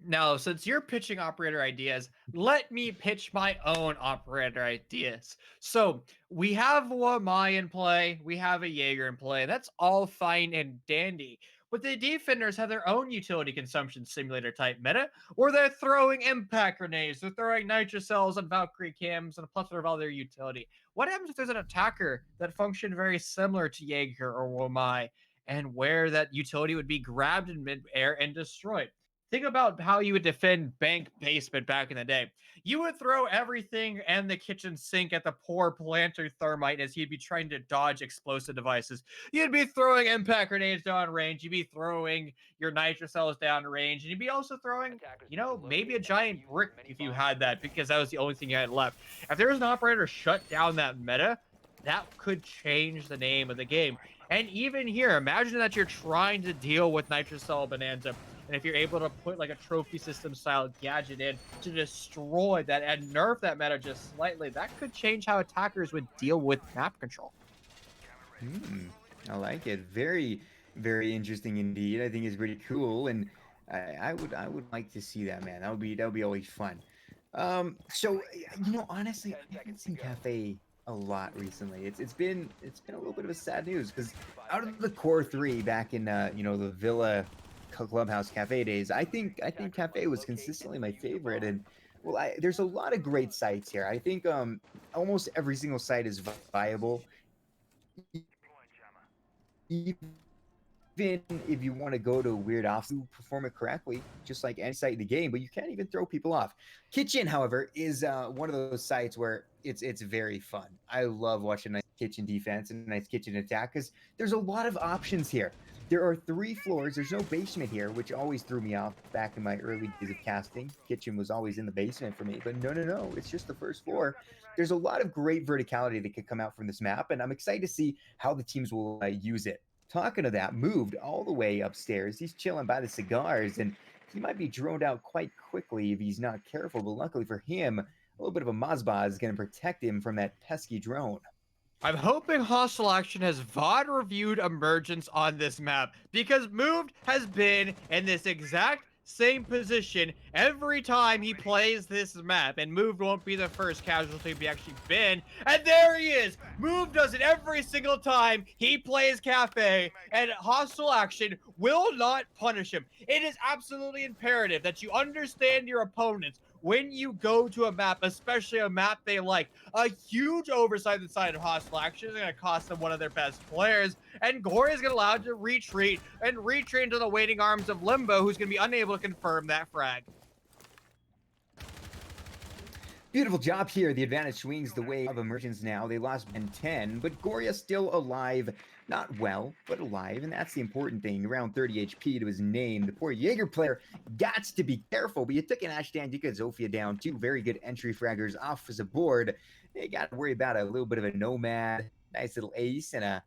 [SPEAKER 2] Now, since you're pitching operator ideas, let me pitch my own operator ideas. So we have Wamai in play, we have a Jaeger in play. That's all fine and dandy. But the defenders have their own utility consumption simulator type meta, where they're throwing impact grenades, they're throwing nitro cells and Valkyrie cams and a plethora of other utility. What happens if there's an attacker that functioned very similar to Jaeger or Wamai, and where that utility would be grabbed in mid-air and destroyed? Think about how you would defend bank basement back in the day. You would throw everything and the kitchen sink at the poor planter thermite as he'd be trying to dodge explosive devices. You'd be throwing impact grenades down range. You'd be throwing your nitro cells down range. And you'd be also throwing, maybe a giant brick if you had that, because that was the only thing you had left. If there was an operator shut down that meta, that could change the name of the game. And even here, imagine that you're trying to deal with nitro cell bonanza, and if you're able to put like a trophy system style gadget in to destroy that and nerf that meta just slightly, that could change how attackers would deal with map control.
[SPEAKER 3] I like it. Very, very interesting indeed. I think it's pretty cool, and I would like to see that, man. That would be always fun. So honestly, I haven't seen Kafe a lot recently. It's been a little bit of a sad news because out of the core 3 back in the Villa Clubhouse Cafe days, I think Kafe was consistently my favorite. And well, there's a lot of great sites here. I think almost every single site is viable, even if you want to go to a weird off to perform it correctly, just like any site in the game. But you can't even throw people off. Kitchen, however, is one of those sites where it's very fun. I love watching nice kitchen defense and nice kitchen attack because there's a lot of options here. There are 3 floors. There's no basement here, which always threw me off back in my early days of casting. Kitchen was always in the basement for me, but no. It's just the first floor. There's a lot of great verticality that could come out from this map, and I'm excited to see how the teams will use it. Talking of that, moved all the way upstairs. He's chilling by the cigars, and he might be droned out quite quickly if he's not careful, but luckily for him, a little bit of a Mazba is going to protect him from that pesky drone.
[SPEAKER 2] I'm hoping Hostile Action has VOD reviewed Emergence on this map, because Moved has been in this exact same position every time he plays this map, and Moved won't be the first casualty to be actually been. And there he is! Moved does it every single time he plays Kafe, and Hostile Action will not punish him. It is absolutely imperative that you understand your opponents when you go to a map, especially a map they like. A huge oversight inside of Hostile Action is going to cost them one of their best players, and Gore is going to allow him to retreat into the waiting arms of Limbo, who's going to be unable to confirm that frag.
[SPEAKER 3] Beautiful job here. The advantage swings the way of Emergence now. They lost Ben 10, but Goria still alive. Not well, but alive, and that's the important thing. Around 30 HP to his name. The poor Jaeger player got to be careful, but you took an Ashtan, you got Zofia down. Two very good entry fraggers off as a board. They got to worry about a little bit of a Nomad. Nice little ace and a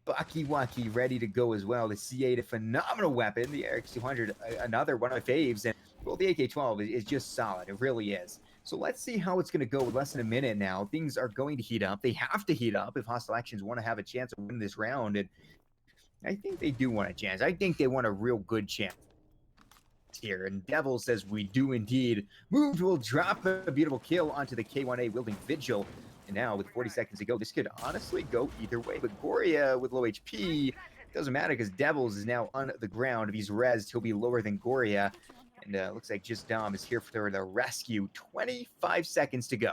[SPEAKER 3] Bakiwaki ready to go as well. The C8, a phenomenal weapon. The RX200, another one of my faves. And well, the AK-12 is just solid. It really is. So let's see how it's going to go with less than a minute now. Things are going to heat up. They have to heat up if Hostile Actions want to have a chance to win this round. And I think they do want a chance. I think they want a real good chance here. And Devil says we do indeed. Moved will drop a beautiful kill onto the K1A wielding Vigil. And now with 40 seconds to go, this could honestly go either way. But Goria with low HP, doesn't matter because Devils is now on the ground. If he's rezzed, he'll be lower than Goria. And looks like Just Dom is here for the rescue. 25 seconds to go.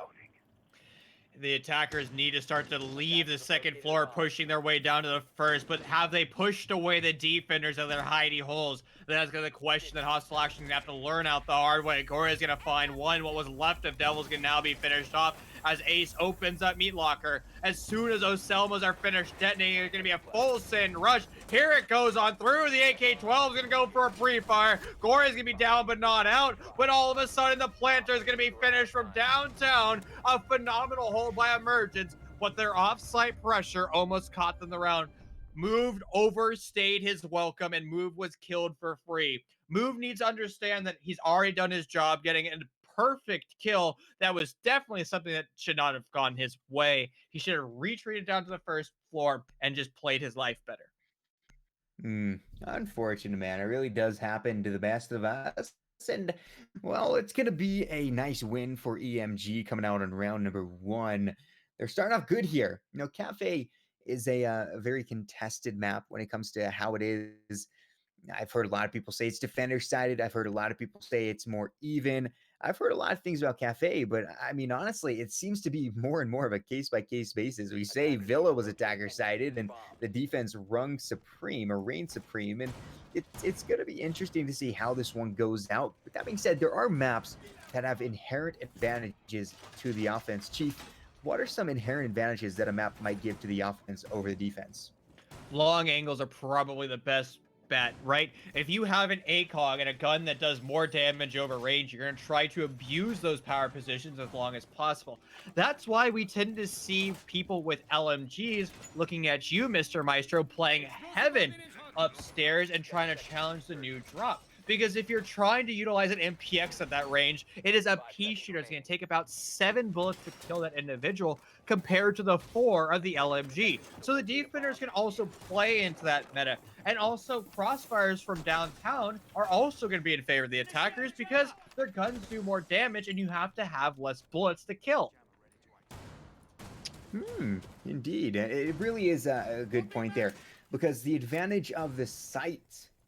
[SPEAKER 2] The attackers need to start to leave the second floor, pushing their way down to the first, but have they pushed away the defenders of their hidey holes? That's going to the question that Hostile Action is going to have to learn out the hard way. Goria is going to find one. What was left of Devil's going to now be finished off as Ace opens up Meat Locker. As soon as those Selmas are finished detonating, it's going to be a full send rush. Here it goes on through. The AK-12 is going to go for a pre-fire. Goria is going to be down but not out. But all of a sudden, the planter is going to be finished from downtown. A phenomenal hold by Emergence, but their off-site pressure almost caught them the round. Moved overstayed his welcome, and Move was killed for free. Move needs to understand that he's already done his job getting a perfect kill. That was definitely something that should not have gone his way. He should have retreated down to the first floor and just played his life better.
[SPEAKER 3] Unfortunate, man. It really does happen to the best of us. And, well, it's going to be a nice win for EMG coming out on round number 1. They're starting off good here. You know, Kafe is a very contested map when it comes to how it is. I've heard a lot of people say it's defender-sided. I've heard a lot of people say it's more even. I've heard a lot of things about Kafe, but I mean, honestly, it seems to be more and more of a case-by-case basis. We say Villa was attacker-sided, and the defense reigned supreme, and it's going to be interesting to see how this one goes out. But that being said, there are maps that have inherent advantages to the offense. Chief, what are some inherent advantages that a map might give to the offense over the defense?
[SPEAKER 2] Long angles are probably the best bet, right? If you have an ACOG and a gun that does more damage over range, you're going to try to abuse those power positions as long as possible. That's why we tend to see people with LMGs looking at you, Mr. Maestro, playing Heaven upstairs and trying to challenge the new drop. Because if you're trying to utilize an MPX at that range, it is a pea shooter. It's going to take about 7 bullets to kill that individual compared to the 4 of the LMG. So the defenders can also play into that meta. And also, crossfires from downtown are also going to be in favor of the attackers because their guns do more damage and you have to have less bullets to kill.
[SPEAKER 3] Indeed. It really is a good point there, because the advantage of the sight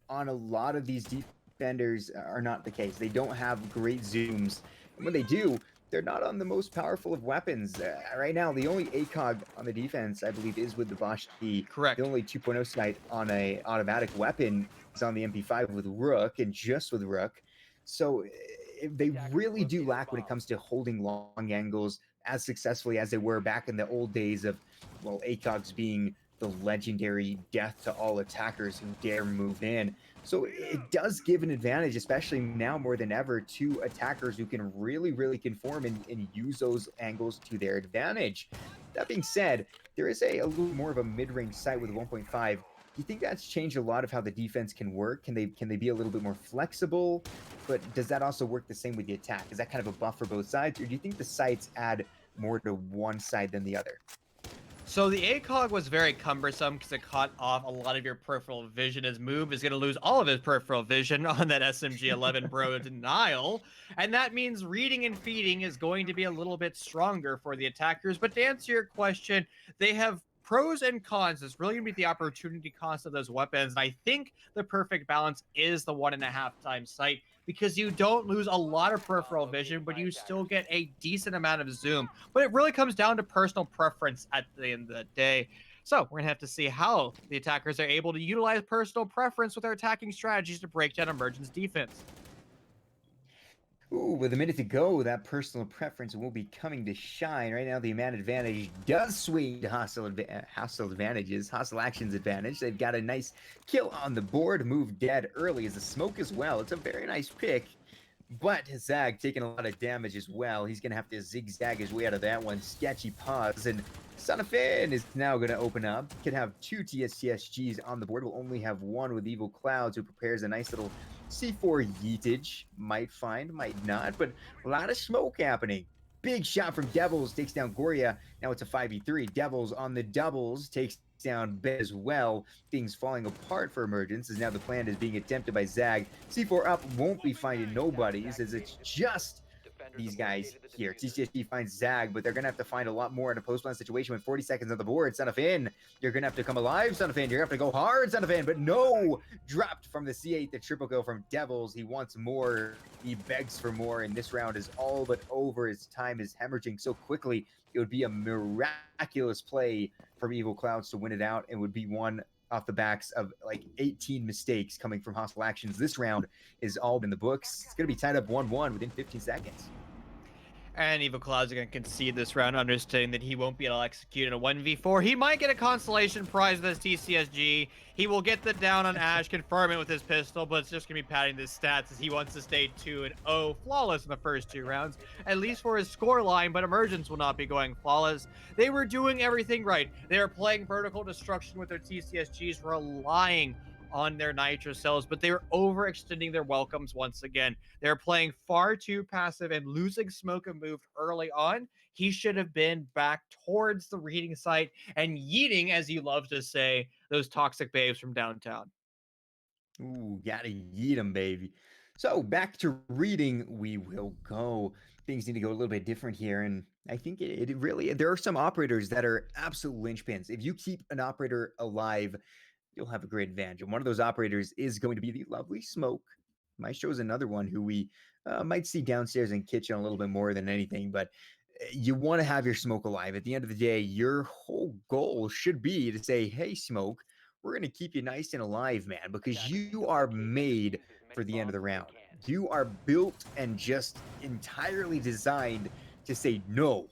[SPEAKER 3] on a lot of these defenders are not the case. They don't have great zooms. And when they do, they're not on the most powerful of weapons. Right now, the only ACOG on the defense, I believe, is with the Bosch T.
[SPEAKER 2] Correct.
[SPEAKER 3] The only 2.0 sight on a automatic weapon is on the MP5 with Rook, and just with Rook. So they really do lack when it comes to holding long angles as successfully as they were back in the old days of, well, ACOGs being the legendary death to all attackers who dare move in. So it does give an advantage, especially now more than ever, to attackers who can really conform and use those angles to their advantage. That being said, there is a little more of a mid-range sight with 1.5. Do you think that's changed a lot of how the defense can work? Can they be a little bit more flexible? But does that also work the same with the attack? Is that kind of a buff for both sides? Or do you think the sights add more to one side than the other?
[SPEAKER 2] So the ACOG was very cumbersome because it cut off a lot of your peripheral vision. His Move is going to lose all of his peripheral vision on that SMG-11 Bro denial. And that means reading and feeding is going to be a little bit stronger for the attackers. But to answer your question, they have pros and cons. It's really going to be the opportunity cost of those weapons. And I think the perfect balance is the 1.5 times sight, because you don't lose a lot of peripheral vision, but you still get a decent amount of zoom. But it really comes down to personal preference at the end of the day. So we're going to have to see how the attackers are able to utilize personal preference with their attacking strategies to break down Emergence defense.
[SPEAKER 3] Ooh, with a minute to go, that personal preference will be coming to shine. Right now, the man advantage does swing to hostile advantages, hostile actions advantage. They've got a nice kill on the board, move dead early as a smoke as well. It's a very nice pick. But Zag taking a lot of damage as well. He's going to have to zigzag his way out of that one. Sketchy pause. And Son of Finn is now going to open up. Could have two TSCSGs on the board. We'll only have one with Evil Clouds, who prepares a nice little C4 yeetage. Might find, might not. But a lot of smoke happening. Big shot from Devils. Takes down Goria. Now it's a 5v3. Devils on the doubles. Takes down Ben as well. Things falling apart for Emergence as now the plan is being attempted by Zag. C4 up won't be finding nobodies as it's just these guys here. TCSG finds Zag, but they're going to have to find a lot more in a post-plan situation with 40 seconds on the board. Son of Finn, you're going to have to come alive, Son of Finn. You're going to have to go hard, Son of Finn. But no, dropped from the C8, the triple kill from Devils. He wants more. He begs for more, and this round is all but over. His time is hemorrhaging so quickly. It would be a miraculous play from Evil Clouds to win it out, and would be one off the backs of like 18 mistakes coming from hostile actions. This round is all in the books. It's going to be tied up 1-1 within 15 seconds.
[SPEAKER 2] And Evil Clouds are going to concede this round, understanding that he won't be able to execute in a 1v4. He might get a consolation prize with his TCSG. He will get the down on Ash, confirm it with his pistol, but it's just going to be padding his stats as he wants to stay 2-0 flawless in the first two rounds, at least for his score line, but Emergence will not be going flawless. They were doing everything right. They were playing vertical destruction with their TCSGs, relying on their nitro cells, but they were overextending their welcomes once again. They're playing far too passive and losing smoke and move early on. He should have been back towards the reading site and yeeting, as you love to say, those toxic babes from downtown.
[SPEAKER 3] Ooh, gotta yeet them, baby. So back to reading, we will go. Things need to go a little bit different here, and I think it really, there are some operators that are absolute linchpins. If you keep an operator alive, you'll have a great advantage. And one of those operators is going to be the lovely Smoke. Maestro is another one who we might see downstairs in kitchen a little bit more than anything, but you want to have your Smoke alive. At the end of the day, your whole goal should be to say, hey, Smoke, we're going to keep you nice and alive, man, because you are made for the end of the round. You are built and just entirely designed to say no.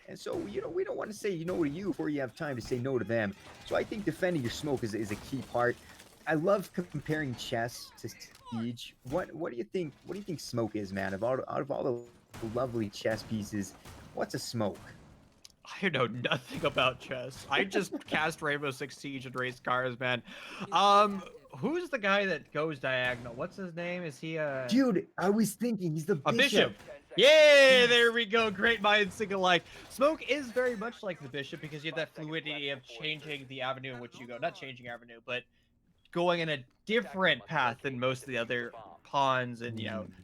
[SPEAKER 3] And so, we don't want to say no to you before you have time to say no to them. So I think defending your Smoke is a key part. I love comparing chess to Siege. What do you think? What do you think Smoke is, man? Out of all the lovely chess pieces, what's a Smoke?
[SPEAKER 2] I know nothing about chess. I just cast Rainbow Six Siege and race cars, man. Who's the guy that goes diagonal? What's his name? Is he
[SPEAKER 3] Dude, I was thinking he's the
[SPEAKER 2] bishop. Yeah, there we go. Great minds think alike. Smoke is very much like the bishop because you have that fluidity of changing the avenue in which you go. Not changing avenue, but going in a different path than most of the other pawns and,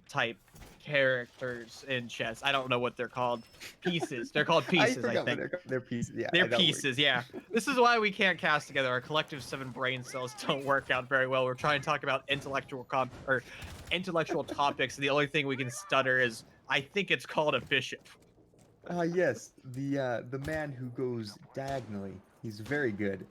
[SPEAKER 2] type characters in chess. I don't know what they're called. Pieces. They're called pieces, I think.
[SPEAKER 3] They're pieces. Yeah,
[SPEAKER 2] they're pieces, yeah. This is why we can't cast together. Our collective 7 brain cells don't work out very well. We're trying to talk about intellectual topics, and the only thing we can stutter is, I think it's called a bishop.
[SPEAKER 3] Yes, the man who goes diagonally. He's very good.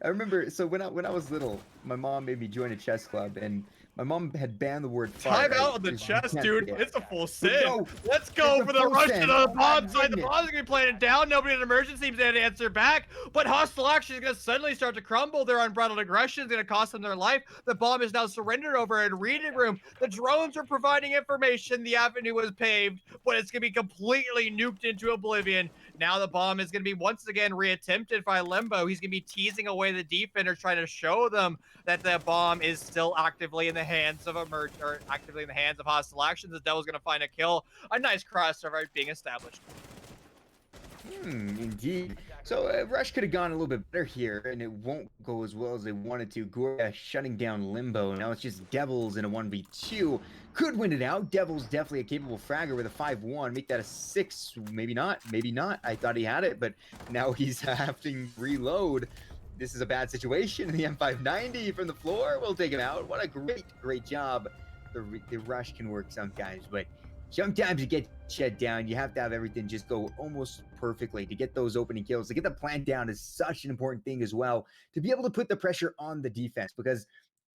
[SPEAKER 3] I remember, so when I was little, my mom made me join a chess club, and my mom had banned the word fire.
[SPEAKER 2] Time out on the chess, dude. It's a full sin. Let's go for the rush to the bomb side. The bomb's gonna be planted down. Nobody in Emergence seems to answer back, but hostile action is gonna suddenly start to crumble. Their unbridled aggression is gonna cost them their life. The bomb is now surrendered over in reading room. The drones are providing information. The avenue was paved, but it's gonna be completely nuked into oblivion. Now the bomb is going to be once again reattempted by Limbo. He's going to be teasing away the defenders, trying to show them that the bomb is still actively in the hands of actively in the hands of hostile actions. The Devil's going to find a kill. A nice crossover being established.
[SPEAKER 3] Indeed. So Rush could have gone a little bit better here, and it won't go as well as they wanted to. Goria shutting down Limbo. Now it's just Devils in a 1v2. Could win it out. Devils definitely a capable fragger with a 5-1. Make that a 6. Maybe not. Maybe not. I thought he had it, but now he's having to reload. This is a bad situation. The M590 from the floor will take him out. What a great job. The Rush can work sometimes, but sometimes you get shut down. You have to have everything just go almost perfectly to get those opening kills. To get the plant down is such an important thing as well. To be able to put the pressure on the defense, because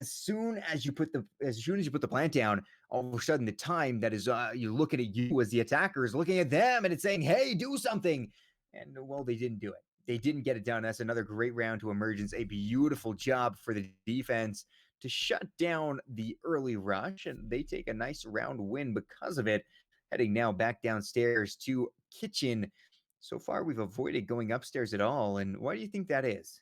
[SPEAKER 3] as soon as you put the plant down, all of a sudden the time that is you're looking at you as the attacker is looking at them and it's saying, hey, do something. And well, they didn't do it. They didn't get it done. That's another great round to Emergence. A beautiful job for the defense to shut down the early rush, and they take a nice round win because of it. Heading now back downstairs to Kitchen. So far, we've avoided going upstairs at all. And why do you think that is?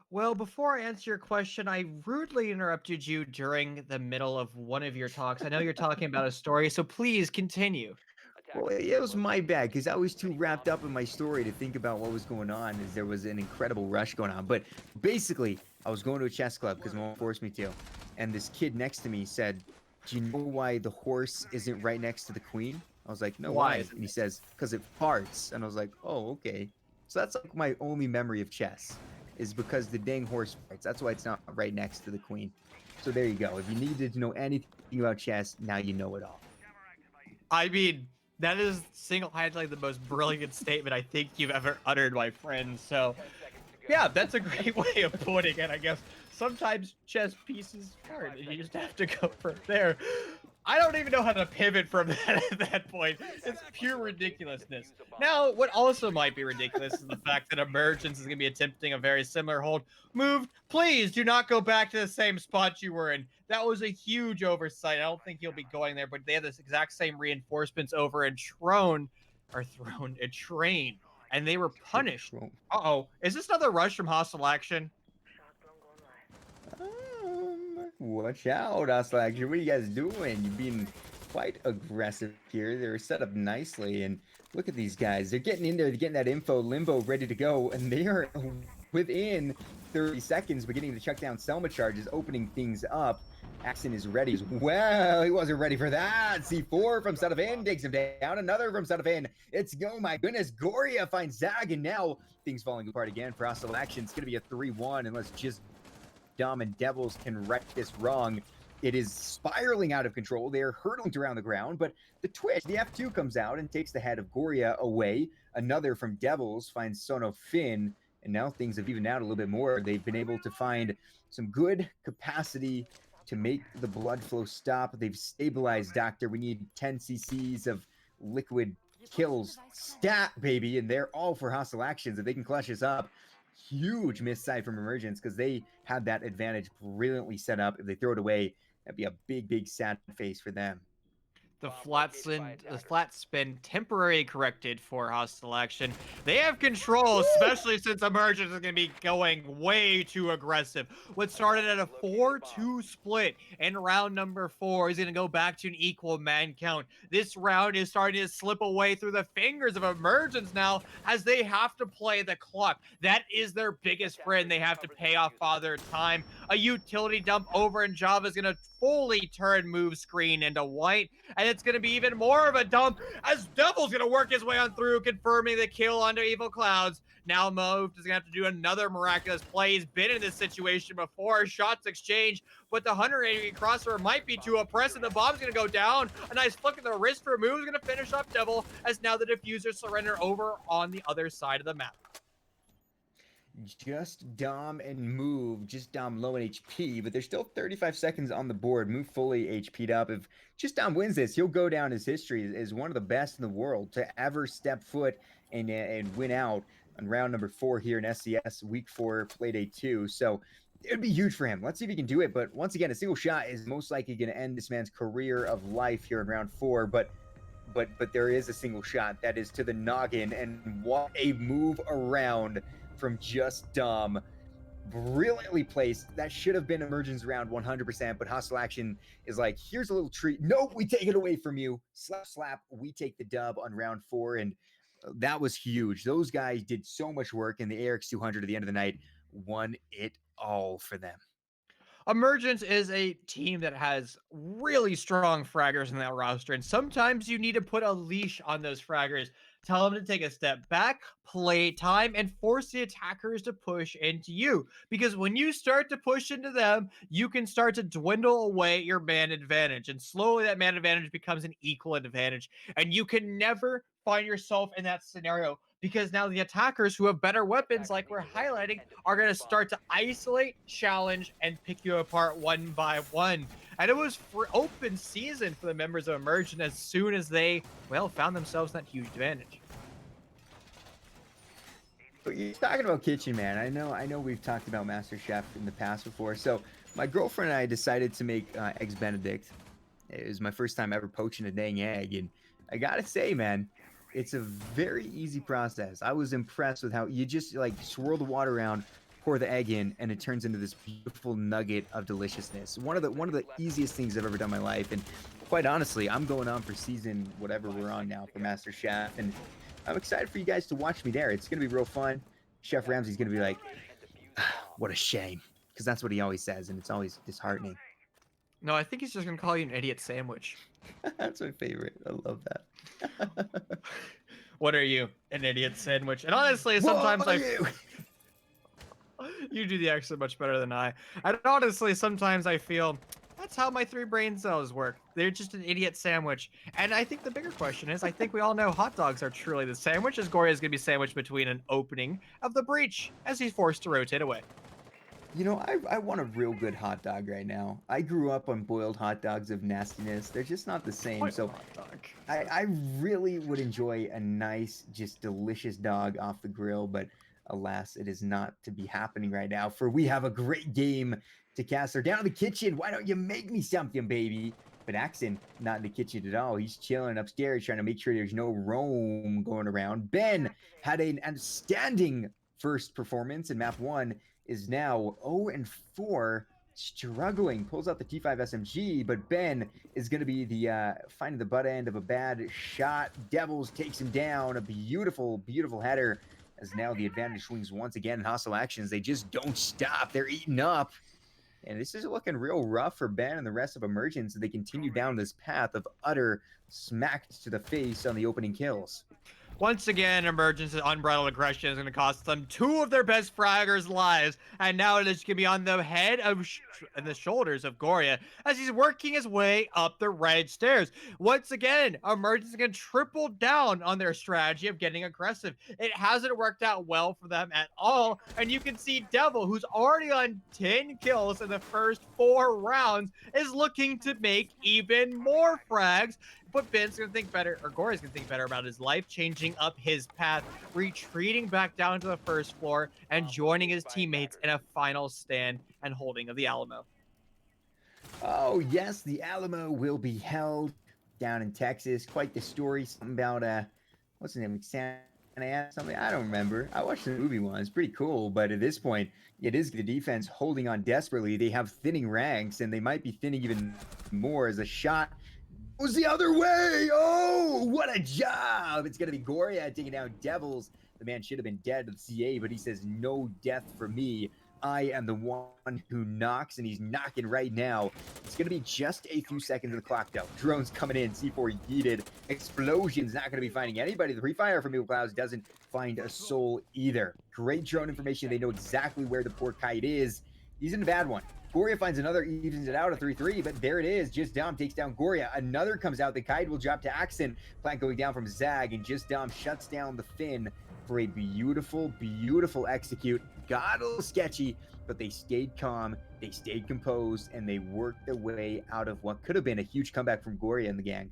[SPEAKER 2] Well, before I answer your question, I rudely interrupted you during the middle of one of your talks. I know you're talking about a story, so please continue.
[SPEAKER 3] Well, it was my bad because I was too wrapped up in my story to think about what was going on as there was an incredible rush going on. But basically, I was going to a chess club because mom forced me to. And this kid next to me said, do you know why the horse isn't right next to the queen? I was like, no,
[SPEAKER 2] Why?
[SPEAKER 3] why? And he says, because it farts. And I was like, oh, okay. So that's like my only memory of chess is because the dang horse farts. That's why it's not right next to the queen. So there you go. If you needed to know anything about chess, now you know it all.
[SPEAKER 2] I mean, that is single-handedly the most brilliant statement I think you've ever uttered, my friend. So, yeah, that's a great way of putting it, I guess. Sometimes chess pieces hard, and you just have to go from there. I don't even know how to pivot from that at that point. It's pure ridiculousness. Now, what also might be ridiculous is the fact that Emergence is going to be attempting a very similar hold. Move, please do not go back to the same spot you were in. That was a huge oversight. I don't think he'll be going there, but they have this exact same reinforcements over in Train, and they were punished. Uh-oh. Is this another rush from Hostile Action?
[SPEAKER 3] Watch out, Hostile Action. What are you guys doing? You're being quite aggressive here. They're set up nicely, and look at these guys. They're getting in there, they're getting that info, Limbo ready to go, and they are within 30 seconds beginning to chuck down Selma charges, opening things up. Axon is ready as well. He wasn't ready for that. C4 from Sudafin takes him down. Another from Sudafin. It's go, my goodness. Goria finds Zag, and now things falling apart again for Hostile Action. It's going to be a 3-1 unless just Dom and Devils can right this wrong. It is spiraling out of control. They're hurtling around the ground, but the Twitch, the F2 comes out and takes the head of Goria away. Another from Devils finds Sono Finn, and now things have evened out a little bit more. They've been able to find some good capacity to make the blood flow stop. They've stabilized Doctor. We need 10 cc's of liquid kills stat, baby, and they're all for Hostile Actions. If they can clutch us up, huge miss side from Emergence because they had that advantage brilliantly set up. If they throw it away, that'd be a big sad face for them.
[SPEAKER 2] The flat spin temporarily corrected for Hostile Action. They have control, especially since Emergence is going to be going way too aggressive. What started at a 4-2 split in round number 4 is going to go back to an equal man count. This round is starting to slip away through the fingers of Emergence now as they have to play the clock. That is their biggest friend. They have to pay off Father Time. A utility dump over in Java is going to fully turn move screen into white, and it's going to be even more of a dump as Devil's going to work his way on through, confirming the kill under Evil Clouds. Now Move is going to have to do another miraculous play. He's been in this situation before. Shots exchange, but the 180 crossover might be too oppressive. The bomb's going to go down. A nice flick of the wrist for Move is going to finish up Devil as now the diffusers surrender over on the other side of the map.
[SPEAKER 3] Just Dom and Move, just Dom low in HP, but there's still 35 seconds on the board. Move fully HP'd up. If just Dom wins this, he'll go down his history as one of the best in the world to ever step foot and win out on round number 4 here in SCS week 4 Playday 2. So it'd be huge for him. Let's see if he can do it. But once again, a single shot is most likely going to end this man's career of life here in round 4. But there is a single shot that is to the noggin, and what a move around from just Dom. Brilliantly placed. That should have been Emergence round 100%, but Hostile Action is like, here's a little treat. Nope, we take it away from you. Slap, we take the dub on round 4, and that was huge. Those guys did so much work, and the ARX 200 at the end of the night won it all for them.
[SPEAKER 2] Emergence is a team that has really strong fraggers in that roster, and sometimes you need to put a leash on those fraggers. Tell them to take a step back, play time, and force the attackers to push into you. Because when you start to push into them, you can start to dwindle away your man advantage. And slowly that man advantage becomes an equal advantage. And you can never find yourself in that scenario because now the attackers who have better weapons, like we're highlighting, are going to start to isolate, challenge, and pick you apart one by one. And it was for open season for the members of Emergence as soon as they, well, found themselves in that huge advantage.
[SPEAKER 3] You're talking about kitchen, man. I know we've talked about Master Chef in the past before. So my girlfriend and I decided to make eggs Benedict. It was my first time ever poaching a dang egg, and I gotta say, man, it's a very easy process. I was impressed with how you just like swirl the water around, pour the egg in, and it turns into this beautiful nugget of deliciousness. One of the easiest things I've ever done in my life, and quite honestly, I'm going on for season whatever we're on now for Master Chef, and I'm excited for you guys to watch me there. It's gonna be real fun. Chef Ramsay's gonna be like, "What a shame," because that's what he always says, and it's always disheartening.
[SPEAKER 2] No, I think he's just going to call you an idiot sandwich.
[SPEAKER 3] That's my favorite. I love that.
[SPEAKER 2] What are you? An idiot sandwich. And honestly,
[SPEAKER 3] What
[SPEAKER 2] sometimes
[SPEAKER 3] are you?
[SPEAKER 2] you do the accent much better than I. And honestly, sometimes I feel that's how my 3 brain cells work. They're just an idiot sandwich. And I think the bigger question is, I think we all know hot dogs are truly the sandwich, as Goria is going to be sandwiched between an opening of the breach as he's forced to rotate away.
[SPEAKER 3] You know, I want a real good hot dog right now. I grew up on boiled hot dogs of nastiness. They're just not the same. So
[SPEAKER 2] Hot dog.
[SPEAKER 3] I really would enjoy a nice, just delicious dog off the grill, but alas, it is not to be happening right now. For we have a great game to cast. They're down in the kitchen. Why don't you make me something, baby? But Axon, not in the kitchen at all. He's chilling upstairs, trying to make sure there's no roam going around. Ben had an outstanding first performance in map 1, is now 0-4, struggling, pulls out the T5 SMG, but Ben is going to be the finding the butt end of a bad shot. Devils takes him down. A beautiful, beautiful header, as now the advantage swings once again in hostile actions. They just don't stop. They're eating up. And this is looking real rough for Ben and the rest of Emergence as they continue down this path of utter smacked to the face on the opening kills.
[SPEAKER 2] Once again, Emergence's unbridled aggression is going to cost them 2 of their best fraggers' lives, and now it is going to be on the head of and the shoulders of Goria as he's working his way up the red stairs. Once again, Emergence is going to triple down on their strategy of getting aggressive. It hasn't worked out well for them at all, and you can see Devil, who's already on 10 kills in the first 4 rounds, is looking to make even more frags. But Ben's going to think better, or Gory's going to think better about his life, changing up his path, retreating back down to the first floor, and joining his teammates in a final stand and holding of the Alamo.
[SPEAKER 3] Oh, yes, the Alamo will be held down in Texas. Quite the story. Something about, what's his name? Santa Ana, something? I don't remember. I watched the movie once. Pretty cool. But at this point, it is the defense holding on desperately. They have thinning ranks, and they might be thinning even more as a shot goes the other way. Oh, what a job. It's going to be Goria taking down Devils. The man should have been dead to the CA, but he says, no death for me. I am the one who knocks, and he's knocking right now. It's going to be just a few seconds of the clock, though. Drones coming in. C4 yeeted. Explosions not going to be finding anybody. The pre-fire from Eagle Clouds doesn't find a soul either. Great drone information. They know exactly where the poor kite is. He's in a bad one. Goria finds another, evens it out at 3-3, but there it is. Just Dom takes down Goria. Another comes out. The kite will drop to Axon. Plant going down from Zag, and Just Dom shuts down the Finn for a beautiful, beautiful execute. Got a little sketchy, but they stayed calm, they stayed composed, and they worked their way out of what could have been a huge comeback from Goria and the gang.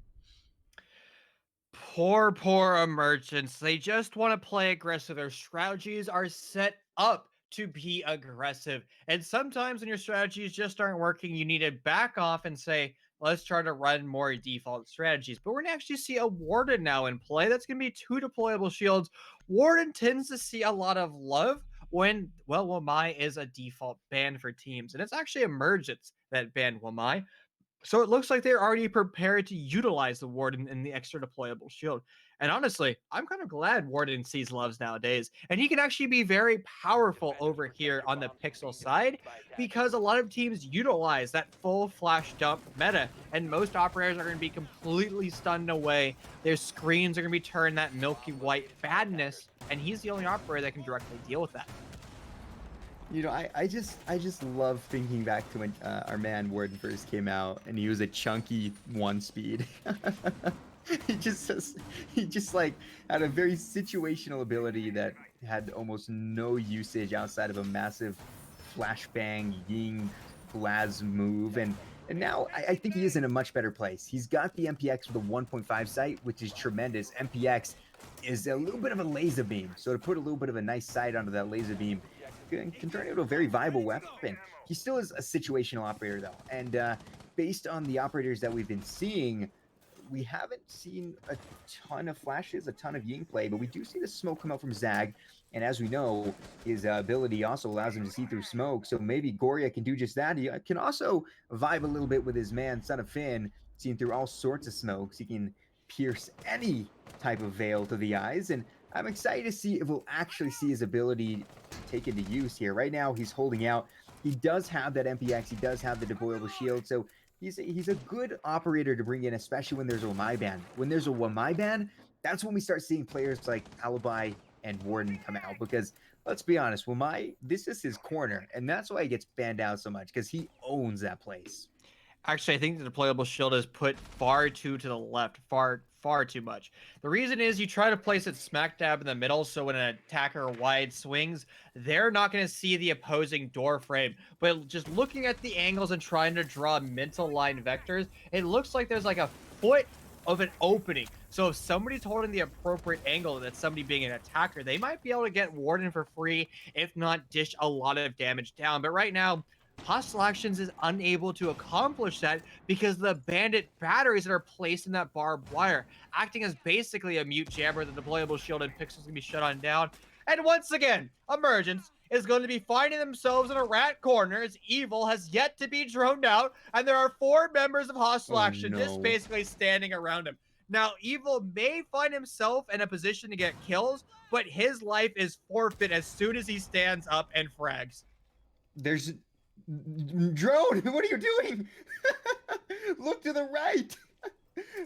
[SPEAKER 2] Poor Emergence. They just want to play aggressive. Their strategies are set up to be aggressive. And sometimes when your strategies just aren't working, you need to back off and say, let's try to run more default strategies. But we're going to actually see a Warden now in play. That's going to be 2 deployable shields. Warden tends to see a lot of love when, well, Wamai is a default ban for teams. And it's actually Emergence that banned Wamai. So it looks like they're already prepared to utilize the Warden in the extra deployable shield. And honestly, I'm kind of glad Warden sees loves nowadays. And he can actually be very powerful over here on the Pixel side because a lot of teams utilize that full flash dump meta. And most operators are going to be completely stunned away. Their screens are going to be turned that milky white badness. And he's the only operator that can directly deal with that.
[SPEAKER 3] You know, I just love thinking back to when our man Warden first came out, and he was a chunky 1 speed. he just says, he just like had a very situational ability that had almost no usage outside of a massive flashbang ying blaz move, and now I think he is in a much better place. He's got the MPX with a 1.5 sight, which is tremendous. MPX is a little bit of a laser beam, so to put a little bit of a nice sight onto that laser beam can turn into a very viable weapon. He still is a situational operator though, and based on the operators that we've been seeing, we haven't seen a ton of flashes, a ton of Ying play, but we do see the smoke come out from Zag. And as we know, his ability also allows him to see through smoke. So maybe Goria can do just that. He can also vibe a little bit with his man, Son of Finn, seeing through all sorts of smokes. He can pierce any type of veil to the eyes. And I'm excited to see if we'll actually see his ability take into use here. Right now, he's holding out. He does have that MPX. He does have the deployable shield. So he's a good operator to bring in, especially when there's a Wamai ban. When there's a Wamai ban, that's when we start seeing players like Alibi and Warden come out, because let's be honest, Wamai, this is his corner, and that's why he gets banned out so much, because he owns that place.
[SPEAKER 2] Actually, I think the deployable shield is put far too to the left, far too much. The reason is you try to place it smack dab in the middle, so when an attacker wide swings, they're not going to see the opposing door frame. But just looking at the angles and trying to draw mental line vectors, it looks like there's like a foot of an opening. So if somebody's holding the appropriate angle, that's somebody being an attacker, they might be able to get Warden for free, if not dish a lot of damage down. But right now, Hostile Actions is unable to accomplish that because the bandit batteries that are placed in that barbed wire, acting as basically a mute jammer. The deployable shield and pixels can be shut on down. And once again, Emergence is going to be finding themselves in a rat corner as Evil has yet to be droned out, and there are 4 members of Hostile Action just basically standing around him. Now, Evil may find himself in a position to get kills, but his life is forfeit as soon as he stands up and frags.
[SPEAKER 3] There's drone. What are you doing? Look to the right.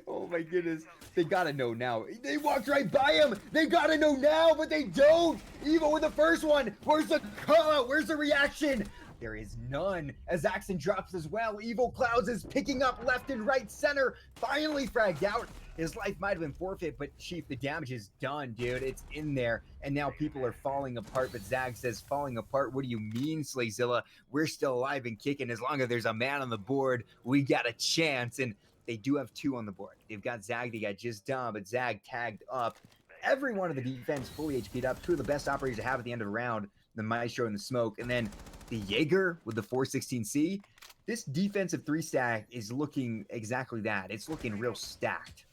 [SPEAKER 3] Oh my goodness. They gotta know now. They walked right by him. They gotta know now, but they don't. Evil with the first one. Where's the call out? Where's the reaction? There is none. As Axon drops as well, Evil Clouds is picking up left and right center. Finally fragged out. His life might have been forfeit, but Chief, the damage is done, dude. It's in there, and now people are falling apart. But Zag says, falling apart? What do you mean, Slayzilla? We're still alive and kicking. As long as there's a man on the board, we got a chance. And they do have 2 on the board. They've got Zag, they got Just Dom, but Zag tagged up. Every one of the defense fully HP'd up. 2 of the best operators to have at the end of the round, the Maestro and the Smoke. And then the Jaeger with the 416C. This defensive 3-stack is looking exactly that. It's looking real stacked.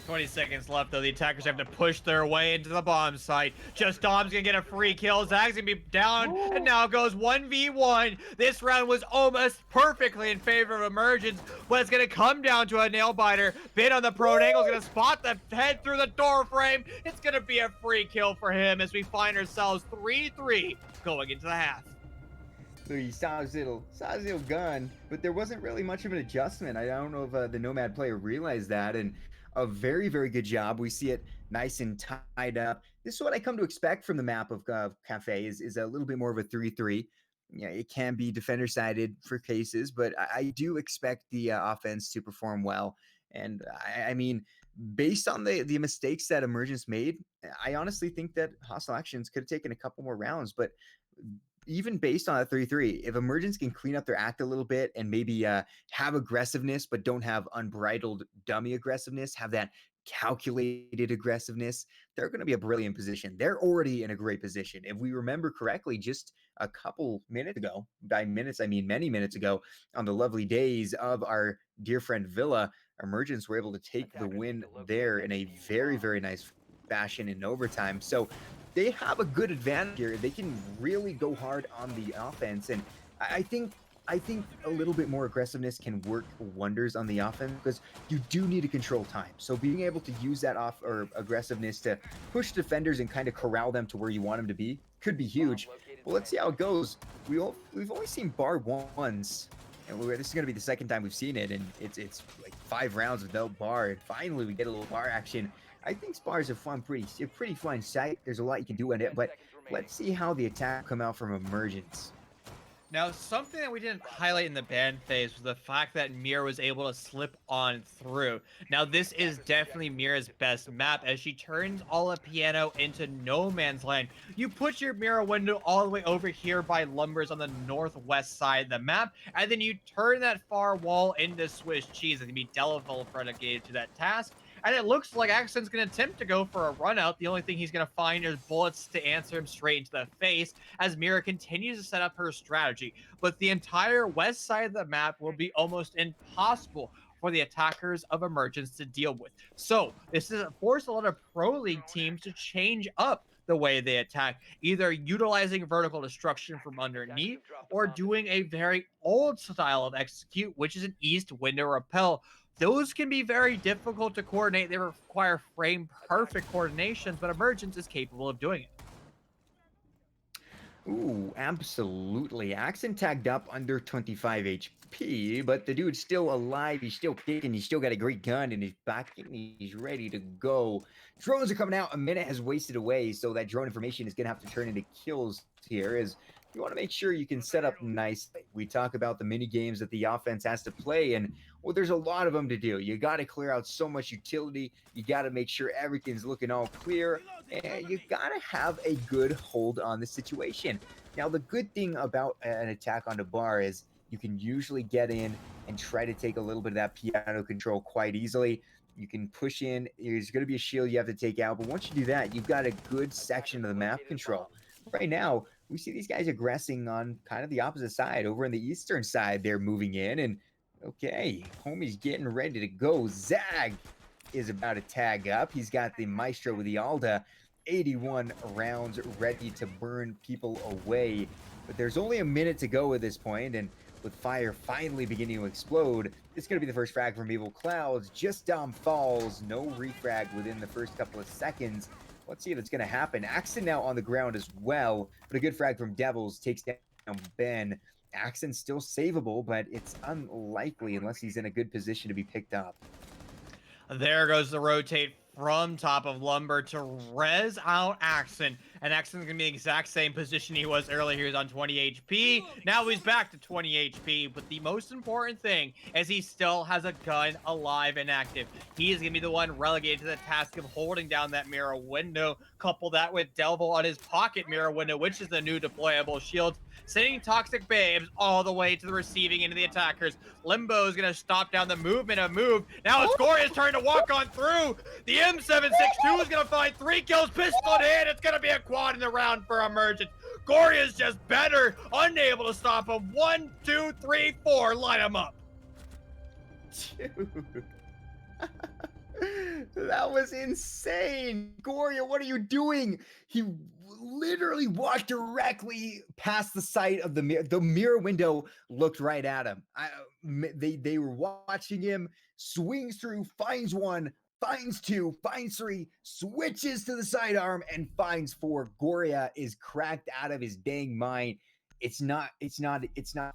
[SPEAKER 2] 20 seconds left, though. The attackers have to push their way into the bomb site. Just Dom's gonna get a free kill. Zag's gonna be down, and now goes 1v1. This round was almost perfectly in favor of Emergence, but it's gonna come down to a nail biter. Bit on the prone angle is gonna spot the head through the door frame. It's gonna be a free kill for him as we find ourselves 3-3 going into the half.
[SPEAKER 3] So he saw his little gun, but there wasn't really much of an adjustment. I don't know if the Nomad player realized that, and a very, very good job. We see it nice and tied up. This is what I come to expect from the map of Kafe is a little bit more of a 3-3. Yeah, it can be defender-sided for cases, but I do expect the offense to perform well. And I mean, based on the mistakes that Emergence made, I honestly think that Hostile Actions could have taken a couple more rounds. But even based on a 3-3, if Emergence can clean up their act a little bit and maybe have aggressiveness, but don't have unbridled dummy aggressiveness, have that calculated aggressiveness, they're going to be a brilliant position. They're already in a great position. If we remember correctly, just a couple minutes ago, by minutes, I mean many minutes ago, on the lovely days of our dear friend Villa, Emergence were able to take the win there in a very, very nice fashion in overtime. So they have a good advantage here. They can really go hard on the offense, and I think a little bit more aggressiveness can work wonders on the offense, because you do need to control time. So being able to use that aggressiveness to push defenders and kind of corral them to where you want them to be could be huge. Well, let's see how it goes. We've only seen bar ones, and this is going to be the second time we've seen it, and it's like 5 rounds without bar, and finally we get a little bar action. I think spars are pretty fun sight. There's a lot you can do in it, but let's see how the attack come out from Emergence.
[SPEAKER 2] Now, something that we didn't highlight in the ban phase was the fact that Mira was able to slip on through. Now, this is definitely Mira's best map as she turns all of Piano into no man's land. You put your Mira window all the way over here by Lumbers on the northwest side of the map, and then you turn that far wall into Swiss cheese. It's going to be Delaval predicated to that task. And it looks like Axon's going to attempt to go for a run out. The only thing he's going to find is bullets to answer him straight into the face as Mira continues to set up her strategy. But the entire west side of the map will be almost impossible for the attackers of Emergence to deal with. So this has forced a lot of pro league teams to change up the way they attack, either utilizing vertical destruction from underneath or doing a very old style of execute, which is an east window repel. Those can be very difficult to coordinate. They require frame perfect coordinations, but Emergence is capable of doing it.
[SPEAKER 3] Ooh, absolutely. Axon tagged up under 25 HP, but the dude's still alive. He's still kicking. He's still got a great gun in his back, and he's ready to go. Drones are coming out. A minute has wasted away, so that drone information is going to have to turn into kills here. As you want to make sure you can set up nicely. We talk about the mini games that the offense has to play, and well, there's a lot of them to do. You got to clear out so much utility. You got to make sure everything's looking all clear, and you got to have a good hold on the situation. Now, the good thing about an attack on the bar is you can usually get in and try to take a little bit of that piano control quite easily. You can push in. There's going to be a shield you have to take out, but once you do that, you've got a good section of the map control. Right now, we see these guys aggressing on kind of the opposite side. Over on the eastern side, they're moving in, and okay, homie's getting ready to go. Zag is about to tag up. He's got the Maestro with the Alda. 81 rounds ready to burn people away. But there's only a minute to go at this point, and with fire finally beginning to explode, it's going to be the first frag from Evil Clouds. Just Dom falls. No refrag within the first couple of seconds. Let's see if it's going to happen. Axon now on the ground as well, but a good frag from Devils takes down Ben. Axon's still savable, but it's unlikely unless he's in a good position to be picked up.
[SPEAKER 2] There goes the rotate from top of Lumber to res out Axon. And Axon's going to be the exact same position he was earlier. He was on 20 HP. Now he's back to 20 HP. But the most important thing is he still has a gun alive and active. He is going to be the one relegated to the task of holding down that mirror window. Couple that with Delvo on his pocket mirror window, which is the new deployable shield. Sending Toxic Babes all the way to the receiving end of the attackers. Limbo is going to stop down the movement of move. Now it's Goria's turn to walk on through. The M762 is going to find 3 kills, pistol in hand. It's going to be a quad in the round for Emergence. Goria's just better, unable to stop him. 1, 2, 3, 4, line him up.
[SPEAKER 3] Dude. That was insane. Goria, what are you doing? He literally walked directly past the sight of the mirror. The mirror window looked right at him. They were watching him, swings through, finds 1, finds 2, finds 3, switches to the sidearm, and finds 4. Goria is cracked out of his dang mind. It's not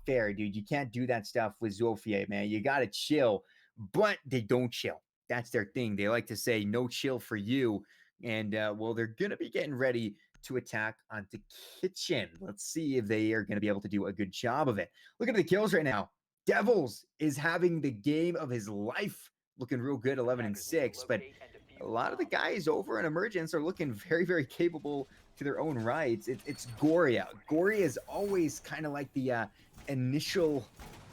[SPEAKER 3] fair, dude. You can't do that stuff with Zofia, man. You gotta chill. But they don't chill. That's their thing. They like to say no chill for you. And well, they're gonna be getting ready to attack onto Kitchen. Let's see if they are going to be able to do a good job of it. Look at the kills right now. Devils is having the game of his life, looking real good, 11-6. But a lot of the guys over in Emergence are looking very, very capable to their own rights. It's Goria. Goria is always kind of like the initial,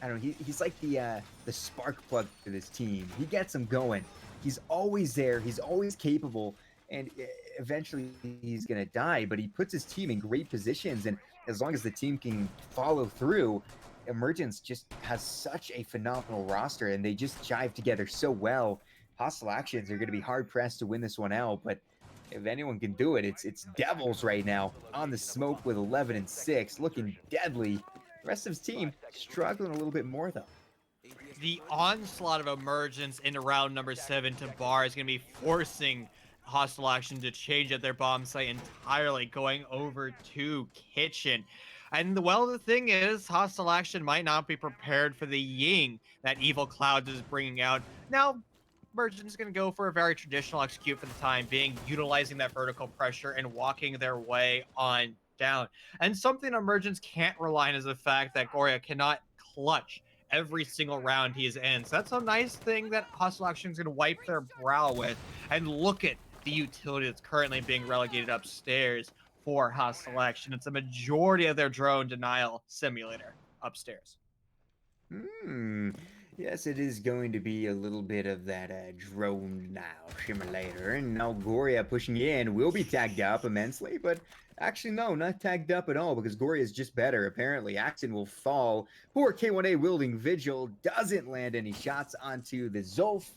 [SPEAKER 3] I don't know, he's like the spark plug for this team. He gets them going. He's always there. He's always capable. And eventually he's going to die, but he puts his team in great positions. And as long as the team can follow through, Emergence just has such a phenomenal roster, and they just jive together so well. Hostile Actions are going to be hard-pressed to win this one out, but if anyone can do it, it's Devils right now on the smoke with 11-6, looking deadly. The rest of his team struggling a little bit more, though.
[SPEAKER 2] The onslaught of Emergence into round number 7 to Bar is going to be forcing Hostile Action to change at their bomb site entirely, going over to Kitchen. And well, the thing is, Hostile Action might not be prepared for the Ying that Evil Clouds is bringing out. Now, Emergence is going to go for a very traditional execute for the time being, utilizing that vertical pressure and walking their way on down. And something Emergence can't rely on is the fact that Goria cannot clutch every single round he's in. So that's a nice thing that Hostile Action's going to wipe their brow with. And look at the utility that's currently being relegated upstairs for Hostile Action. It's a majority of their drone denial simulator upstairs.
[SPEAKER 3] Yes, it is going to be a little bit of that drone now simulator. And now Goria pushing in will be tagged up immensely, but actually, no, not tagged up at all because Goria is just better. Apparently, Axon will fall. Poor K1A wielding Vigil doesn't land any shots onto the Zolf,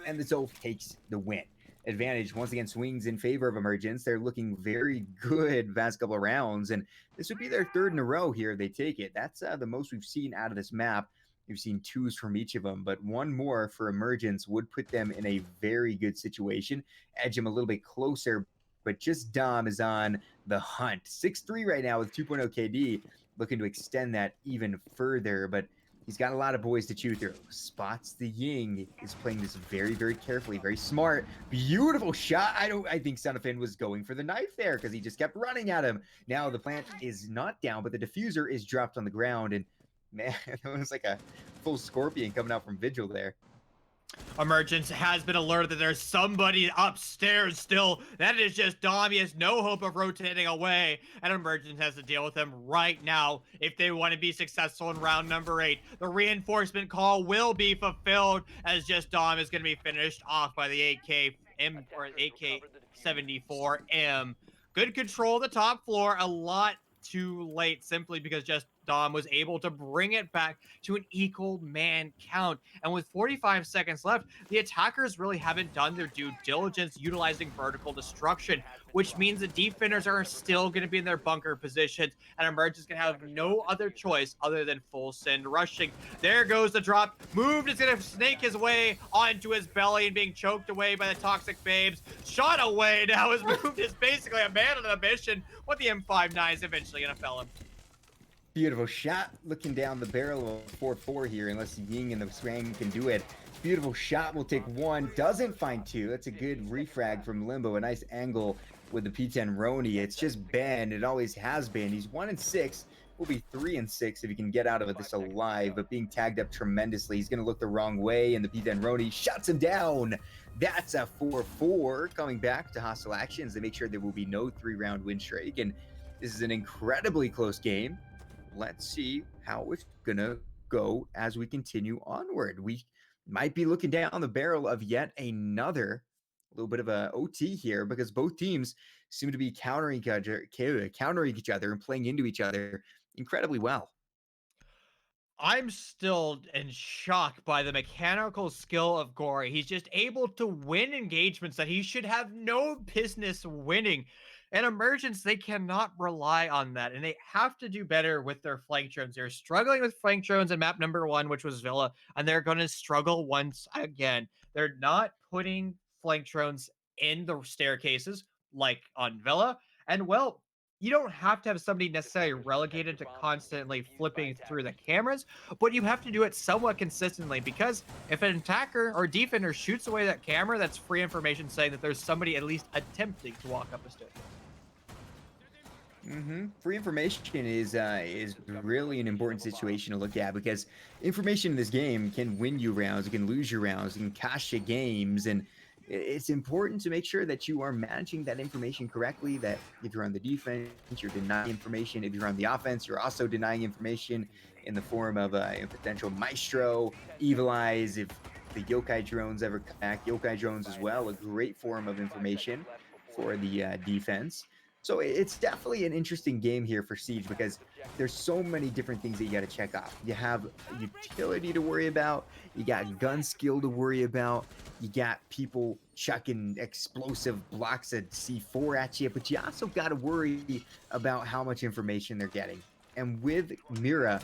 [SPEAKER 3] and the Zolf takes the win. Advantage once again swings in favor of Emergence. They're looking very good past couple of rounds, and this would be their third in a row here if they take it. That's the most we've seen out of this map. We've seen 2s from each of them, but one more for Emergence would put them in a very good situation, edge them a little bit closer, but just Dom is on the hunt. 6-3 right now with 2.0 KD, looking to extend that even further, but he's got a lot of boys to chew through. Spots the Ying, is playing this very, very carefully, very smart. Beautiful shot. I think Son of Finn was going for the knife there because he just kept running at him. Now the plant is not down, but the diffuser is dropped on the ground, and man, it was like a full scorpion coming out from Vigil there.
[SPEAKER 2] Emergence has been alerted that there's somebody upstairs still. That is just Dom. He has no hope of rotating away, and Emergence has to deal with him right now if they want to be successful in round number 8. The reinforcement call will be fulfilled as just Dom is going to be finished off by the AK-M or AK-74M. Good control of the top floor. A lot too late simply because just Dom was able to bring it back to an equal man count. And with 45 seconds left, the attackers really haven't done their due diligence utilizing vertical destruction, which means the defenders are still going to be in their bunker positions, and Emergence is going to have no other choice other than full send rushing. There goes the drop. Moved is going to snake his way onto his belly and being choked away by the toxic babes. Shot away now as Moved is basically a man on a mission, with the M59 is eventually going to fell him.
[SPEAKER 3] Beautiful shot, looking down the barrel of 4-4 here, unless Ying and the Swang can do it. Beautiful shot, will take 1, doesn't find 2. That's a good refrag from Limbo, a nice angle with the P10 Roni. It's just Ben, it always has been. He's 1-6, will be 3-6 if he can get out of this alive, but being tagged up tremendously. He's gonna look the wrong way, and the P10 Roni shuts him down. That's a 4-4, coming back to Hostile Actions to make sure there will be no 3-round win streak, and this is an incredibly close game. Let's see how it's gonna go as we continue onward. We might be looking down the barrel of yet another little bit of a OT here because both teams seem to be countering each other and playing into each other incredibly well.
[SPEAKER 2] I'm still in shock by the mechanical skill of Gory. He's just able to win engagements that he should have no business winning. And Emergence, they cannot rely on that, and they have to do better with their flank drones. They're struggling with flank drones in map number 1, which was Villa, and they're going to struggle once again. They're not putting flank drones in the staircases like on Villa, and well, you don't have to have somebody necessarily relegated to constantly flipping through the cameras, but you have to do it somewhat consistently because if an attacker or defender shoots away that camera, that's free information saying that there's somebody at least attempting to walk up a staircase.
[SPEAKER 3] Free information is really an important situation to look at because information in this game can win you rounds, it can lose you rounds, it can cost you games, and it's important to make sure that you are managing that information correctly, that if you're on the defense, you're denying information. If you're on the offense, you're also denying information in the form of a potential Maestro, Evil Eyes, if the Yokai drones ever come back. Yokai drones as well, a great form of information for the defense. So it's definitely an interesting game here for Siege because there's so many different things that you got to check off. You have utility to worry about, you got gun skill to worry about, you got people chucking explosive blocks of C4 at you, but you also got to worry about how much information they're getting. And with Mira,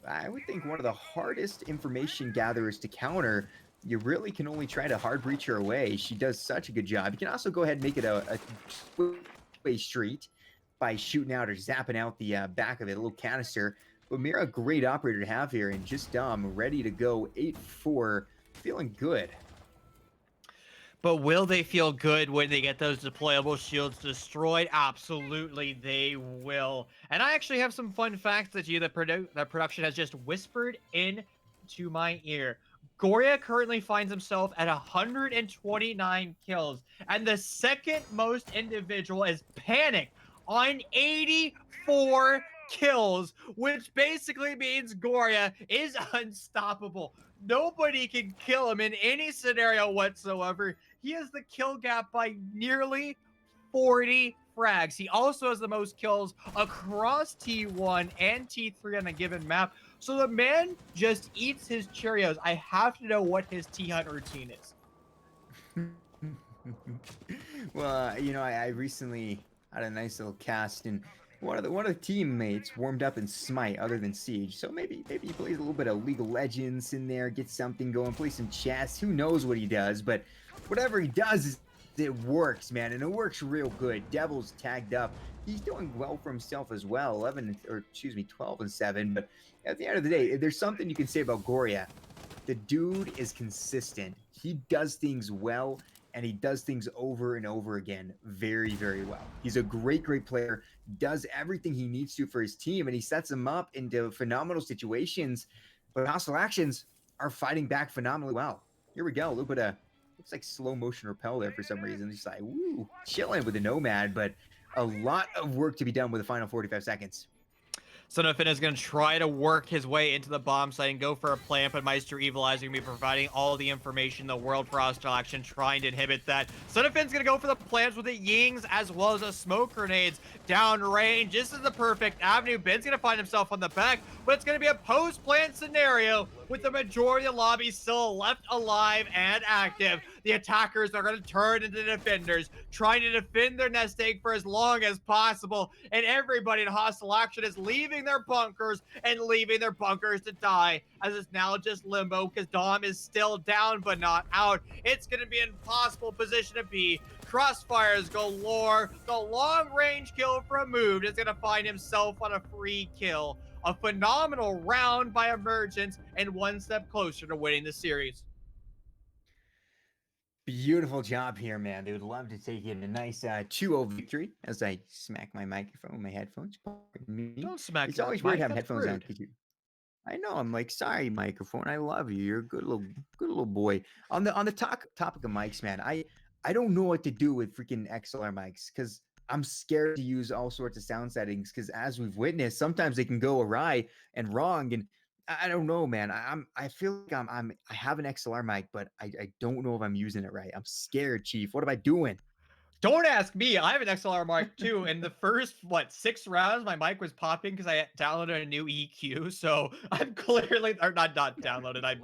[SPEAKER 3] I would think one of the hardest information gatherers to counter. You really can only try to hard breach her away. She does such a good job. You can also go ahead and make it a street by shooting out or zapping out the back of it, a little canister. But Mira, a great operator to have here, and just ready to go 8-4, feeling good.
[SPEAKER 2] But will they feel good when they get those deployable shields destroyed? Absolutely, they will. And I actually have some fun facts that that production has just whispered in to my ear. Goria currently finds himself at 129 kills, and the second most individual is Panic on 84 kills, which basically means Goria is unstoppable. Nobody can kill him in any scenario whatsoever. He has the kill gap by nearly 40 frags. He also has the most kills across T1 and T3 on a given map. So the man just eats his Cheerios. I have to know what his T-Hunt routine is.
[SPEAKER 3] Well, you know, I recently had a nice little cast, and one of the teammates warmed up in Smite other than Siege. So maybe he plays a little bit of League of Legends in there, get something going, play some chess. Who knows what he does? But whatever he does, it works, man, and it works real good. Devil's tagged up. He's doing well for himself as well. 12 and 7. But at the end of the day, there's something you can say about Goria. The dude is consistent. He does things well, and he does things over and over again very, very well. He's a great player, does everything he needs to for his team, and he sets them up into phenomenal situations. But Hostile Actions are fighting back phenomenally well. Here we go. A little bit of, looks like slow motion repel there for some reason. Just like, woo, chilling with the Nomad, but a lot of work to be done with the final 45 seconds.
[SPEAKER 2] Son of Finn is going to try to work his way into the bomb site and go for a plant, but Meister Evilizer going to be providing all the information in the world for Hostile Action, trying to inhibit that. Son of Finn's going to go for the plants with the Yings as well as the smoke grenades downrange. This is the perfect avenue. Ben's going to find himself on the back, but it's going to be a post-plant scenario with the majority of the lobby still left alive and active. The attackers are going to turn into defenders, trying to defend their nest egg for as long as possible, and everybody in Hostile Action is leaving their bunkers and leaving their bunkers to die, as it's now just limbo because Dom is still down but not out. It's going to be an impossible position to be. Crossfires galore. The long-range kill from Moved is going to find himself on a free kill. A phenomenal round by Emergence, and one step closer to winning the series.
[SPEAKER 3] Beautiful job here, man. They would love to take in a nice 2-0 victory as I smack my microphone, my headphones. Pardon me.
[SPEAKER 2] Don't smack
[SPEAKER 3] It's
[SPEAKER 2] your
[SPEAKER 3] always weird
[SPEAKER 2] mic,
[SPEAKER 3] having
[SPEAKER 2] that's
[SPEAKER 3] headphones on.
[SPEAKER 2] rude.
[SPEAKER 3] I know. I'm like, sorry, microphone. I love you. You're a good little boy. On the topic of mics, man. I don't know what to do with freaking XLR mics because I'm scared to use all sorts of sound settings because as we've witnessed, sometimes they can go awry and wrong. And I don't know, man. I feel like I have an XLR mic, but I don't know if I'm using it right. I'm scared, Chief. What am I doing?
[SPEAKER 2] Don't ask me. I have an XLR mic too. In the first, 6 rounds, my mic was popping because I downloaded a new EQ. So I'm clearly, or not downloaded, I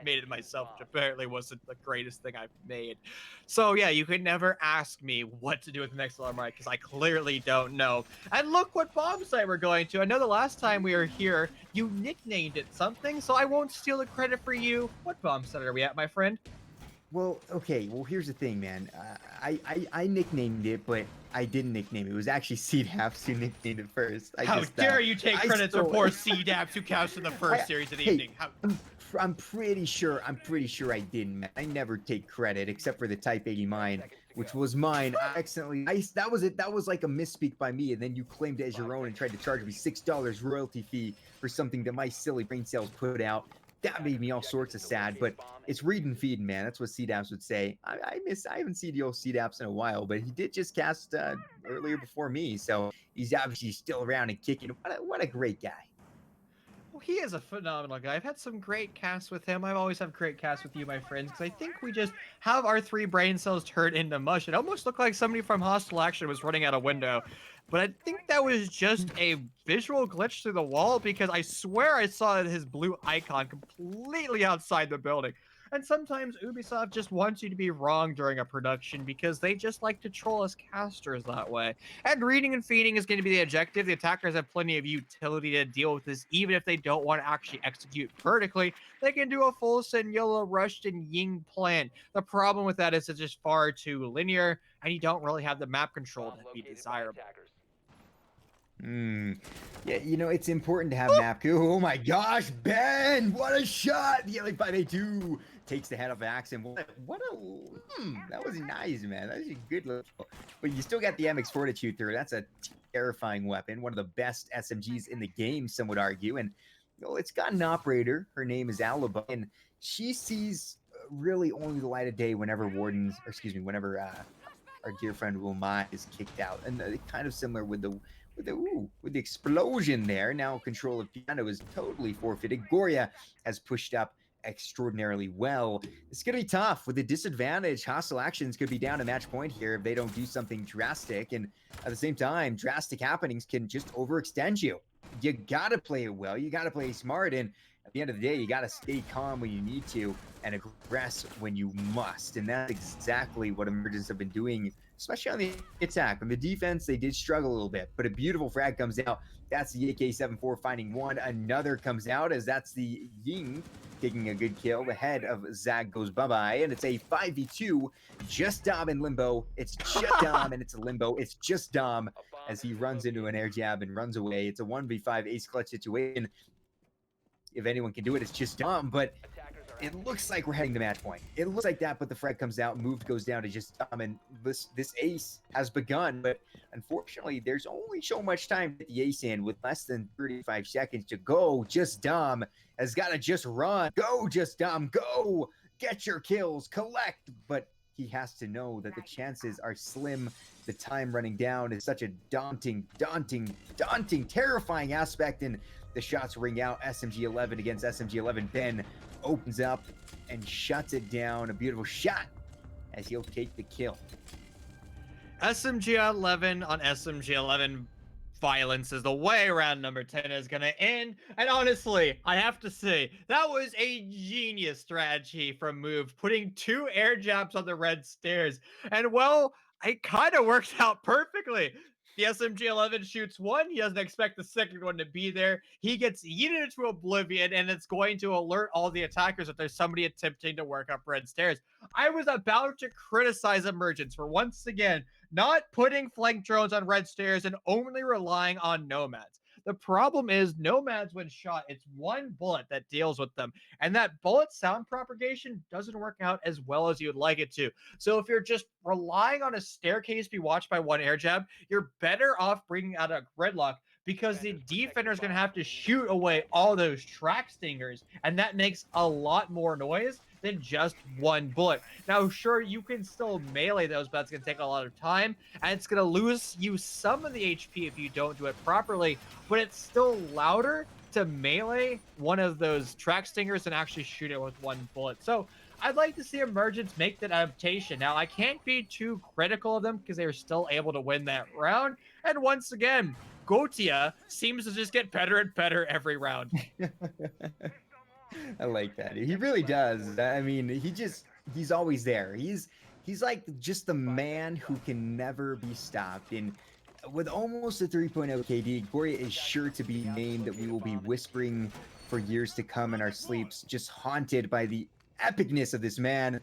[SPEAKER 2] made it myself, which apparently wasn't the greatest thing I've made. So yeah, you could never ask me what to do with an XLR mic because I clearly don't know. And look what bomb site we're going to. I know the last time we were here, you nicknamed it something, so I won't steal the credit for you. What bomb site are we at, my friend?
[SPEAKER 3] Well, okay. Well, here's the thing, man. I nicknamed it, but I didn't nickname it. It was actually CDAPS who nicknamed it first.
[SPEAKER 2] How dare you take credit for poor CDAPS who counts in the first series of the evening?
[SPEAKER 3] I'm pretty sure I didn't, man. I never take credit except for the Type 80 mine, which was mine. I accidentally, that was it. That was like a misspeak by me, and then you claimed it as your own and tried to charge me $6 royalty fee for something that my silly brain cells put out. That made me all sorts of sad, but it's read and feed, man. That's what CDAPS would say. I haven't seen the old CDAPS in a while, but he did just cast earlier before me, so he's obviously still around and kicking. What a great guy.
[SPEAKER 2] Well, he is a phenomenal guy. I've had some great casts with him. I always have great casts with you, my friends, because I think we just have our 3 brain cells turned into mush. It almost looked like somebody from Hostile Action was running out a window. But I think that was just a visual glitch through the wall because I swear I saw his blue icon completely outside the building. And sometimes Ubisoft just wants you to be wrong during a production because they just like to troll us casters that way. And reading and feeding is going to be the objective. The attackers have plenty of utility to deal with this, even if they don't want to actually execute vertically. They can do a full Senyola rushed and Ying plan. The problem with that is it's just far too linear, and you don't really have the map control to be desirable.
[SPEAKER 3] Yeah, you know, it's important to have map. Oh my gosh, Ben, what a shot! The LA5A2 takes the head off Axon. That was nice, man. That was a good look. But you still got the MX Fortitude through. That's a terrifying weapon. One of the best SMGs in the game, some would argue. And it's got an operator. Her name is Alibi, and she sees really only the light of day whenever whenever our dear friend Wilmot is kicked out. And kind of similar with the explosion there. Now control of Piano is totally forfeited. Goria has pushed up extraordinarily well. It's gonna be tough with the disadvantage. Hostile Actions could be down to match point here if they don't do something drastic, and at the same time drastic happenings can just overextend you. You gotta play it well, you gotta play smart, and at the end of the day you gotta stay calm when you need to and aggress when you must. And that's exactly what Emergence have been doing, especially on the attack. On the defense they did struggle a little bit, but a beautiful frag comes out. That's the AK-74 finding one. Another comes out as that's the Ying taking a good kill. The head of Zag goes bye-bye, and it's a 5v2. Just Dom in limbo. It's just Dom, and it's a limbo. It's just Dom as he runs into an air jab and runs away. It's a 1v5 ace clutch situation. If anyone can do it, it's just Dom, but it looks like we're heading to match point. It looks like that, but the frag comes out, moved goes down to just Dom, and this ace has begun, but unfortunately, there's only so much time to get the ace in with less than 35 seconds to go. Just Dom has got to just run. Go, Just Dom, go! Get your kills, collect! But he has to know that the chances are slim. The time running down is such a daunting, terrifying aspect, and the shots ring out. SMG-11 against SMG-11. Ben opens up and shuts it down. A beautiful shot as he'll take the kill.
[SPEAKER 2] SMG-11 on SMG-11 violence is the way round number 10 is going to end. And honestly, I have to say, that was a genius strategy from Move, putting 2 air jabs on the red stairs. And well, it kind of worked out perfectly. The SMG-11 shoots one. He doesn't expect the second one to be there. He gets yeeted into oblivion, and it's going to alert all the attackers that there's somebody attempting to work up red stairs. I was about to criticize Emergence for once again not putting flank drones on red stairs and only relying on nomads. The problem is nomads, when shot, it's one bullet that deals with them. And that bullet sound propagation doesn't work out as well as you'd like it to. So if you're just relying on a staircase to be watched by one air jab, you're better off bringing out a gridlock, because the defender is going to have to shoot away all those track stingers. And that makes a lot more noise than just one bullet. Now, sure, you can still melee those, but that's going to take a lot of time, and it's going to lose you some of the HP if you don't do it properly, but it's still louder to melee one of those track stingers and actually shoot it with one bullet. So I'd like to see Emergence make that adaptation. Now, I can't be too critical of them because they were still able to win that round. And once again, Gotia seems to just get better and better every round.
[SPEAKER 3] I like that. He really does. I mean, he's always there. He's like just the man who can never be stopped. And with almost a 3.0 KD, Goria is sure to be named that we will be whispering for years to come in our sleeps, just haunted by the epicness of this man.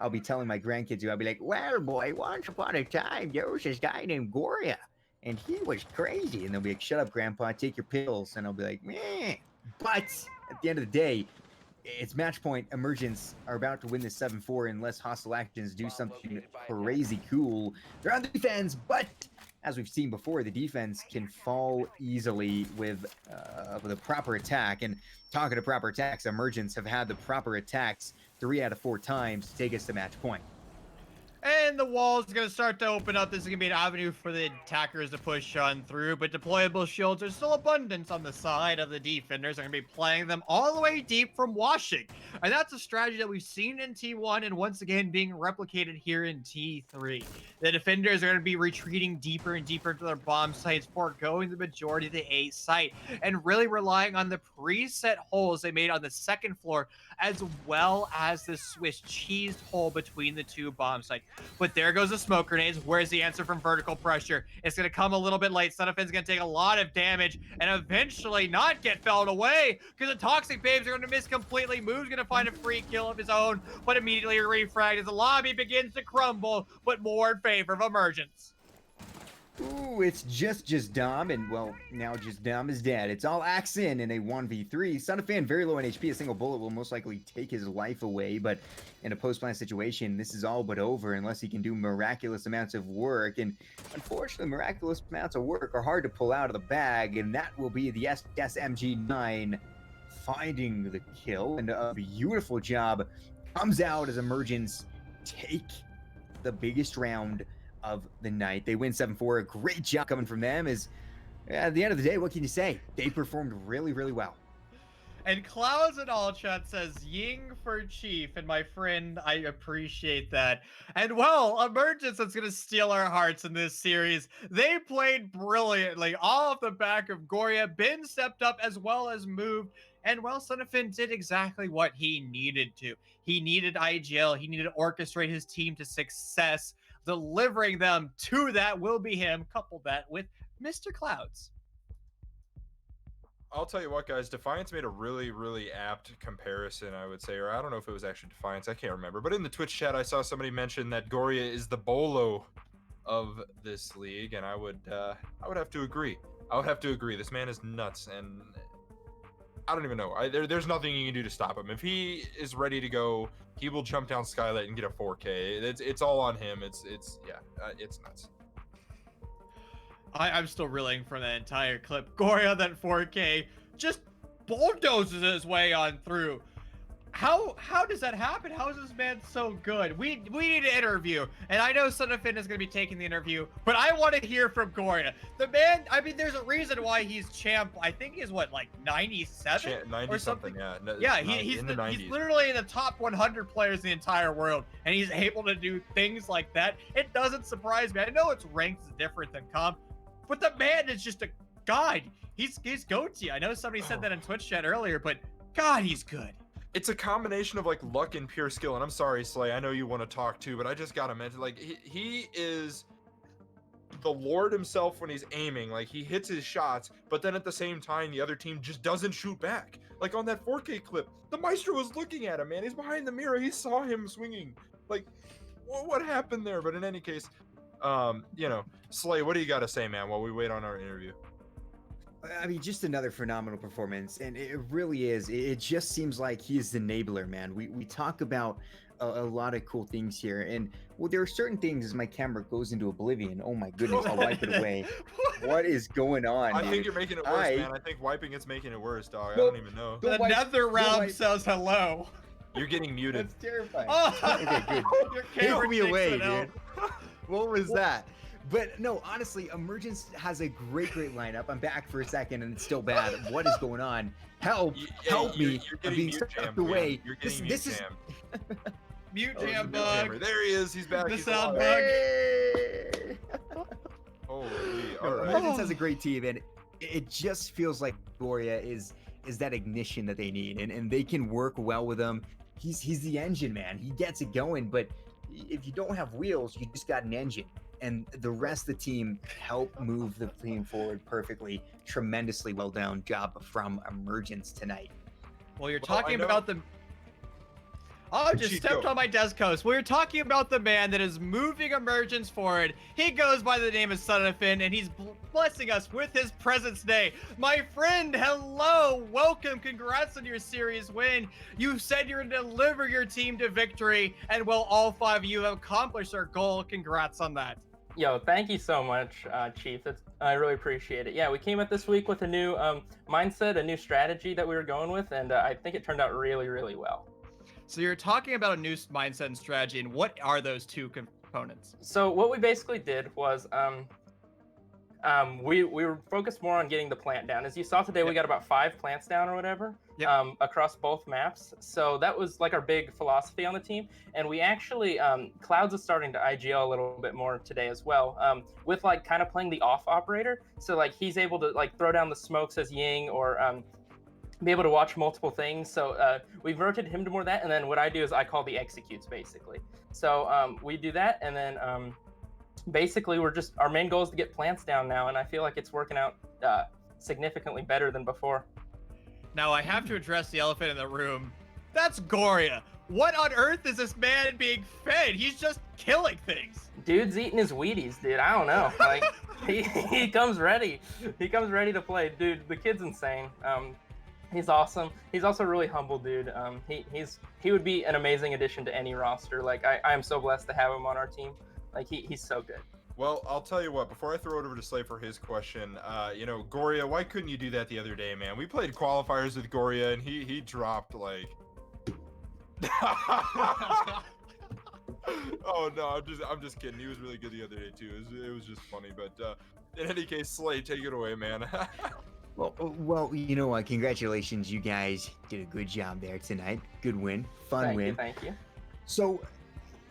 [SPEAKER 3] I'll be telling my grandkids, I'll be like, well, boy, once upon a time, there was this guy named Goria, and he was crazy. And they'll be like, shut up, Grandpa, take your pills. And I'll be like, meh. But at the end of the day, it's match point. Emergence are about to win this 7-4 unless Hostile Actions do something crazy cool. They're on the defense, but as we've seen before, the defense can fall easily with a proper attack. And talking to proper attacks, Emergence have had the proper attacks 3 out of 4 times to take us to match point.
[SPEAKER 2] And the wall is going to start to open up. This is going to be an avenue for the attackers to push on through, but deployable shields are still abundant on the side of the defenders. They're going to be playing them all the way deep from washing. And that's a strategy that we've seen in T1 and once again being replicated here in T3. The defenders are going to be retreating deeper and deeper into their bomb sites, foregoing the majority of the A site, and really relying on the preset holes they made on the second floor, as well as the Swiss cheese hole between the 2 bomb sites. But there goes the smoke grenades. Where's the answer from vertical pressure? It's going to come a little bit late. Sonofin's going to take a lot of damage and eventually not get felled away because the Toxic Babes are going to miss completely. Move's going to find a free kill of his own, but immediately refragged as the lobby begins to crumble, but more in favor of Emergence.
[SPEAKER 3] Ooh, it's just Dom, and well, now just Dom is dead. It's all Axin in a 1v3. Son of Fan very low on HP. A single bullet will most likely take his life away, but in a post-plant situation, this is all but over unless he can do miraculous amounts of work. And unfortunately, miraculous amounts of work are hard to pull out of the bag, and that will be the SMG9 finding the kill. And a beautiful job comes out as Emergence take the biggest round of the night. They win 7-4. A great job coming from them. Is at the end of the day, what can you say? They performed really, really well.
[SPEAKER 2] And Clouds in all chat says Ying for Chief, and my friend, I appreciate that. And well, Emergence is gonna steal our hearts in this series. They played brilliantly, all off the back of Goria. Ben stepped up as well as moved, and well, Son of Finn did exactly what he needed to. He needed IGL, he needed to orchestrate his team to success. Delivering them to that will be him. Couple that with Mr. Clouds.
[SPEAKER 1] I'll tell you what, guys, Defiance made a really, really apt comparison, I would say, or I don't know if it was actually Defiance, I can't remember. But in the Twitch chat, I saw somebody mention that Goria is the Bolo of this league, and I would have to agree. I would have to agree. This man is nuts, and I don't even know. There's nothing you can do to stop him. If he is ready to go, he will jump down Skylight and get a 4K. It's all on him. It's nuts.
[SPEAKER 2] I'm still reeling from that entire clip. Goria, that 4K, just bulldozes his way on through. How does that happen? How is this man so good? We need an interview, and I know Son of Finn is going to be taking the interview, but I want to hear from Goria. The man, I mean, there's a reason why he's champ. I think he's what, like 97
[SPEAKER 1] 90
[SPEAKER 2] or something.
[SPEAKER 1] Yeah,
[SPEAKER 2] Yeah, he's literally in the top 100 players in the entire world, and he's able to do things like that. It doesn't surprise me. I know it's ranked different than comp, but the man is just a god. He's goatee. I know somebody said that in Twitch chat earlier, but God, he's good.
[SPEAKER 1] It's a combination of like luck and pure skill. And I'm sorry, Slay, I know you want to talk too, but I just gotta mention, like, he is the Lord himself when he's aiming. Like, he hits his shots, but then at the same time, the other team just doesn't shoot back. Like on that 4K clip, the Maestro was looking at him, man. He's behind the mirror. He saw him swinging. Like, what happened there? But in any case, you know, Slay, what do you got to say, man, while we wait on our interview?
[SPEAKER 3] I mean, just another phenomenal performance, and it really is. It just seems like he is the enabler, man. We talk about a lot of cool things here, and well, there are certain things as my camera goes into oblivion. Oh my goodness, I'll wipe it away. What is going on?
[SPEAKER 1] I
[SPEAKER 3] dude?
[SPEAKER 1] think you're making it worse, man. I think wiping it's making it worse, dog.
[SPEAKER 3] Don't-
[SPEAKER 1] I don't even know.
[SPEAKER 3] don't wipe-
[SPEAKER 2] Another
[SPEAKER 3] don't
[SPEAKER 2] round
[SPEAKER 3] wipe.
[SPEAKER 2] says hello.
[SPEAKER 1] You're getting muted.
[SPEAKER 3] That's terrifying.
[SPEAKER 2] Oh,
[SPEAKER 3] Okay, good.
[SPEAKER 2] Your camera
[SPEAKER 3] Take me
[SPEAKER 2] takes
[SPEAKER 3] away,
[SPEAKER 2] it out.
[SPEAKER 3] dude. What was that? But no, honestly, Emergence has a great lineup. I'm back for a second and it's still bad. What is going on? Help! Help me!
[SPEAKER 1] You're
[SPEAKER 3] I'm
[SPEAKER 1] getting
[SPEAKER 3] being
[SPEAKER 1] mute
[SPEAKER 3] sucked
[SPEAKER 1] jammed,
[SPEAKER 3] away.
[SPEAKER 1] man. You're getting
[SPEAKER 3] This
[SPEAKER 1] mute
[SPEAKER 3] is
[SPEAKER 1] jammed.
[SPEAKER 2] Mute
[SPEAKER 1] Oh,
[SPEAKER 2] jam
[SPEAKER 1] the mute jammer.
[SPEAKER 2] bug.
[SPEAKER 1] There he is. He's back.
[SPEAKER 2] The
[SPEAKER 1] He's
[SPEAKER 2] sound
[SPEAKER 1] alive.
[SPEAKER 2] bug.
[SPEAKER 3] Hey!
[SPEAKER 1] Holy,
[SPEAKER 3] No,
[SPEAKER 1] all right.
[SPEAKER 3] Emergence has a great team, and it just feels like Gloria is that ignition that they need, and they can work well with him. He's the engine, man. He gets it going, but if you don't have wheels, you just got an engine. And the rest of the team help move the team forward perfectly. Tremendously well done job from Emergence tonight.
[SPEAKER 2] Well, you're
[SPEAKER 1] Well,
[SPEAKER 2] talking
[SPEAKER 1] I know-
[SPEAKER 2] about the. Oh, just
[SPEAKER 1] Cheat
[SPEAKER 2] stepped
[SPEAKER 1] code.
[SPEAKER 2] on my desk host. We're talking about the man that is moving Emergence forward. He goes by the name of Son of Finn, and he's blessing us with his presence today. My friend, hello, welcome, congrats on your series win. You said you're gonna deliver your team to victory, and well, all 5 of you have accomplished our goal. Congrats on that.
[SPEAKER 5] Yo, thank you so much, Chief. I really appreciate it. Yeah, we came out this week with a new mindset, a new strategy that we were going with, and I think it turned out really, really well.
[SPEAKER 2] So you're talking about a new mindset and strategy, and what are those two components?
[SPEAKER 5] So what we basically did was we were focused more on getting the plant down. As you saw today, we got about 5 plants down or whatever across both maps. So that was like our big philosophy on the team. And we actually, Clouds is starting to IGL a little bit more today as well, with like kind of playing the off operator. So like he's able to like throw down the smokes as Ying or be able to watch multiple things. So we've rotated him to more of that. And then what I do is I call the executes basically. So we do that. And then basically our main goal is to get plants down now. And I feel like it's working out significantly better than before.
[SPEAKER 2] Now I have to address the elephant in the room. That's Goria. What on earth is this man being fed? He's just killing things.
[SPEAKER 5] Dude's eating his Wheaties, dude. I don't know. Like, he comes ready. He comes ready to play, dude. The kid's insane. He's awesome. He's also a really humble dude. He would be an amazing addition to any roster. Like I am so blessed to have him on our team. Like he's so good.
[SPEAKER 1] Well, I'll tell you what, before I throw it over to Slay for his question, you know, Goria, why couldn't you do that the other day, man? We played qualifiers with Goria, and he dropped, like... Oh, no, I'm just kidding. He was really good the other day, too. It was just funny, but in any case, Slay, take it away, man.
[SPEAKER 3] Well, you know what? Congratulations, you guys did a good job there tonight. Good win, fun win.
[SPEAKER 5] Thank you.
[SPEAKER 3] So,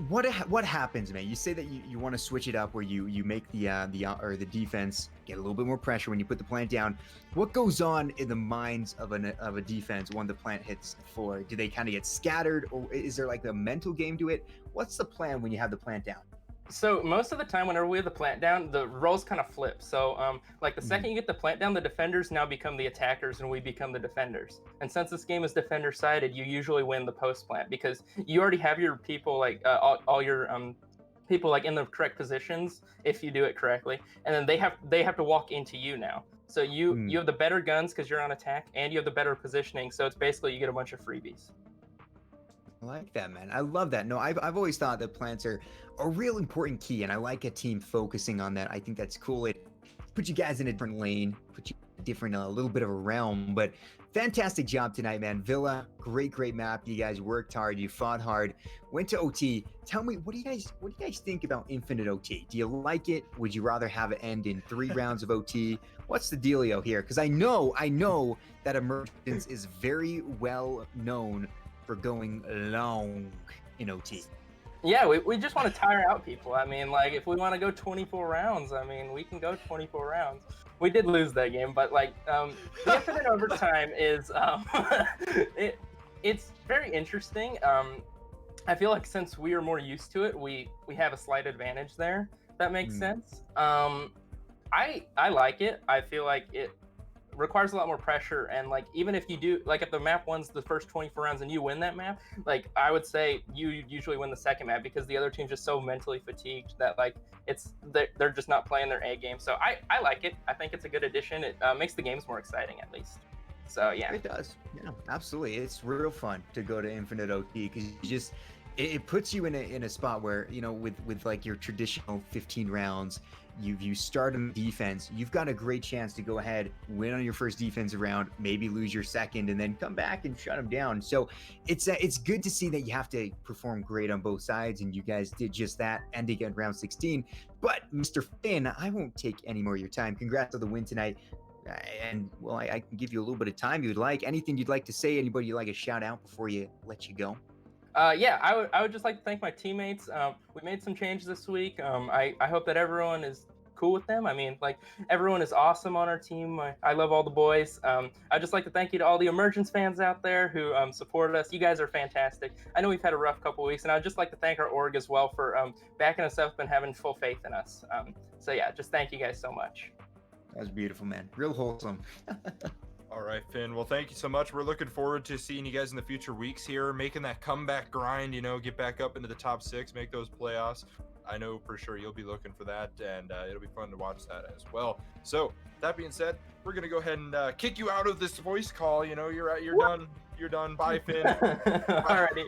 [SPEAKER 3] what happens, man? You say that you want to switch it up, where you make the defense get a little bit more pressure when you put the plant down. What goes on in the minds of a defense when the plant hits the floor? Do they kind of get scattered, or is there like a mental game to it? What's the plan when you have the plant down?
[SPEAKER 5] So most of the time, whenever we have the plant down, the roles kind of flip. So like the second you get the plant down, the defenders now become the attackers and we become the defenders. And since this game is defender sided, you usually win the post plant because you already have your people, like all your people like in the correct positions if you do it correctly. And then they have to walk into you now. So you have the better guns because you're on attack, and you have the better positioning. So it's basically you get a bunch of freebies.
[SPEAKER 3] I like that, man. I love that. No, I've always thought that plants are a real important key, and I like a team focusing on that. I think that's cool. It puts you guys in a different lane, puts you in a different, little bit of a realm. But fantastic job tonight, man. Villa, great map. You guys worked hard. You fought hard. Went to OT. Tell me, what do you guys think about Infinite OT? Do you like it? Would you rather have it end in 3 rounds of OT? What's the dealio here? Because I know that Emergence is very well known for going long in OT.
[SPEAKER 5] Yeah, we just want to tire out people. I mean, like, if we want to go 24 rounds, I mean, we can go 24 rounds. We did lose that game, but, like, the Infinite Overtime is, it's very interesting. I feel like since we are more used to it, we have a slight advantage there. If that makes sense. I like it. I feel like it requires a lot more pressure, and like even if you do, like if the map wins the first 24 rounds and you win that map, like I would say you usually win the second map because the other team's just so mentally fatigued that like they're just not playing their A game. So I like it. I think it's a good addition. It makes the games more exciting at least. So yeah,
[SPEAKER 3] it does. Yeah, absolutely. It's real fun to go to Infinite OT because you just it puts you in a spot where, you know, with like your traditional 15 rounds, you start on defense, you've got a great chance to go ahead, win on your first defensive round, maybe lose your second, and then come back and shut them down. So it's good to see that you have to perform great on both sides, and you guys did just that, ending at round 16. But Mr. Finn, I won't take any more of your time. Congrats on the win tonight. And well, I can give you a little bit of time you'd like. Anything you'd like to say? Anybody you'd like a shout out before you let you go?
[SPEAKER 5] Yeah, I would just like to thank my teammates. We made some changes this week. I hope that everyone is cool with them. I mean, like, everyone is awesome on our team. I love all the boys. I'd just like to thank you to all the Emergence fans out there who supported us. You guys are fantastic. I know we've had a rough couple weeks, and I'd just like to thank our org as well for backing us up and having full faith in us. So yeah, just thank you guys so much.
[SPEAKER 3] That was beautiful, man. Real wholesome.
[SPEAKER 1] All right, Finn. Well, thank you so much. We're looking forward to seeing you guys in the future weeks here, making that comeback grind, you know, get back up into the top 6, make those playoffs. I know for sure you'll be looking for that, and it'll be fun to watch that as well. So that being said, we're going to go ahead and kick you out of this voice call. You know, you're done. You're done. Bye, Finn.
[SPEAKER 5] Alrighty.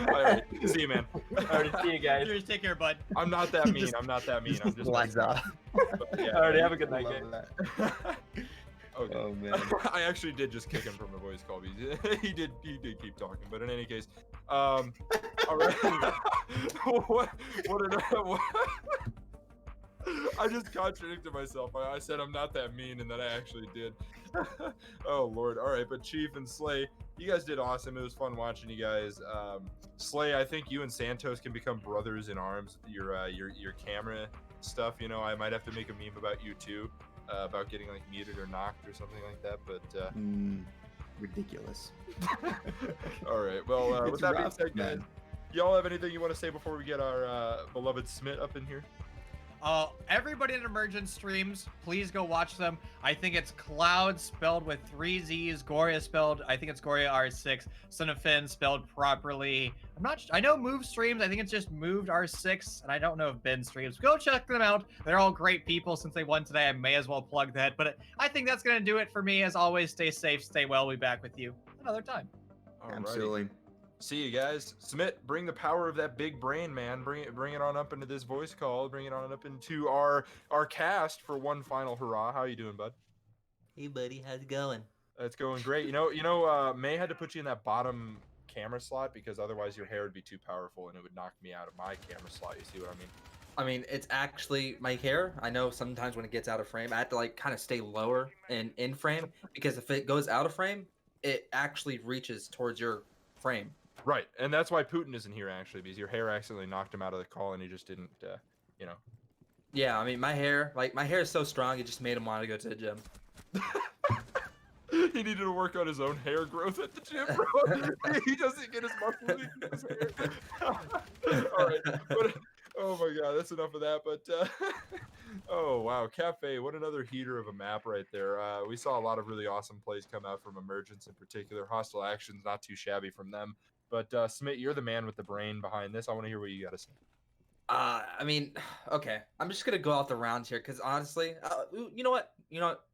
[SPEAKER 1] All right. See you, man.
[SPEAKER 5] Alrighty, see you guys.
[SPEAKER 2] Cheers, take care, bud.
[SPEAKER 1] I'm not that mean. I'm just
[SPEAKER 3] flags off.
[SPEAKER 1] Yeah,
[SPEAKER 5] Alrighty, have a good night, guys.
[SPEAKER 1] Okay.
[SPEAKER 3] Oh man.
[SPEAKER 1] I actually did just kick him from the voice call. He did keep talking, but in any case, all right. what I just contradicted myself. I said I'm not that mean, and then I actually did. Oh Lord. All right, but Chief and Slay, you guys did awesome. It was fun watching you guys. Slay, I think you and Santos can become brothers in arms. Your camera stuff, you know, I might have to make a meme about you too. About getting like muted or knocked or something like that, but
[SPEAKER 3] ridiculous.
[SPEAKER 1] All right, well, with that being
[SPEAKER 3] rough,
[SPEAKER 1] said, guys, y'all have anything you want to say before we get our beloved Smith up in here?
[SPEAKER 2] Everybody in Emergence streams, please go watch them. I think it's Cloud spelled with 3 Z's, Goria spelled, I think it's Goria R6, Son of Finn spelled properly. I know Move streams, I think it's just Moved R6, and I don't know if Ben streams. Go check them out. They're all great people. Since they won today, I may as well plug that. But I think that's going to do it for me. As always, stay safe, stay well. We'll be back with you another time.
[SPEAKER 1] Alrighty.
[SPEAKER 3] Absolutely.
[SPEAKER 1] See you guys. Submit, bring the power of that big brain, man. Bring it on up into this voice call. Bring it on up into our cast for one final hurrah. How you doing, bud?
[SPEAKER 6] Hey, buddy, how's it going?
[SPEAKER 1] It's going great. May had to put you in that bottom camera slot because otherwise your hair would be too powerful and it would knock me out of my camera slot. You see what I mean?
[SPEAKER 4] I mean, it's actually my hair. I know sometimes when it gets out of frame, I have to like kind of stay lower and in frame because if it goes out of frame, it actually reaches towards your frame.
[SPEAKER 1] Right, and that's why Putin isn't here actually, because your hair accidentally knocked him out of the call and he just didn't,
[SPEAKER 4] Yeah, I mean, my hair is so strong, it just made him want to go to the gym.
[SPEAKER 1] He needed to work on his own hair growth at the gym, bro. He doesn't get his muscles in his hair. All right, but, oh my god, that's enough of that. But oh wow, Kafe, what another heater of a map right there. We saw a lot of really awesome plays come out from Emergence in particular. Hostile actions, not too shabby from them. But Smith, you're the man with the brain behind this. I want to hear what you got to say.
[SPEAKER 4] I mean, okay, I'm just gonna go off the rounds here because honestly, you know what?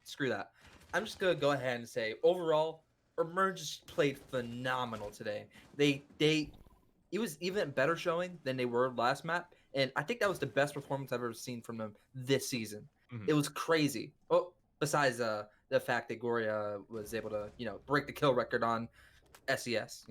[SPEAKER 4] Screw that. I'm just gonna go ahead and say overall, Emergence played phenomenal today. It was even better showing than they were last map, and I think that was the best performance I've ever seen from them this season.
[SPEAKER 1] Mhm.
[SPEAKER 4] It was crazy. Oh, besides the fact that Goria was able to break the kill record on SCS,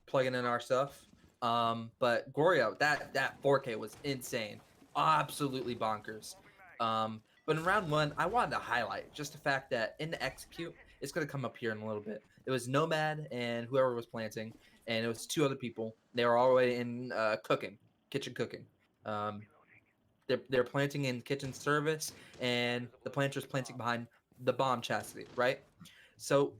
[SPEAKER 4] plugging in our stuff. But Goria, that 4K was insane, absolutely bonkers. But in round one, I wanted to highlight just the fact that in the execute, it's gonna come up here in a little bit. It was Nomad and whoever was planting, and it was 2 other people. They were already in kitchen cooking. They're planting in kitchen service, and the planter's planting behind the bomb chastity, right? So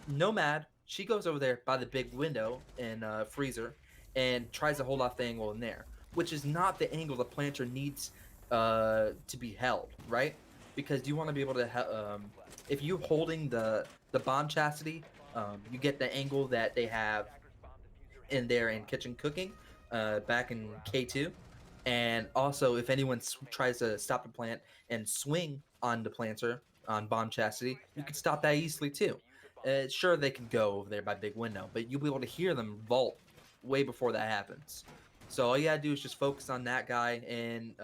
[SPEAKER 4] Nomad, she goes over there by the big window in freezer and tries to hold off the angle in there, which is not the angle the planter needs to be held, right? Because you want to be able to if you're holding the bomb chastity, you get the angle that they have in there in kitchen cooking back in K2. And also, if anyone tries to stop the plant and swing on the planter on bomb chastity, you can stop that easily too. Sure, they can go over there by big window, but you'll be able to hear them vault way before that happens. So all you gotta do is just focus on that guy and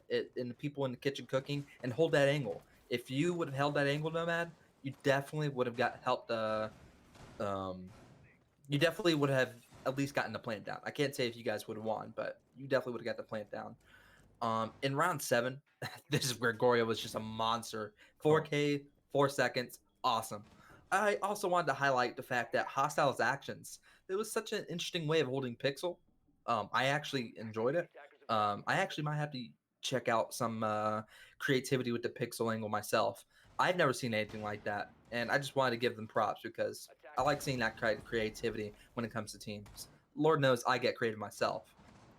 [SPEAKER 4] the people in the kitchen cooking and hold that angle. If you would have held that angle, Nomad, you definitely would have helped. You definitely would have at least gotten the plant down. I can't say if you guys would have won, but you definitely would have got the plant down. In round 7, this is where Goria was just a monster. 4K, 4 seconds, awesome. I also wanted to highlight the fact that Hostile's actions, it was such an interesting way of holding Pixel. I actually enjoyed it. I actually might have to check out some creativity with the Pixel angle myself. I've never seen anything like that, and I just wanted to give them props because I like seeing that kind of creativity when it comes to teams. Lord knows I get creative myself.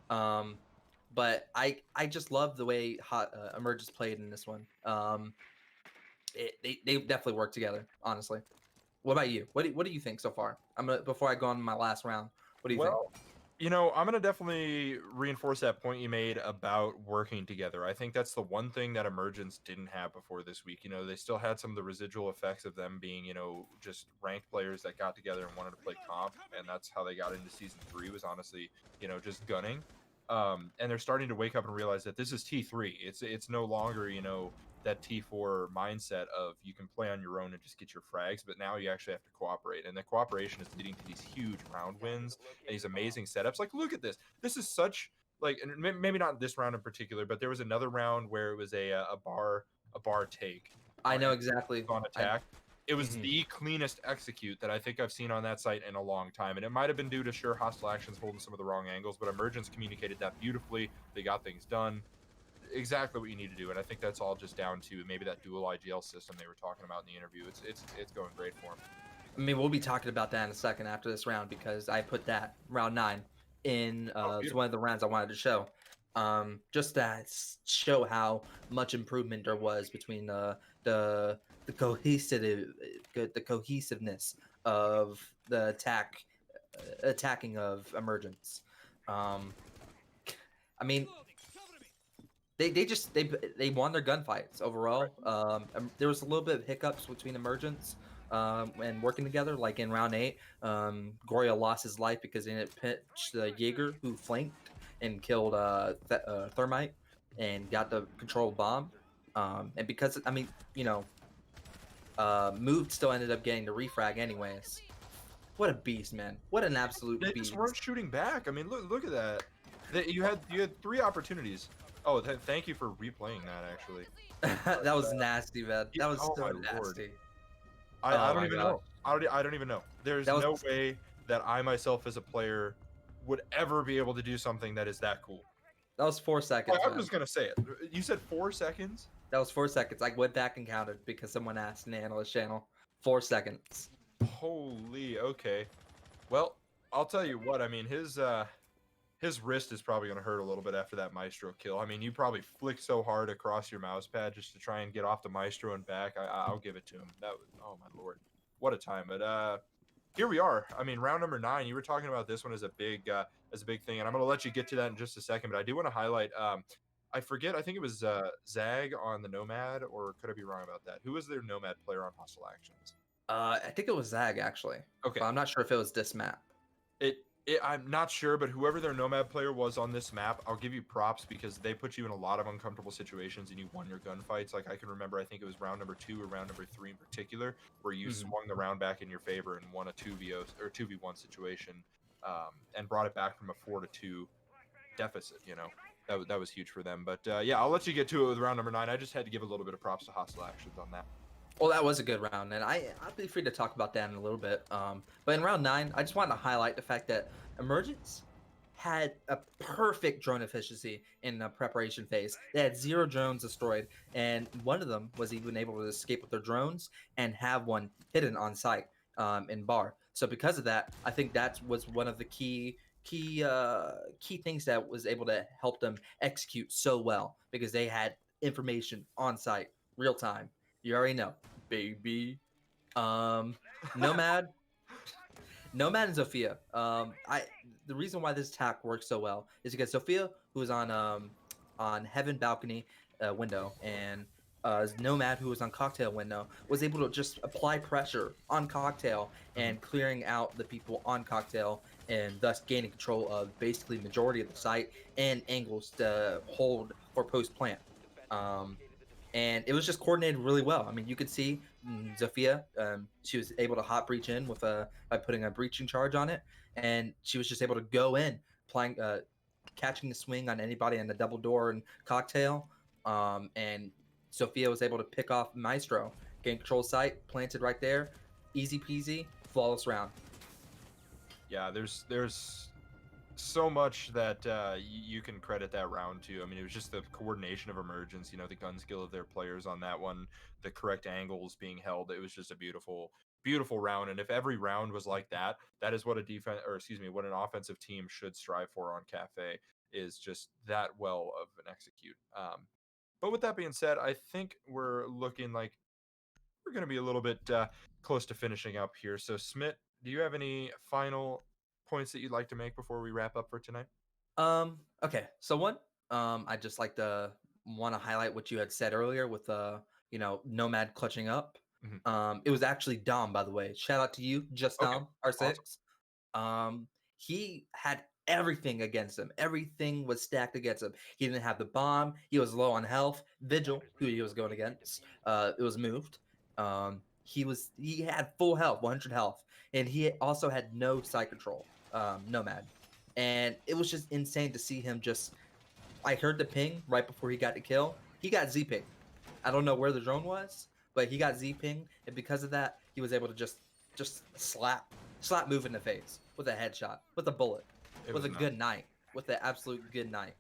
[SPEAKER 4] But I just love the way Emergence played in this one. They definitely worked together, honestly. What about you? What do you think so far? Before I go on my last round. What do you think?
[SPEAKER 1] I'm gonna definitely reinforce that point you made about working together. I think that's the one thing that Emergence didn't have before this week. They still had some of the residual effects of them being, just ranked players that got together and wanted to play comp, and that's how they got into season 3. Was honestly, just gunning. And they're starting to wake up and realize that this is T3. It's no longer, that T4 mindset of you can play on your own and just get your frags, but now you actually have to cooperate, and the cooperation is leading to these huge round wins and these amazing setups. Like, look at this. This is such, like, and maybe not this round in particular, but there was another round where it was a bar take.
[SPEAKER 4] I know exactly.
[SPEAKER 1] On attack. It was the cleanest execute that I think I've seen on that site in a long time, and it might have been due to sure hostile actions holding some of the wrong angles, but Emergence communicated that beautifully. They got things done. Exactly what you need to do, and I think that's all just down to maybe that dual IGL system they were talking about in the interview. It's going great for them.
[SPEAKER 4] I mean, we'll be talking about that in a second after this round because I put that round 9 in one of the rounds I wanted to show. just to show how much improvement there was between the cohesiveness of the attacking of Emergence. I mean, they won their gunfights overall. There was a little bit of hiccups between Emergence and working together. Like in round 8, Goria lost his life because he didn't pitch the Jaeger, who flanked and killed Thermite and got the control bomb. And because I mean, Moved still ended up getting the refrag anyways. What a beast, man! What an absolute
[SPEAKER 1] They
[SPEAKER 4] beast!
[SPEAKER 1] just weren't shooting back. I mean, look at that. You had 3 opportunities. Oh, thank you for replaying that. Actually,
[SPEAKER 4] That was nasty, man. That was
[SPEAKER 1] oh
[SPEAKER 4] so
[SPEAKER 1] my
[SPEAKER 4] nasty.
[SPEAKER 1] Lord.
[SPEAKER 4] Oh
[SPEAKER 1] I don't
[SPEAKER 4] my
[SPEAKER 1] even
[SPEAKER 4] God.
[SPEAKER 1] know. I don't even know. There's
[SPEAKER 4] That was-
[SPEAKER 1] no way that I myself as a player would ever be able to do something that is that cool.
[SPEAKER 4] That was 4 seconds.
[SPEAKER 1] I'm
[SPEAKER 4] man.
[SPEAKER 1] just gonna say it. You said 4 seconds.
[SPEAKER 4] That was 4 seconds. I went back and counted because someone asked in the analyst channel. 4 seconds.
[SPEAKER 1] Holy. Okay. Well, I'll tell you what. I mean, his wrist is probably gonna hurt a little bit after that Maestro kill. I mean, you probably flicked so hard across your mouse pad just to try and get off the Maestro and back. I'll give it to him. That was, oh my Lord, what a time. But here we are. I mean, round number 9. You were talking about this one as a big thing, and I'm gonna let you get to that in just a second. But I do want to highlight. I forget. I think it was Zag on the Nomad, or could I be wrong about that? Who was their Nomad player on Hostile Actions?
[SPEAKER 4] I think it was Zag actually.
[SPEAKER 1] Okay.
[SPEAKER 4] But I'm not sure if it was this map.
[SPEAKER 1] I'm not sure, but whoever their Nomad player was on this map, I'll give you props because they put you in a lot of uncomfortable situations and you won your gunfights. Like I can remember, I think it was round number 2 or round number 3 in particular, where you swung the round back in your favor and won a 2v1 situation, and brought it back from a 4-2 deficit. That was huge for them. But yeah, I'll let you get to it with round number 9. I just had to give a little bit of props to Hostile Actions on that.
[SPEAKER 4] Well, that was a good round, and I'll be free to talk about that in a little bit. But in round 9, I just wanted to highlight the fact that Emergence had a perfect drone efficiency in the preparation phase. They had 0 drones destroyed, and one of them was even able to escape with their drones and have one hidden on site in bar. So because of that, I think that was one of the key things that was able to help them execute so well, because they had information on site, real time. You already know, baby. Nomad and Zofia. The reason why this attack works so well is because Zofia, who was on Heaven balcony window, and Nomad, who was on Cocktail window, was able to just apply pressure on Cocktail and clearing out the people on Cocktail, and thus gaining control of basically majority of the site and angles to hold for post plant. And it was just coordinated really well. I mean, you could see Zofia, she was able to hot breach in with by putting a breaching charge on it, and she was just able to go in, applying, catching the swing on anybody in the double door and Cocktail. And Zofia was able to pick off Maestro, gain control of site, planted right there, easy peasy, flawless round.
[SPEAKER 1] Yeah, there's so much that you can credit that round to. I mean, it was just the coordination of Emergence, the gun skill of their players on that one, the correct angles being held. It was just a beautiful round. And if every round was like that, that is what what an offensive team should strive for on Kafe, is just that well of an execute. But with that being said, I think we're looking like we're going to be a little bit close to finishing up here. So, Smit, do you have any final points that you'd like to make before we wrap up for tonight?
[SPEAKER 4] Okay. So one, I just like to want to highlight what you had said earlier with Nomad clutching up. It was actually Dom, by the way. Shout out to you, just Dom, R6. Awesome. He had everything against him. Everything was stacked against him. He didn't have the bomb. He was low on health. Vigil, who he was going against, it was moved. He had full health, 100 health, and he also had no side control. Nomad, and it was just insane to see him I heard the ping right before he got the kill. He got Z ping. I don't know where the drone was, but he got Z ping, and because of that, he was able to just slap Move in the face with a headshot, with a bullet, with a good night, with an absolute good night.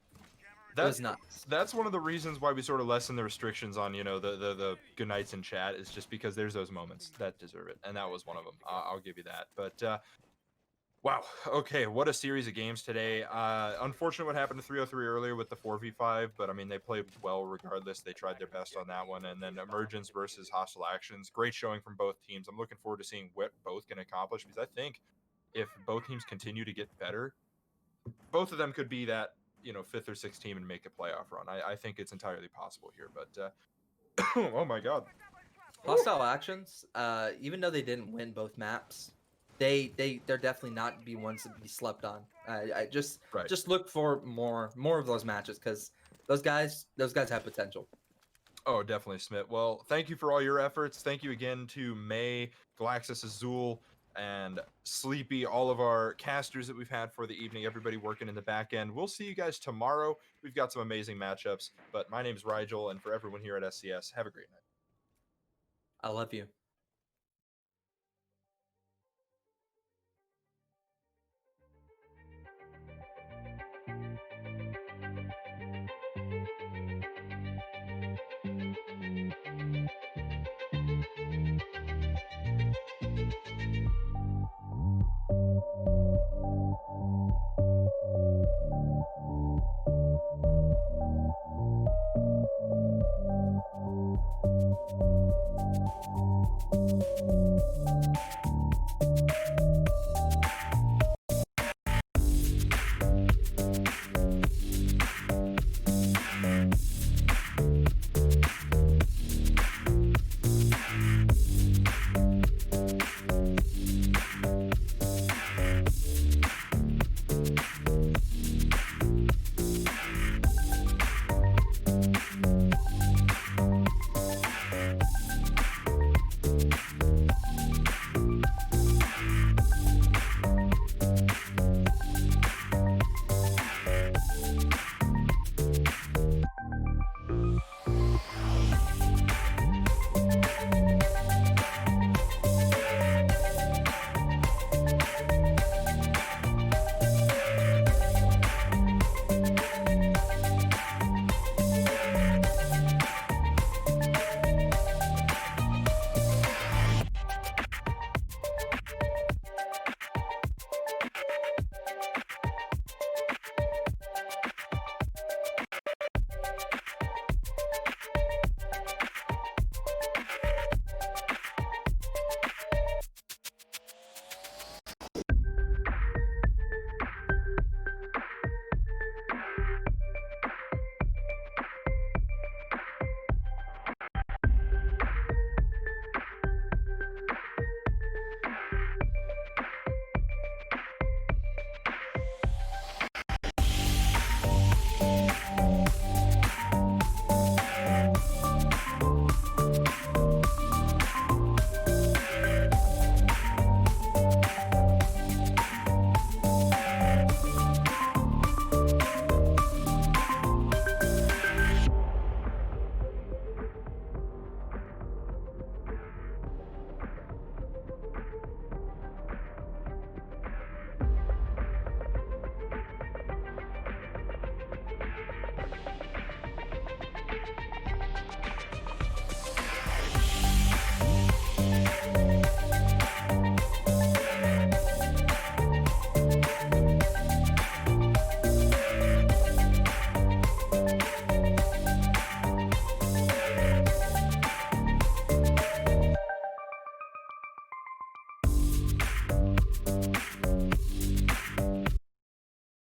[SPEAKER 4] It was nuts.
[SPEAKER 1] That's one of the reasons why we sort of lessen the restrictions on the good nights in chat, is just because there's those moments that deserve it, and that was one of them. I'll give you that. But Wow. Okay. What a series of games today. Unfortunate what happened to 303 earlier with the 4v5, but I mean, they played well regardless. They tried their best on that one. And then Emergence versus Hostile Actions. Great showing from both teams. I'm looking forward to seeing what both can accomplish because I think if both teams continue to get better, both of them could be that, fifth or sixth team and make a playoff run. I think it's entirely possible here, but oh my God.
[SPEAKER 4] Hostile Actions, even though they didn't win both maps, they're definitely not be ones to be slept on. I just
[SPEAKER 1] Right.
[SPEAKER 4] just look for more of those matches because those guys have potential.
[SPEAKER 1] Oh, definitely, Smith. Well, thank you for all your efforts. Thank you again to May, Galaxis Azul, and Sleepy, all of our casters that we've had for the evening, everybody working in the back end. We'll see you guys tomorrow. We've got some amazing matchups, but my name is Rigel, and for everyone here at SCS, have a great night.
[SPEAKER 4] I love you.